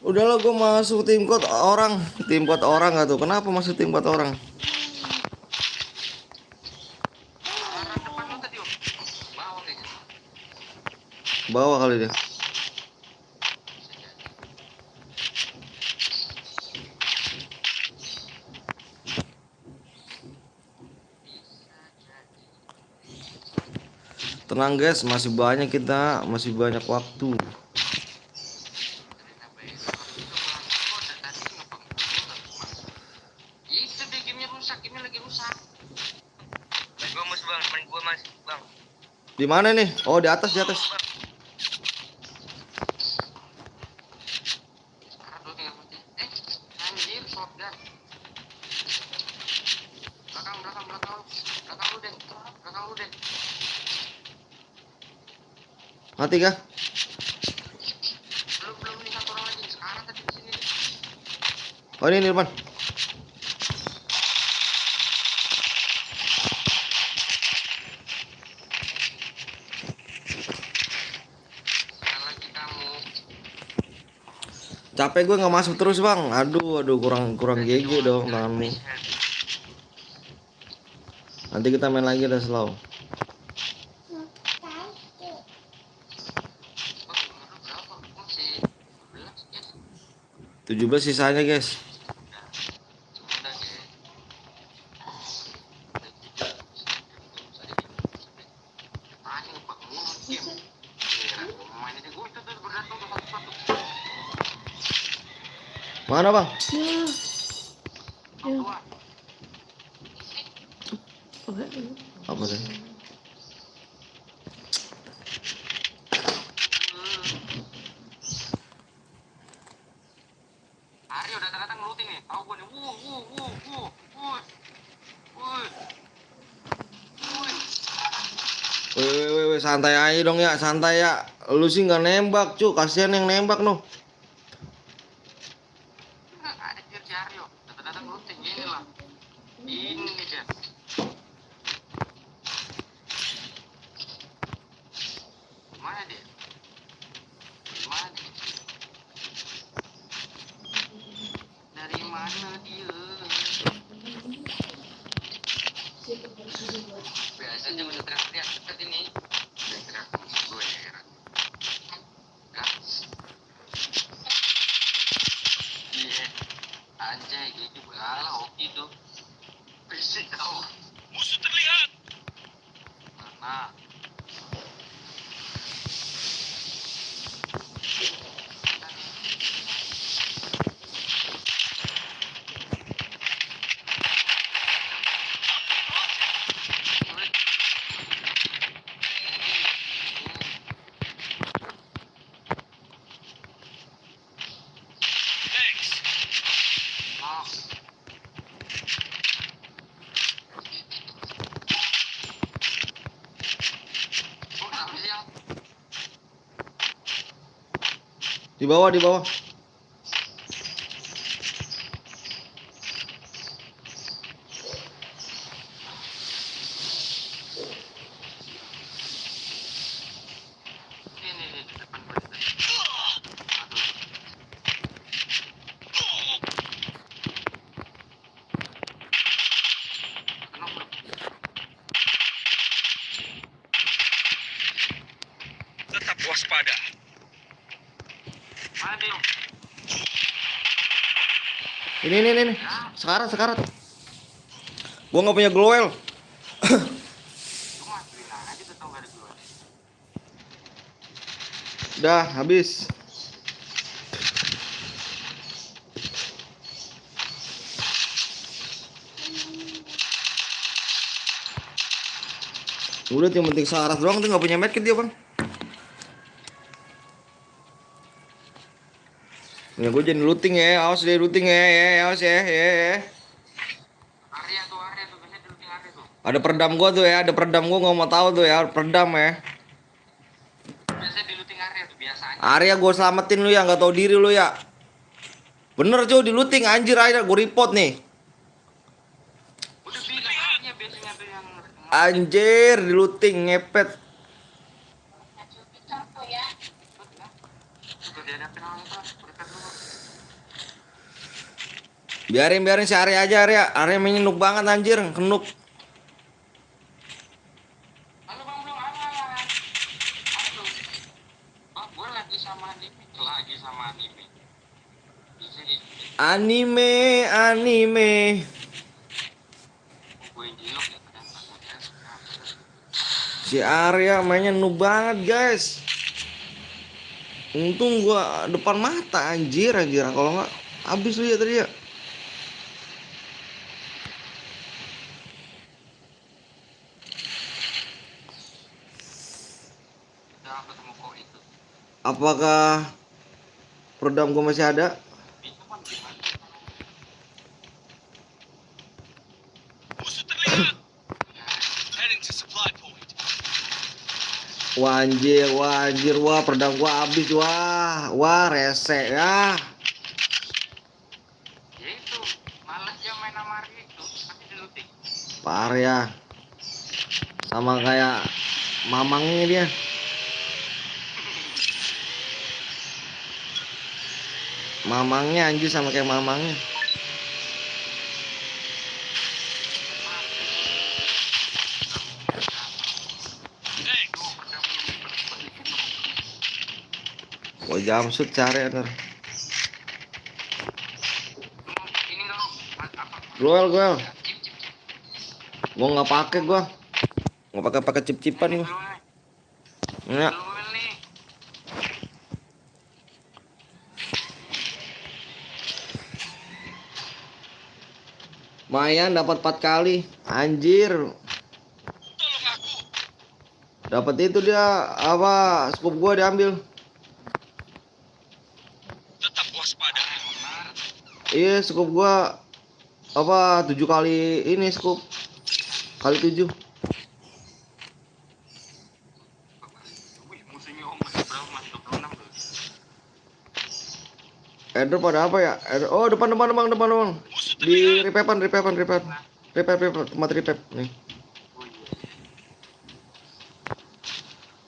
Udahlah gue masuk tim code orang gak tuh? Kenapa masuk tim code orang? Depan lu tadi, bawah kayaknya. Bawah kali dia. Tenang guys, masih banyak kita, masih banyak waktu. Itu deh gamenya rusak, gamenya lagi rusak. Gua mas bang, main gua mas bang. Di mana nih? Oh di atas, di atas. Aduh tinggal mati. Anjir shotgun. Belakang lu deh. Mati kah? Belum nih satu orang lagi. Sekarang tadi di sini. Oh ini depan. Sekali lagi kamu. Capek gue nggak masuk terus bang. Aduh kurang GG dong tanganmu. Nanti kita main lagi dah slow. Berapa? Masih 11 ya. 17 sisanya guys. Udah deh. Anjing pak mulu game. Main aja gue itu tuh berdatang tuh satu-satu. Mana bang? Dua. Apa tadi? Aryo datang-datang looting nih. Tahu gue nih. Weh, santai aja dong ya, santai ya. Lu sih nggak nembak, cu. Kasihan yang nembak noh. Ada si Aryo. Datang-datang looting ini lah. Ini aja. Mana dia? Dari mana dia? Biasanya udah teriak-teriak dekat ini. Teriak gue heran. Gas. Iya. Anjay, dia juga kalah hoki tuh. Berisik kau. Musuh terlihat. Mana? Thanks. Oh. Oh, kenapa sih yang Di bawah. waspada. Mana dia? Ini. Sekarat. Gua nggak punya glowel. Lu masukin aja tuh tau gak ada gue. Dah habis. Udah yang penting selaras doang tuh nggak punya medkit dia bang. Ya gue jadi looting ya, awas deh looting ya, awas ya. Area tuh biasanya di looting area tuh. Ada peredam gua tuh ya, ada peredam gua nggak mau tahu tuh ya, peredam ya. Biasanya di looting area tuh biasanya. Arya gue selamatin lu ya, nggak tahu diri lu ya. Bener cuy di looting anjir aja gue report nih. Udah bilang hanya biasanya tuh yang Anjir di looting ngepet. suka dihadapin orang tua dekat dulu. Biarin si Arya aja Arya mainnya nuk banget anjir, kenuk. Halo bang belum aman. Halo. Bang gue lagi sama anime. Anime. Gue jilok ya kadang. Si Arya mainnya nuk banget guys. Untung gua depan mata anjir. Kalau nggak habis lu ya tadi ya. Udah ketemu kok itu. Apakah peredam gua masih ada? Itu kan gimana? Musuh terlihat. Heading to supply point. Wah anjir, wah peredam gua habis, wah rese ya. Ya itu malas dia main sama Arya itu pasti di looting. Pak Arya sama kayak mamangnya dia. Mamangnya anjir sama kayak mamangnya. Gua jamsut cari ntar. Ini enggak apa? Glowel. Cip. Gua nggak pakai gua. Nggak pakai cip-cipan gua. Ya. Glowel nih. Lumayan dapat 4 kali. Anjir. Tolong aku. Dapat itu dia apa? Scoop gua diambil. Tetap waspada. Iya, scoop gua apa 7 kali ini scoop. Kali 7. Wih, musuhnya Om masih berapa mas? 26 loh. Airdrop pada apa ya? Oh, depan. Di repapan. Repap, tempat repap nih. Oh iya.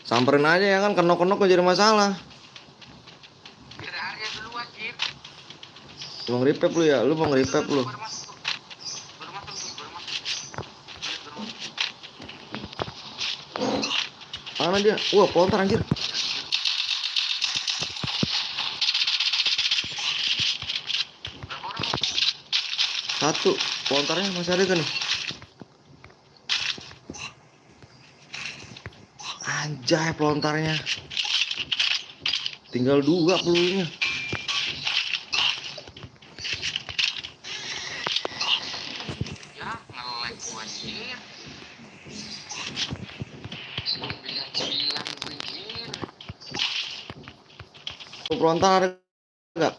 Samperin aja ya kan, kenok jadi masalah. Biar Arya dulu wajib. Mau nge-repap lu ya? Lu mau nge-repap lu? Baru masuk. Baru masuk. Mana dia? Wah, pelontar anjir. Berapa orang? Satu. Pelontarnya masih ada kan nih? Anjay pelontarnya. Tinggal 2 pelurunya. Ya, nge-lag gua anjir. 99 anjir. Pelontar ada enggak?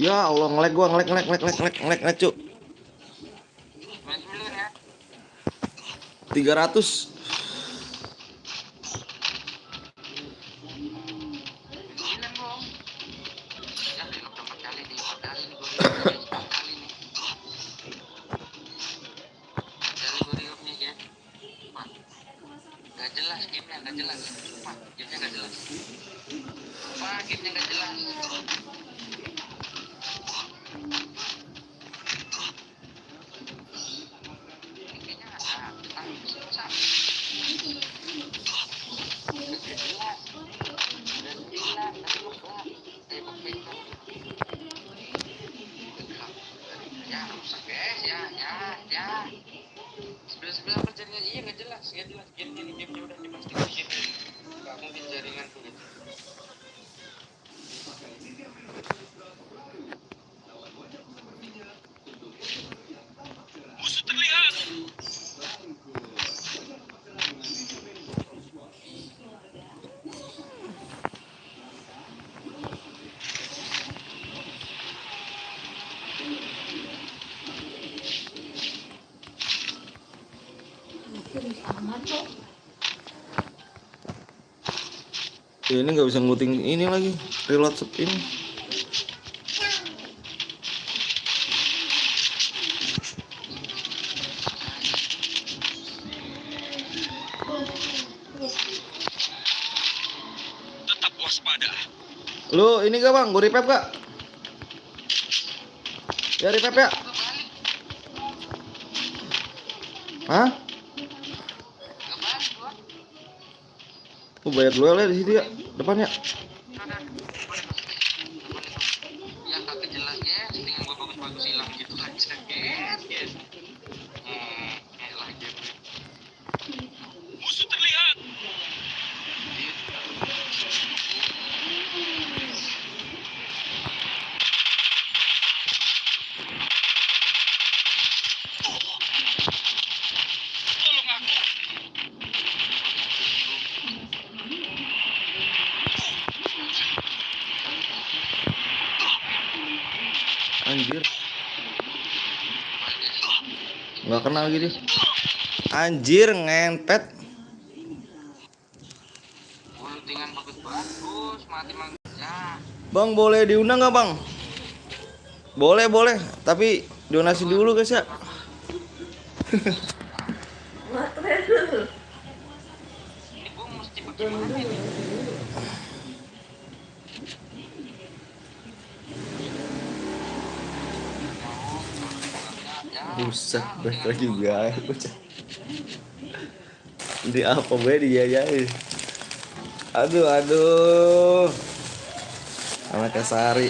Ya Allah, nge-lag gua, nge-lag, cuk. 99 ya. 300. 99 belum. Ya, udah 4 kali nih. 4 kali nih gua reload. 4 kali nih. 4 kali gua reload nih ya. Wah, nggak jelas gamenya, nggak jelas. Wah, gamenya nggak jelas. Wah, gamenya nggak jelas. Kayaknya ada. Susah. iya nggak jelas gamenya udah dipastikan gitu. Nggak mungkin jaringan tuh gitu. Musuh terlihat. Aman kok. Ini nggak bisa nguting ini lagi. Reload ini. Tetap waspada. Lu ini gak bang? Gue revive gak? Ya revive ya? Hah? Oh banyak duel ya di situ ya? Depannya. Ya kagak jelas guys, dengan gua bagus-bagus hilang gitu aja guys. Lagi. Musuh terlihat. Tolong aku. Anjir. Nggak kenal gitu. Anjir ngempet. Ultingan bagus-bagus, mati mang. Ya. Bang boleh diundang nggak bang? Boleh. Tapi donasi dulu guys ya. Ini gua mesti bagaimana ini? Buset, baik juga. Di apa gue dijajain? Aduh. Anaknya Sari.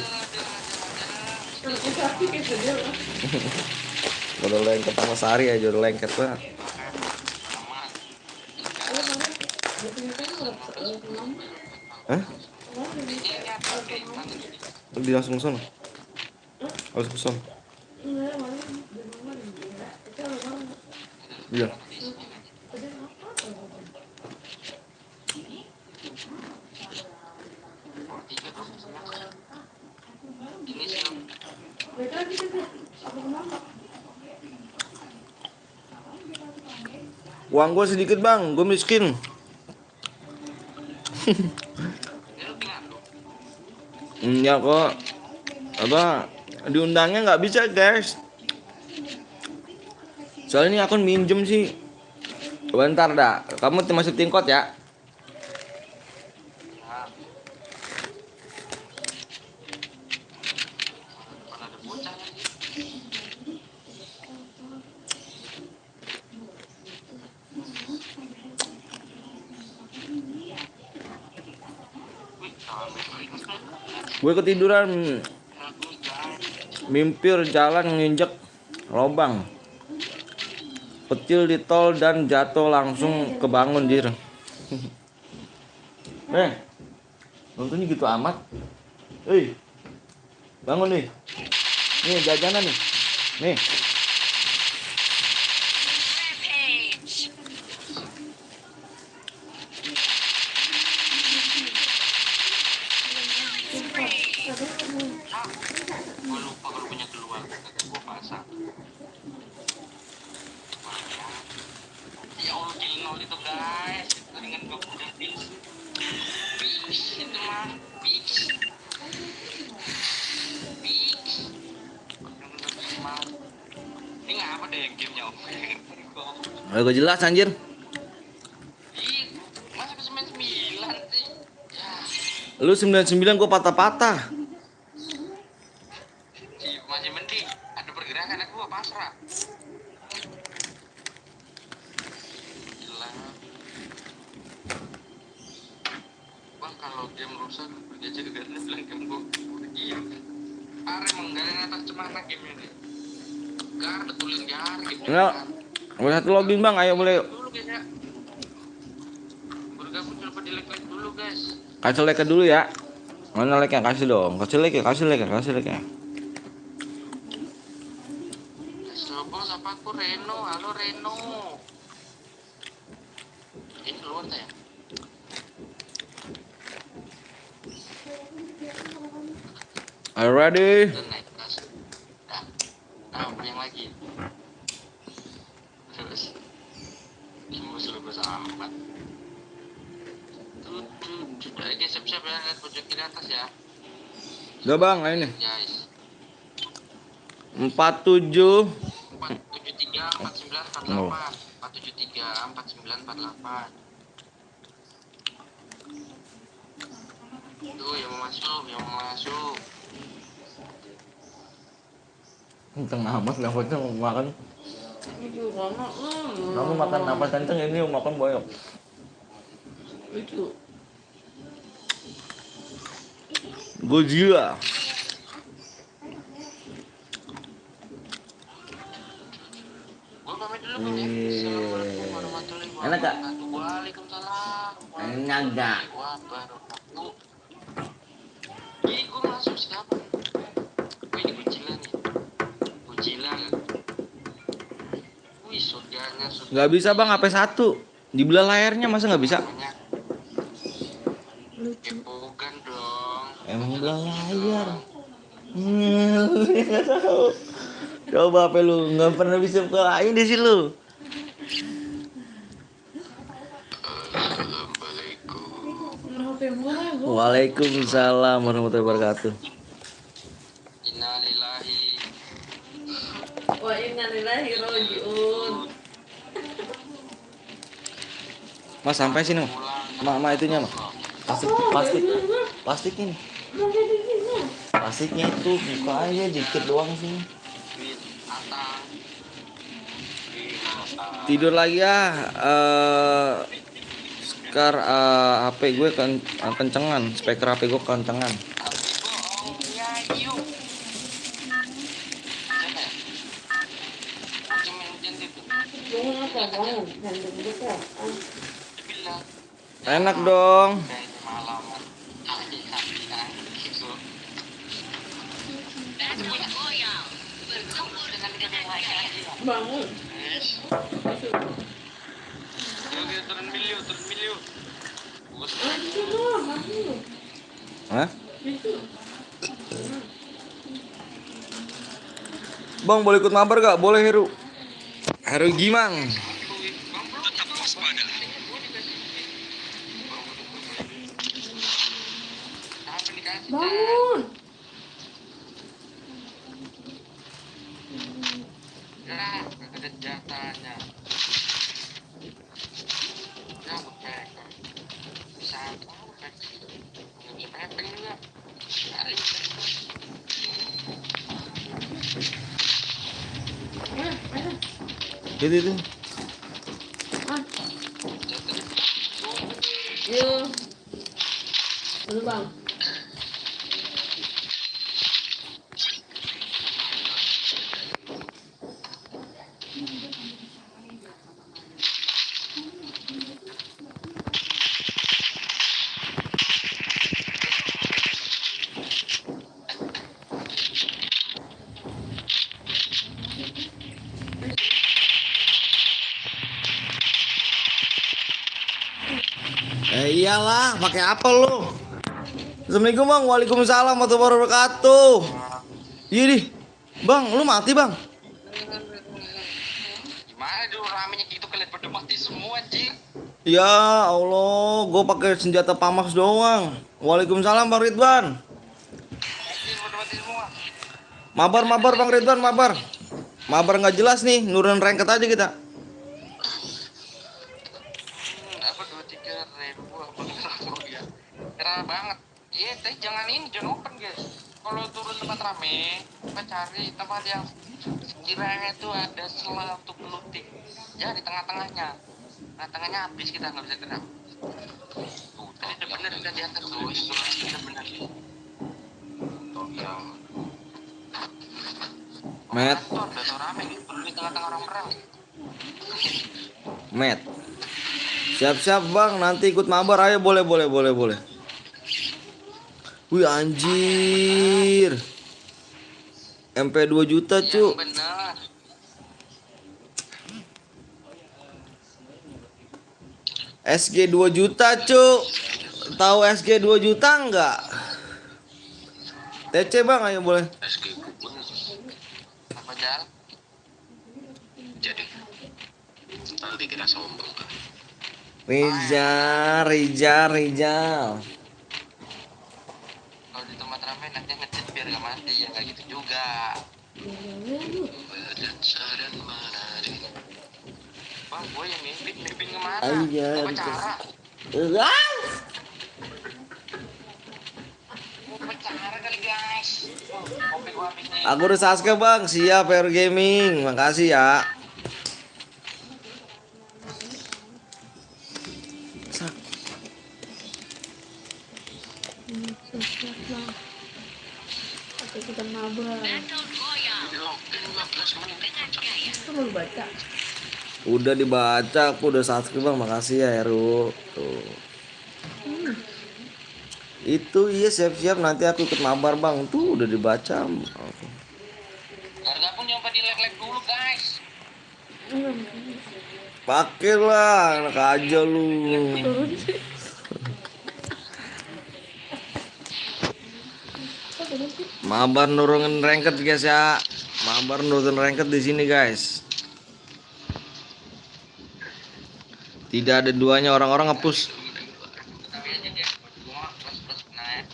Udah lengket sama Sari aja udah lengket banget. Hah? Di langsung ke sana. Harus ke sana. Iya. Uang gue sedikit bang, gue miskin. Ya kok apa diundangnya nggak bisa guys. Soalnya ini akun minjem sih. Bentar dah, kamu masuk tingkot ya. Gue ketiduran, mimpir jalan nginjek lobang, petil di tol dan jatuh langsung kebangun jir. Nontonnya gitu amat. Bangun nih. Nih jajanan nih. Nih. Gue lupa kalau punya keluar, kagak gue pasang. Ya Allah kill 0 itu guys, itu dengan gue punya pix itu mah pix. Ini ngapa deh gamenya om? Gue jelas anjir. Ih, masa ke 99 sih? Ya. Lu 99 gue patah-patah. Masih mending ada pergerakan aku pasrah. Gila. Bang kalau game rusak pergi aja ke Garden bilang game gue iya. Are emang gak ada atas cemana game ini. Gar betulin gar game. Enggak. Boleh satu login bang, ayo boleh. Kasih like dulu ya. Mana like-nya? Kasih dong. Kasih like ya, kasih like ya, kasih like ya. Bos, apa aku Reno? Halo Reno. Ini keluar ya? Are you ready? Dan naik kelas. Nah, yang lagi. Terus. Bos lu amat. Sudah aja siap-siap ya, lihat pojok kiri atas ya. Udah bang, ini Guys. 47. 473 49 Oh. 48. 473 49 48. Tuh yang mau masuk, yang mau masuk. Kenceng amat nafasnya mau makan. Kamu makan nafas kenceng, ini mau makan banyak. Godzilla. Gua pamit dulu Bang ya. Assalamualaikum warahmatullahi wabarakatuh. Enak gak? Waalaikumsalam. Enak gak? Wabarakatuh. Ih, gua masuk siapa? Oh, ini Godzilla nih. Godzilla kan? Wih, surganya. Nggak bisa bang, HP 1 dibelah layarnya, masa nggak bisa? Kepogan dong. Emang belah layar. Nggak tahu. Coba HP lu, nggak pernah bisa buka layar di sini lu. Waalaikumsalam warahmatullahi wabarakatuh. Innalillahi. Wa inna lillahi rajiun. Mas sampai sini mah. Ma itunya mah. Plastik ini. Plastiknya itu buka aja dikit doang sih. Tidur lagi ya. Sekarang HP gue kan kencengan, speaker HP gue kencengan. Enak dong. Bangun. Turun miliu. Hah? Bang boleh ikut mabar gak? Boleh Heru. Heru Gimang. Tetap waspada. Bangun. Ya, ada jatahnya. Ya, bukan. Bisa apa? Bisa pepeng juga. Itu. Yuk. Dulu bang. Iyalah, pakai apa lu? Assalamualaikum bang, waalaikumsalam warahmatullahi wabarakatuh. Iya nih, bang, lu mati bang? Gimana dulu ramenya gitu kalian berdua mati semua anjing. Ya Allah, gue pakai senjata Pamax doang. Waalaikumsalam bang Ridwan. Anjing berdua mati semua. Mabar bang Ridwan, mabar. Mabar nggak jelas nih, nurun ranket aja kita. Apa 23.000 apa berapa ya? Cerah banget. Iya, tapi jangan open guys. Kalau turun tempat rame, kita cari tempat yang sekiranya itu ada celah untuk looting. Ya di tengah-tengahnya. Tengah-tengahnya habis kita nggak bisa gerak. Tuh, tadi udah bener udah di atas tuh, udah bener. Met, Udah rame, turun di tengah-tengah orang perang. Met. Siap-siap bang, nanti ikut mabar ayo boleh. Wih anjir. MP 2 juta, Yang Cuk. benar. SG 2 juta, Cuk. Tahu SG 2 juta enggak? TC Bang, ayo boleh. SG pun apa jalan? Jadi nanti kita sombong kan. Rizal. Kalau di tempat ramai nanti ngechat biar gak mati ya kayak gitu juga. Dan menari. Bang, gue yang mimpin kemana? Iya, Mau pacara? Mau pacara kali guys. Kopi gue habis nih. Aku udah Sasuke Bang, siap Air Gaming. Makasih ya. Siap bang. Oke kita mabar. Aku baru baca. Udah dibaca, aku udah Sasuke Bang. Makasih ya Heru. Tuh. Itu iya siap-siap nanti aku ikut mabar Bang. Tuh udah dibaca. Harga pun nyoba di lag dulu guys. Pakai lah, enak aja lu. Turun sih. Mabar nurunin ranked guys ya. Mabar nurunin ranked di sini guys. Tidak ada duanya, orang-orang nge-push. Tapi aja dia. Gue plus naik.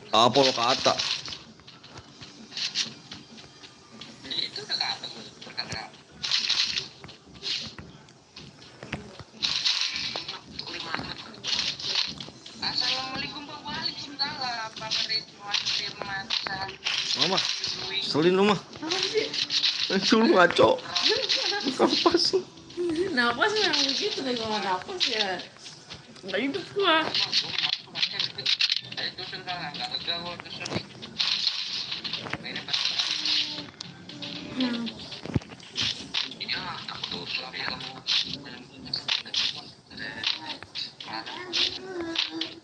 Apa lo kata? Itu udah kata gue berkata. Assalamualaikum Bang Waalaikumsalam Bang Ridwan Firman Mama, selin lu mah. Itu lu ngaco. Apa sih? Napas memang begitu deh kalau napas ya. Nggak hidup gua. Itu sudah nggak lega gue dusun. Ini pas. Ya takut tuh ya kamu.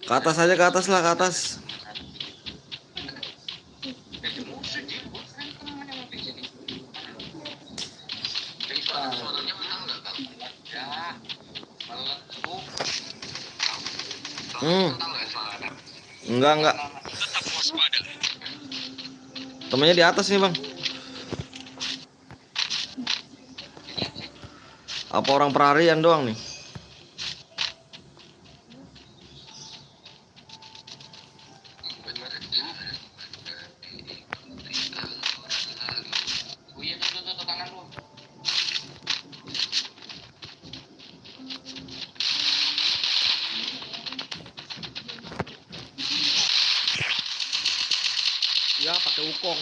Ke atas aja, ke atas lah, ke atas. Enggak. Temennya di atas nih bang. Apa orang perharian doang nih?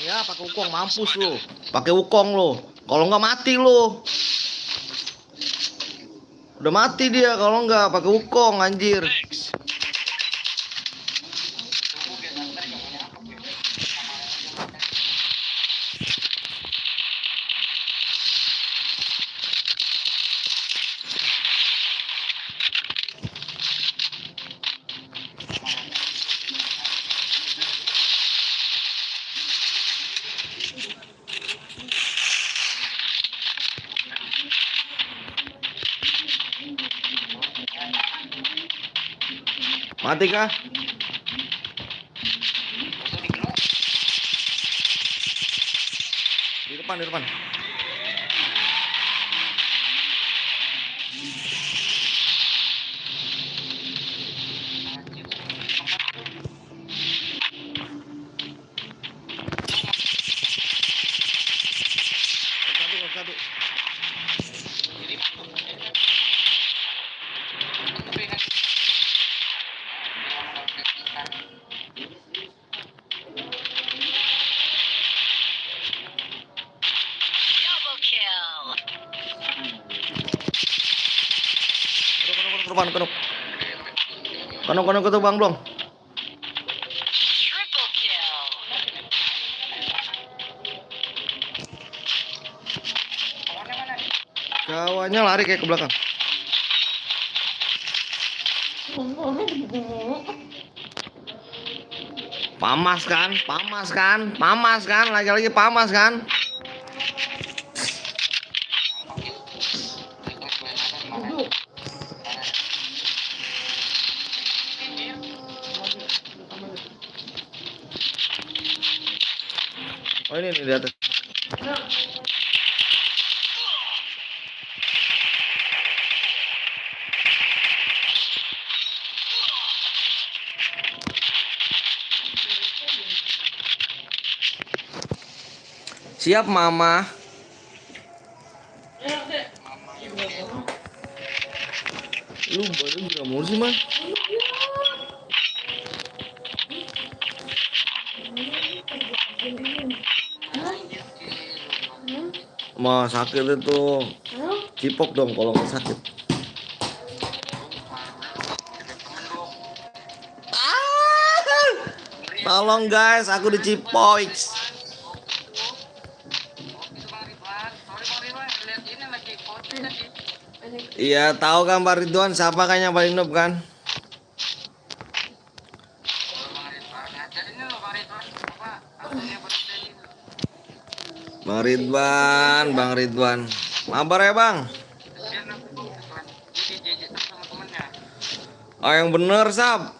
Ya pakai ukong mampus lo. Pakai ukong lo. Kalau nggak mati lo. Udah mati dia kalau nggak pakai ukong anjir. Mati kah? Di depan. Satu. Kanok itu bang belum. Kawannya lari kayak ke belakang. Pamas kan? Pamas kan? Pamas kan? Lagi-lagi pamas kan? Oh ini nih di atas. Siap mama. Lu baru berapa mulu sih man? Mah sakit itu. Cipok dong kalau nggak sakit. Tolong guys, aku dicipok. Iya tahu kan Pak Ridwan, siapa kan yang paling noob kan? Bang Ridwan, Bang Ridwan. Mabar ya Bang? Oh yang bener Sab.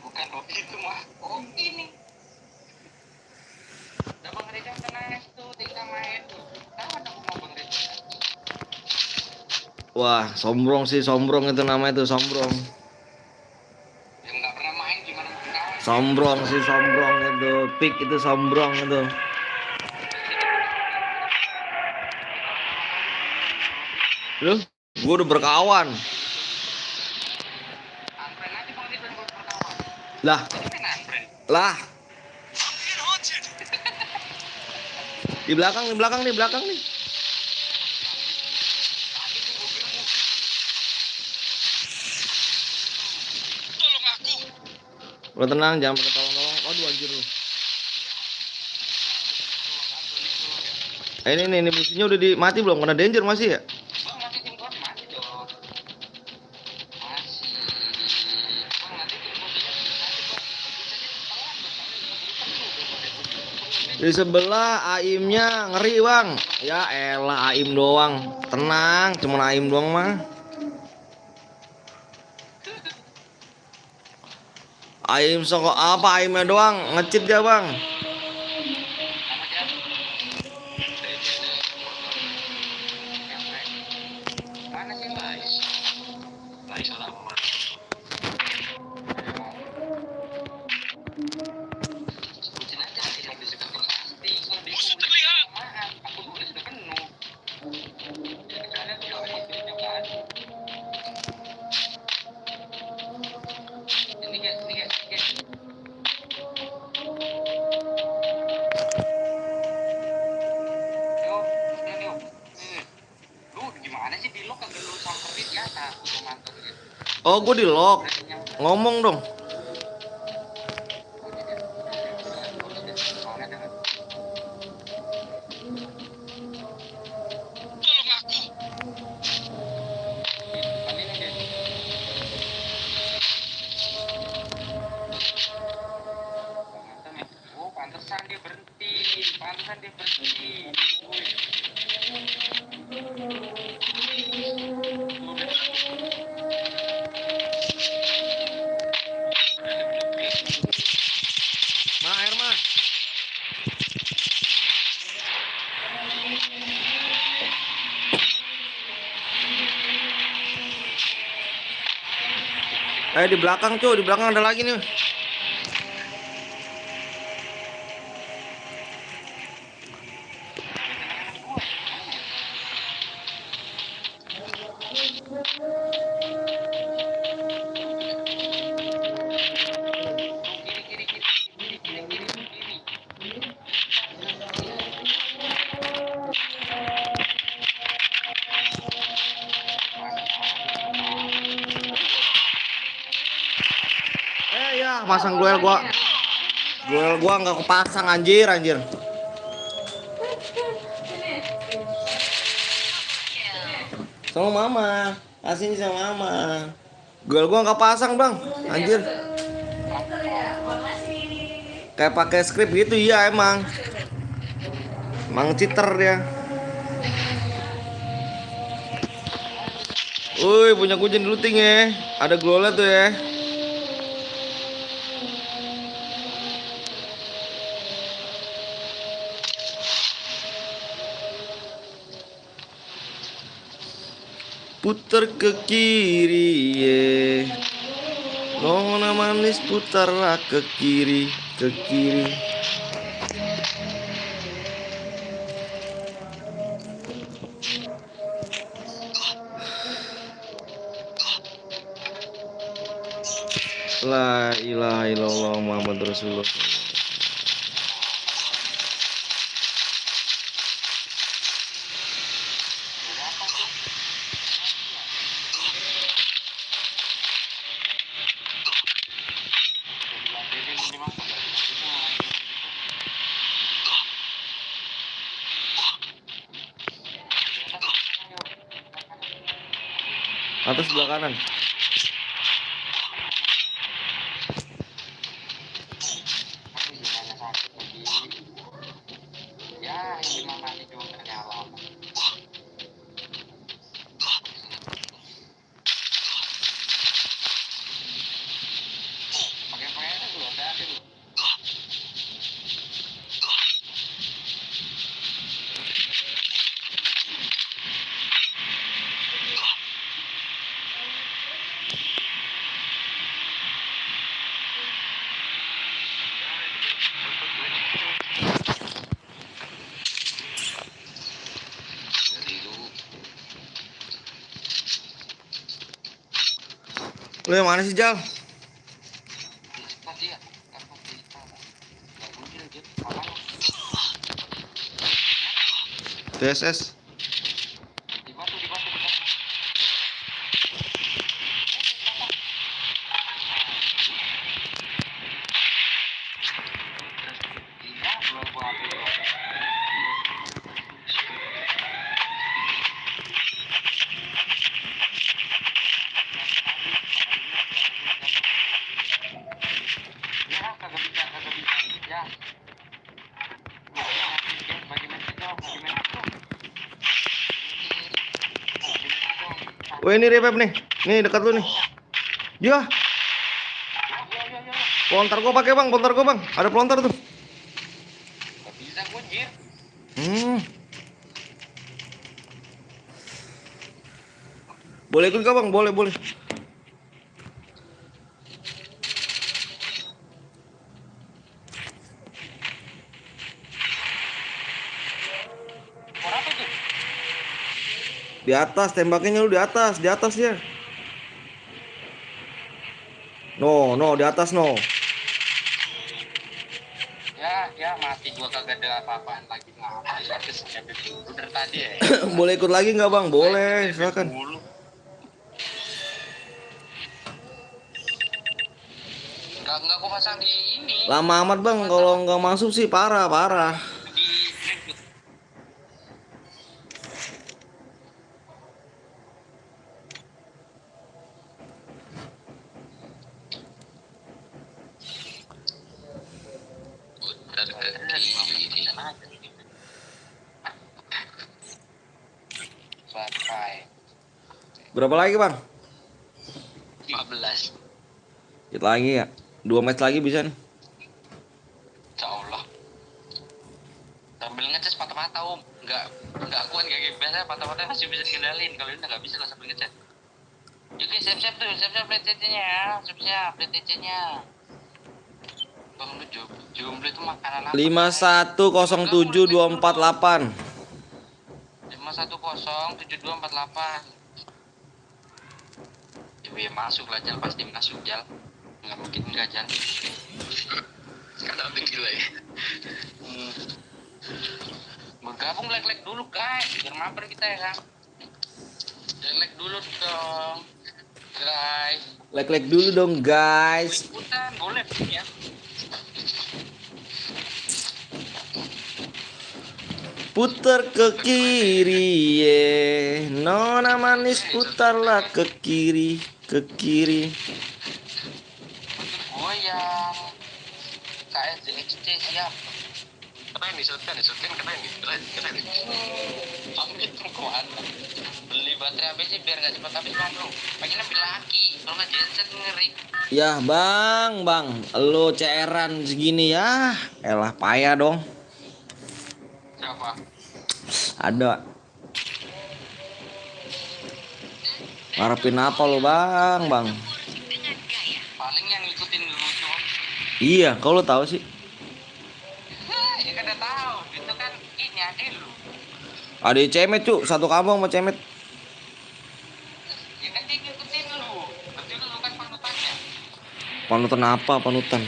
Bukan Oki itu mah. Oki nih. Udah Bang Ridwan tenang tuh, tinggal main tuh. Kapan aku mau Bang Ridwan? Wah sombrong sih, sombrong itu namanya tuh sombrong. Yang nggak pernah main gimana mau kawan? Sombrong sih, sombrong itu. Pik itu sombrong itu. Lu, gua udah berkawan. Unfriend aja Bang Ridwan buat perkawan. Lah, Jadi main unfriend. lah. Di belakang nih, belakang nih, belakang nih. Lo tenang, jangan pakai tolong-tolong. Aduh anjir lu. Ini musuhnya udah mati belum? Kena danger masih ya? Bang nanti tim gua mati dong. Masih. Bang nanti tim gua dia mati Bang. Di sebelah Aimnya ngeri bang. Ya elah Aim doang. Tenang, cuma Aim doang mah. Aim soko apa Aimnya doang ngecit dia bang. Mana sih Lais? Lais salah apa? Sebutin aja nanti yang bisa ketemu pasti. Musuh terlihat. Aku dulu sudah penuh. Jadi kalian juga itu kan. Ini guys. Yuk. Lu gimana sih di lock kagak lu samperin di atas lu mantap gitu. Oh gue di lock. Ngomong dong. Pantesan dia berhenti. Ma air mah. Di belakang cuy, di belakang ada lagi nih. Ya, pasang duel gua nggak kepasang anjir. Sama mama. Kasih sama mama. Gol gua nggak pasang bang. Anjir. Kayak pakai script gitu iya emang. Emang cheater dia. Woi punya kucing looting ya. Ada glola tuh ya. Putar ke kiri ye. Nona manis putarlah ke kiri, ke kiri. La ilaha illallah Muhammad Rasulullah. Atas sebelah kanan. Lu yang mana sih Jal? TSS. Wah ini revive nih. Nih dekat lu nih. Ya. Pelontar gua pakai bang, pelontar gua bang. Ada pelontar tuh. Gak bisa kunjir. Boleh ikut gak bang? Boleh, boleh. Apa tuh? Di atas, tembaknya lu di atas ya. No, di atas no. Ya mati gua kagak ada apa-apaan lagi ngapain terus sampai dulu dari tadi ya. Boleh ikut lagi nggak bang? Boleh, silakan. Enggak gua pasang di ini. Lama amat bang, kalau nggak masuk sih parah. Di Berapa lagi bang? 15. Kita lagi ya. 2 match lagi bisa nih. Insyaallah. Sambil ngecas mata-mata om. Enggak kuat kayak biasa mata-mata masih bisa dikendalin. Kalau ini enggak bisa lah sambil ngecas. Yuk guys, siap-siap tuh, siap-siap play TC-nya ya. Siap-siap play TC-nya. Bang lu jomblo itu makanan apa? 5107248. 5107248. Ya masuk lah Jal, pasti masuk Jal. Nggak mungkin enggak Jal. Sekarang gila ya. Bergabung like dulu guys, biar mabar kita ya kan. Like dulu dong guys. Like dulu dong guys. Ikutan boleh ya. putar ke kiri ye. Nona manis putarlah ke kiri, ke kiri. Gue yang KSJXT siap. Keren nih, shotgun keren nih. Keren nih. Ambil tuh kemana? Beli baterai habis sih biar nggak cepat habis bang bro. Pengen ambil lagi, kalau nggak genset ngeri. Yah bang, lo CR-an segini ya. Elah payah dong. Siapa? Ada. Ngarepin apa lo bang? Paling yang ngikutin lu cuma. Iya, kau lo tahu sih. Ya kan udah tahu, itu kan ini adek lu. Ada Cemet cu, satu kampung sama Cemet. Ya kan dia ngikutin lu. Berarti lu kan panutannya. Panutan apa panutan?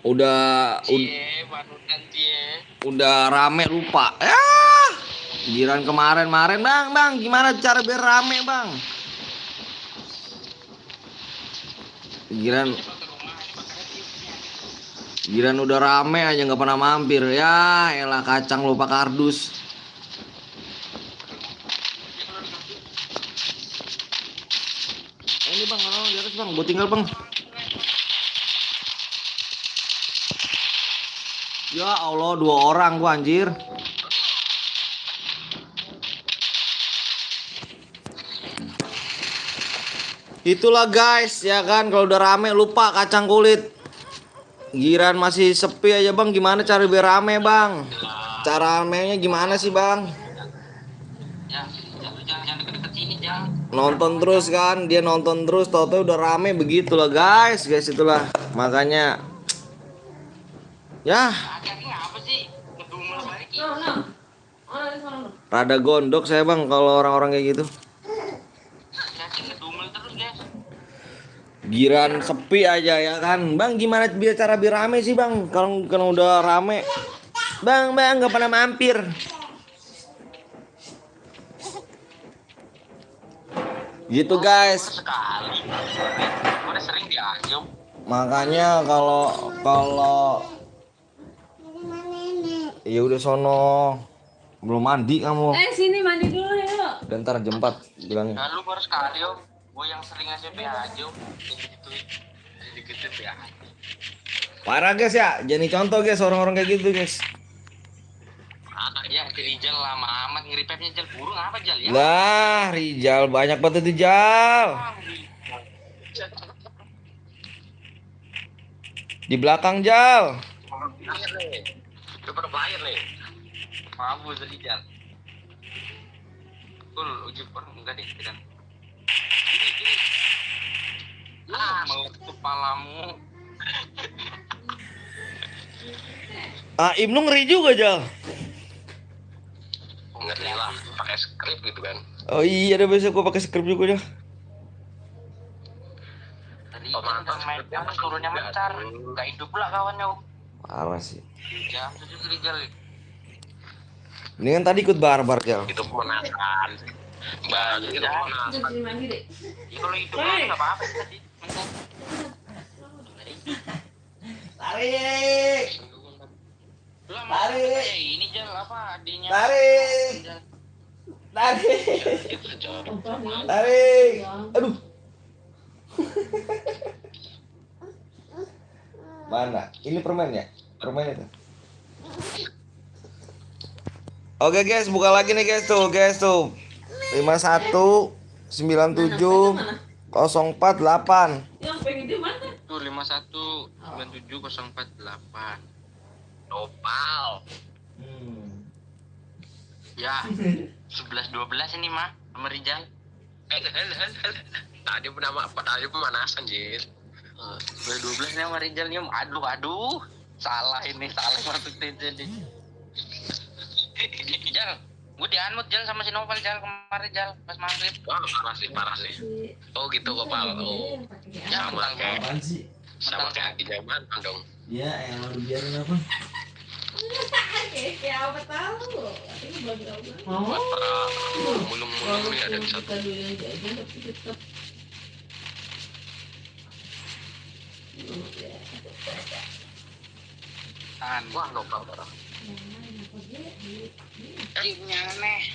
Udah Cie, panutan cie. udah rame lupa. Ya. Giran kemarin bang, gimana cara biar rame bang? Giran udah rame aja nggak pernah mampir. Ya elah kacang lupa kardus. Ini bang, di atas bang, gue tinggal bang. Ya Allah, 2 orang gua anjir. Itulah guys, ya kan kalau udah rame lupa kacang kulit. Giran masih sepi aja bang, gimana cara biar rame bang? Cara ramenya gimana sih bang? Ya, jangan deket-deket sini jangan. Nonton terus kan, dia nonton terus, tau-tau udah rame begitulah guys itulah. Makanya ya Akhirnya apa sih? Ngedumel lagi. rada gondok saya bang kalau orang-orang kayak gitu. Yakin ngedumel terus guys. Giran sepi aja ya kan bang, gimana biar cara biar rame sih bang? Kalau udah rame bang nggak pernah mampir. Gitu guys. Sekali. Udah sering diajak. Makanya kalau ya udah sono, belum mandi kamu. Sini mandi dulu ya. Dan ntar jam 4 bilangnya. Nah, lu baru sekali om. Gue yang sering ngasih aja om. Dikit-dikit ya. Parah guys ya, jadi contoh guys orang-orang kayak gitu guys. Ya, Rijal lama amat ngeripepnya Jal. Burung apa Jal ya? Lah, Rijal banyak banget Rijal. Di belakang Jal. Bayar nih. Udah pada bayar nih. Mampus Rijal. Uji enggak deh, tidak. Gini. Mau kepalamu. Ibnu ngeri juga Jal. Ngeri lah, pakai skrip gitu kan. Oh iya, udah besok gua pakai script juga dah. Tadi kan main apa turunnya mencar. Gak hidup pula kawannya om. Parah sih. Jam 7 Rijal. Mendingan tadi ikut barbar Jal. Itu pemanasan. Mbak, itu pemanasan. Sini mandi deh. Ya, kalau hidup nggak apa-apa sih tadi. Tarik. Tarik. Ini Jal apa adiknya? Tarik. Tarik. Tarik. Aduh. Mana? Ini permen ya? Permen itu. Oke guys, buka lagi nih guys tuh. 51 97 048. Yang pengen di mana? Tuh 5197048. Nopal. Ya, 11-12 ini mah sama Rijal. Tadi pemanasan Jir. 11-12 ini sama Rijal nih. Aduh. Salah masuk jadi. Jal, gue dianmut Jal sama si Novel Jal kemarin Jal pas maghrib. Wah, parah sih. Oh gitu kok Pal. Oh. Ya, Sama kayak di zaman dong. Ya, yang mau dibiarin apa? Kayak apa tahu? Ini bagi Allah. Buat para mulung-mulung nih ada di satu. Kita dulu yang jajan tapi tetap. Tahan. Wah, lokal orang. Timnya aneh.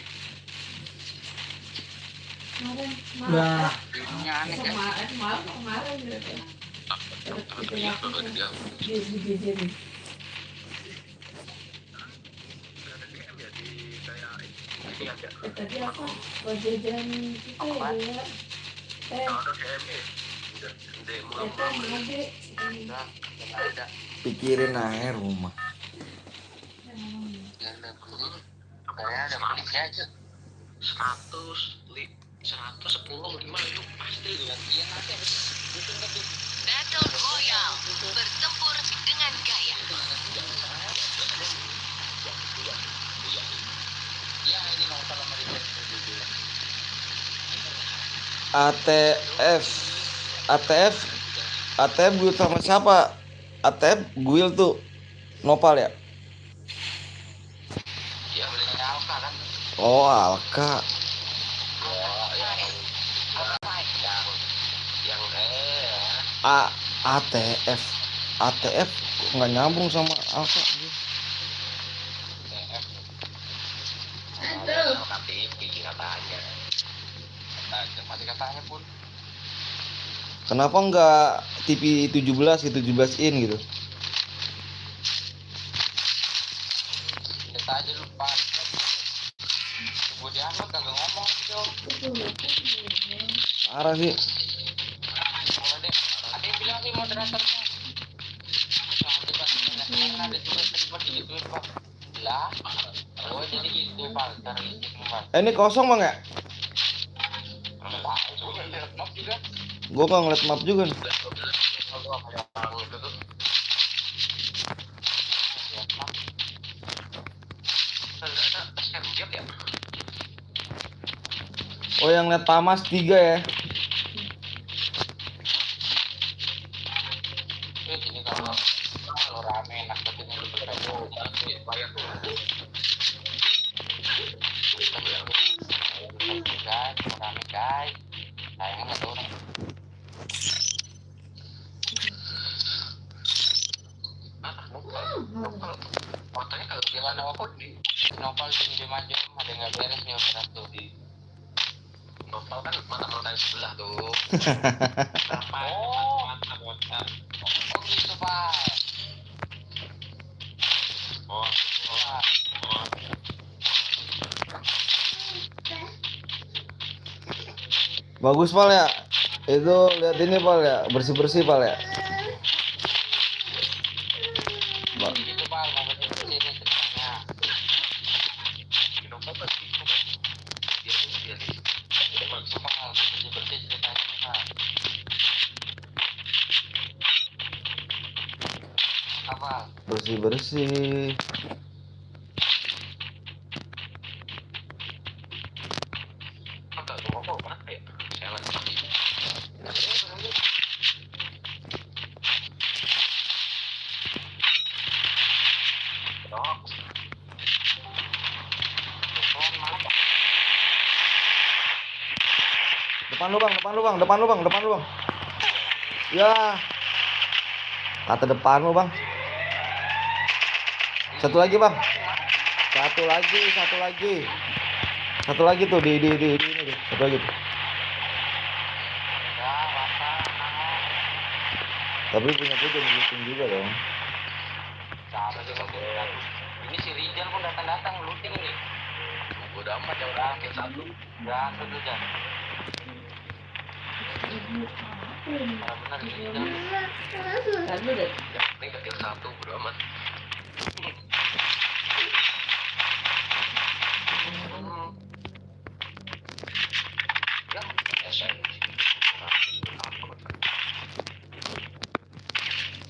Nah, Timnya aneh kan. kemarin gitu. Tadi apa? Jajan kita ya. Ada KMI. Udah demo. Udah ada. Pikirin aja rumah. Yang ada beli. Kayak ada beli aja. 110 gimana itu pasti gantian nanti habis bikin tapi Battle Royale. Bertempur dengan gaya. ya ini nonton sama dia dulu. ATF ATF ATF guild sama siapa? ATF guild tuh Nopal ya? Ya belinya Alka kan. Oh Alka. ATF ATF kok nggak nyambung sama Alka. Katanya pun Kenapa nggak TV 17 gitu 17 in gitu? kita aja lupa gue diangkat kagak ngomong gitu. Parah sih. Kalau ada yang bilang sih moderatornya ada juga terlibat digituin pak lah oh jadi gitu pak ntar listrik Ini kosong bang ya? lihat map juga. Gua nggak ngeliat map juga nih. Oh yang liat Pamas 3 ya? Jadi kalau rame enak banget ini bayar tuh. Guys, rame guys. Sayangnya nggak tahu nih. Fotonya kalau gimana apa di Nopal di aja ada nggak beres nih operas tuh di Nopal kan mata sebelah tuh. Oh gitu pak. Oh. Bagus Pal ya. Itu lihat ini Pal ya, bersih-bersih Pal ya. Gitu pak, mau bersih ini ceritanya. Nopal pasti dia pak bersih ceritanya pak. Apa? Bersih-bersih. Apa tuh apa mana ya? Saya lagi pakai. Depan lu bang, depan lu bang. Ya. Kata depan lu bang. Satu lagi bang. Satu lagi tuh di ini tuh. Satu lagi tuh. Tapi punya gue jadi looting juga dong. Siapa sih kalau ini si Rizal pun datang looting nih. Udah amat ya udah kayak satu. Udah satu jam. Benar ini Rizal. Lalu deh. Yang penting kecil satu udah amat. Ya, SN.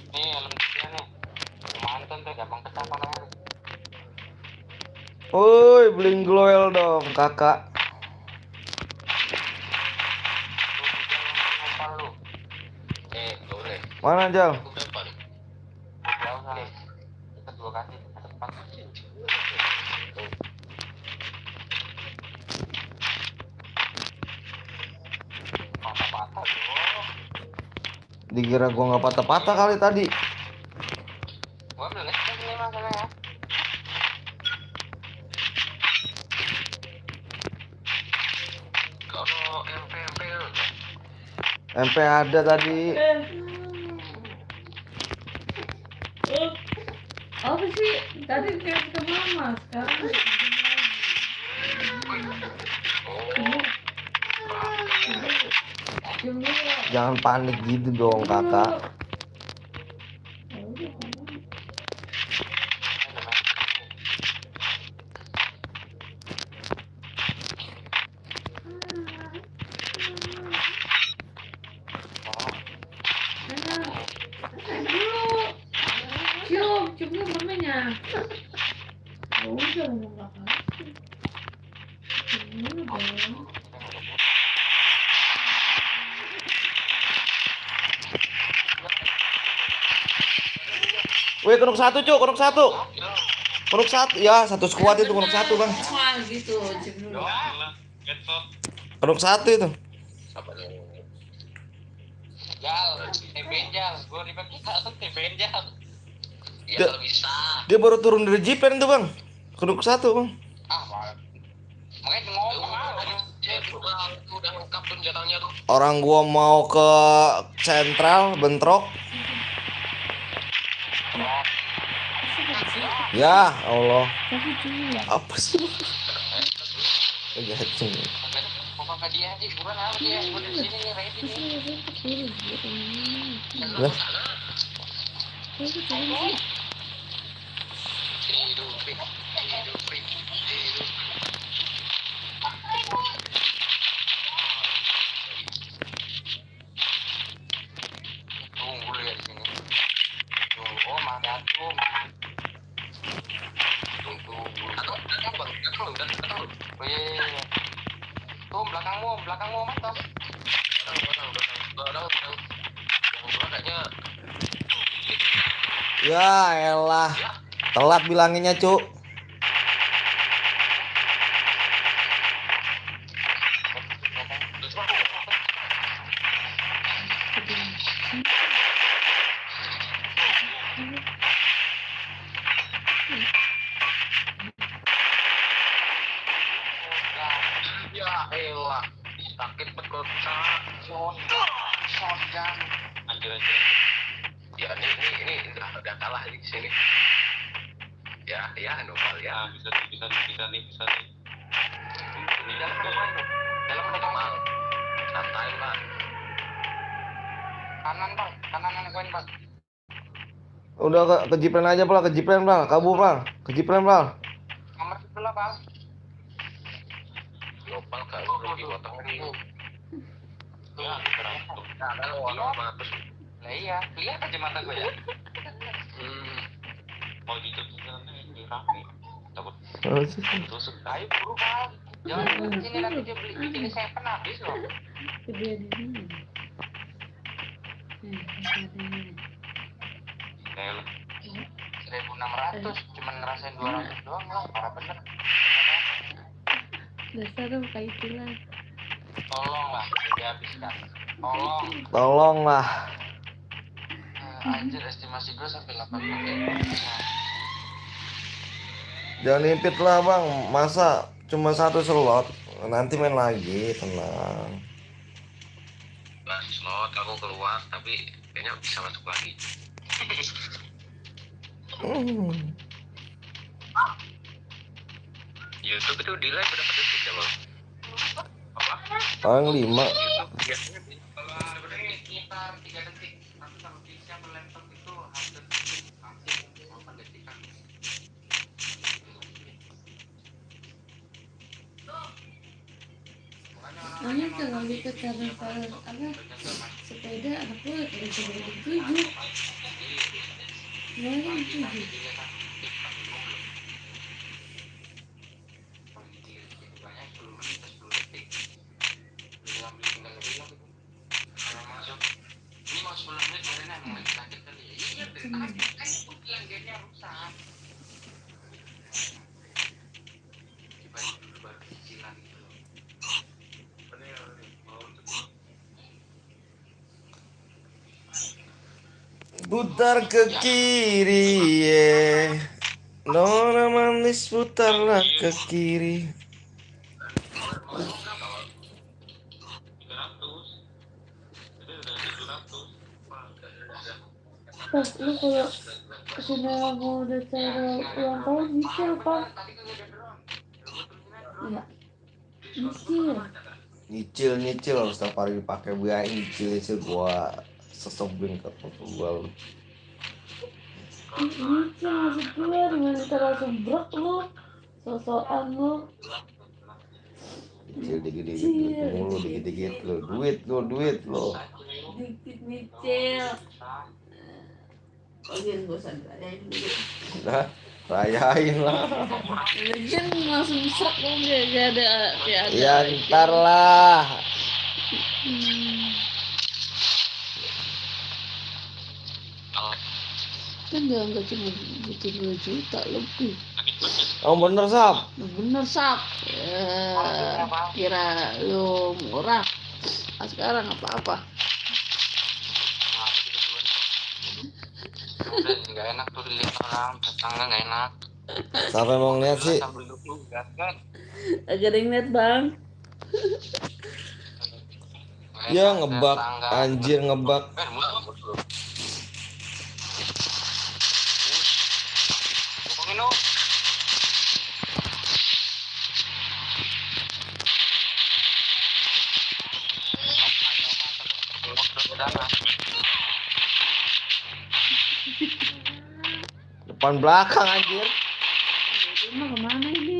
Nih, helm dia nih. Mantan tuh gampang ketapan aja. Woi, bling gloel dong kakak. Lu. Boleh. Mana Jal? Aku berapa nih? Jauh kali. Kita 2 kali, kita 4. Patah-patah tuh. Dikira gua nggak patah-patah kali tadi. Gua ambil nih. Ini masalahnya. Kalau MP MP ada tadi. Apa sih? Tadi kayak ke mama, sekarang Jangan panik gitu dong, Kakak. cium dulu mamanya. Udah mau apa? Cium dulu dong. Wih, kunuk satu, Cuk, kunuk satu. Kunuk satu, ya, satu squad itu kunuk satu, Bang. Wah, gitu, cium dulu. Kunuk satu itu. Jal, benjal, gue dipakai atau benjal. Ya Dia- kalau bisa. Dia baru turun dari jeepen tuh, Bang. Kunuk satu, Bang. Makanya ngomong dia udah lengkap tuh senjatanya tuh. Orang gua mau ke sentral bentrok. Ya Allah. Apa sih? Gacung. Pokoknya dia sih bukan apa dia, gue di sini nih, ready nih. Lah, Tunggu lihat di sini. Tuh, oh mana tuh? Tunggu. Atau belakang lu. Oh iya. Tuh belakangmu mantap. Belakang. Kayaknya ya elah. Telat bilanginnya, Cuk. ya elah. Sakit betul. Shotgun. Anjir. Ya ini udah kalah di sini. Ya normal ya. Bisa nih. Ini dalam normal. Santai lah. Kanan koin bang. Udah ke jeepen aja, Bang. Ke jeepen, Bang. Kabur, Bang. Ke jeepen, Bang. Nomor sebelah bang. Global kalau lebih otak ini. Ya, kalau orang terus. Lah iya, lihat aja mata gue ya. Mau ditutup ini rame. Takut tusuk. Ayo buru bang. Jangan di sini lagi dia beli bikin saya habis loh. Dia di sini. 1.600 cuma ngerasain 200 doang lah, parah bener. Dasar kayak itulah. Tolong lah, dihabiskan. Tolonglah. Anjir, estimasi gue sampai 80. Jangan impit lah, Bang. Masa cuma satu slot. Nanti main lagi, tenang. Slot aku keluar, tapi kayaknya bisa masuk lagi. YouTube itu di live berapa detik ya bang? Paling 5. YouTube biasanya kalau sekitar 3 detik. Tapi kalau bisa melempar itu hampir berapa detik kan? Soalnya kalau gitu cara apa sepeda aku bisa jadi 7. Nah, 7. Putar ke kiri, nona manis putarlah ke kiri. Pas lu kalau kesini mau udah cara ulang tahun nyicil pak. Iya, Nyicil harus setiap hari dipakai biaya nyicil gua sesobring ke foto gua lu. Nyicil maksud gue dengan kita langsung brok lu, sosokan lu. Nyicil dikit-dikit mulu, dikit-dikit lu, duit lu. Dikit nyicil. Lagian gue rayain dulu. Nah, rayain lah. Lagian langsung serak dong gak ada kayak ada. Ya ntar lah. Kan gak cuma butuh 2 juta lebih. Oh bener Sap. Bener Sap. Kira lu murah. Nah, sekarang apa-apa. Udah nggak enak tuh dilihat orang tetangga nggak enak. Siapa yang mau ngeliat sih? Sambil duduk kan. Agak ada yang liat bang. Ya ngebak, anjir ngebak. Musuh. Pokoknya lo. Depan belakang anjir. Ini mah kemana ini?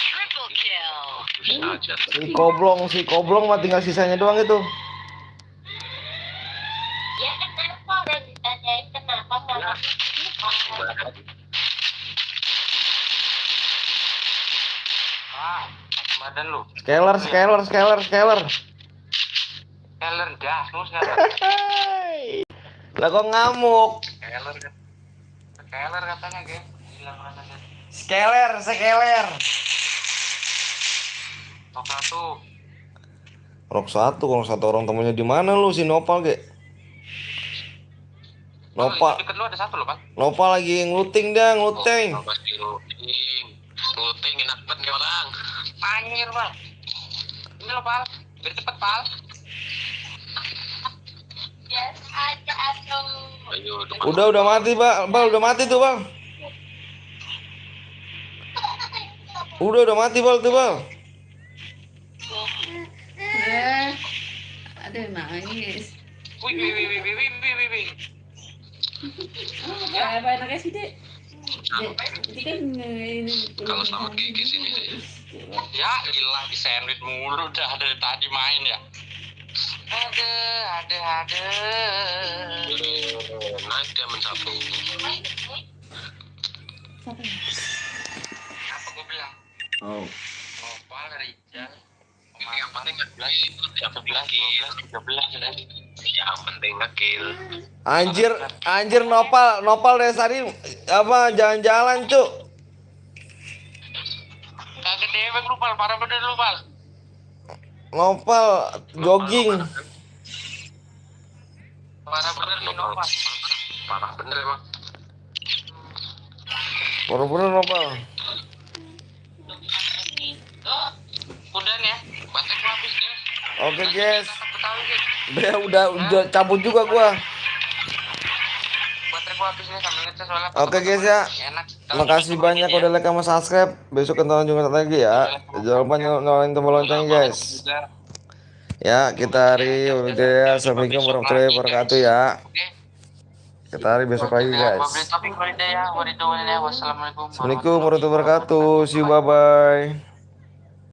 Triple kill. Si Koblong mah tinggal sisanya doang itu. Ya kenapa udah ditanyain kenapa nggak Badan lu. Scaler. Keller dah, lu sekarang. Lah kok ngamuk? Keller katanya, Ge. Bilang rasanya. Scaler. Top 1. Rok satu orang temennya di mana lu si Nopal ge? Deket lu ada satu loh, Bang. Nopal lagi ngeluting. Pasti looting enak banget nih orang. Anjir, Bang. Ini lo, Pal. Biar cepet, Pal. Yes, aduh. Ayo, Udah mati, Bang. Udah mati tuh, Bang. Udah mati, Bang, tuh, Bang. Ada yang nangis. Wih. Apa enaknya sih dek? Jadi kan ini. Kalau sama Gigi sini deh. Ya, ilah di sandwich mulu dah dari tadi main ya. Ada. Naik dia mencapai. Apa gue bilang? Oh. Nopal Rijal. Yang penting nge-kill. 11, 12, 13 sudah. Yang penting nge-kill. Anjir Nopal dari tadi apa jalan-jalan, Cuk. Kagak dewek lu, Pal. Parah bener lu, Pal. Nopal jogging. Parah bener nih, Nopal. Parah bener emang. Bener Nopal. Udah nih ya. Baterai gua habis deh. Oke, guys. Betawi, Ge. Udah cabut juga gua. Baterai gua habis nih sambil ngecas soalnya. Oke, guys ya. Enak. Makasih banyak udah like sama subscribe. Besok kita lanjut lagi ya. Jangan lupa nyalain tombol lonceng, guys. Ya, kita hari udah. Assalamualaikum warahmatullahi wabarakatuh ya. Kita hari besok lagi, guys. Wassalamualaikum warahmatullahi wabarakatuh. Assalamualaikum warahmatullahi wabarakatuh. See you, bye bye.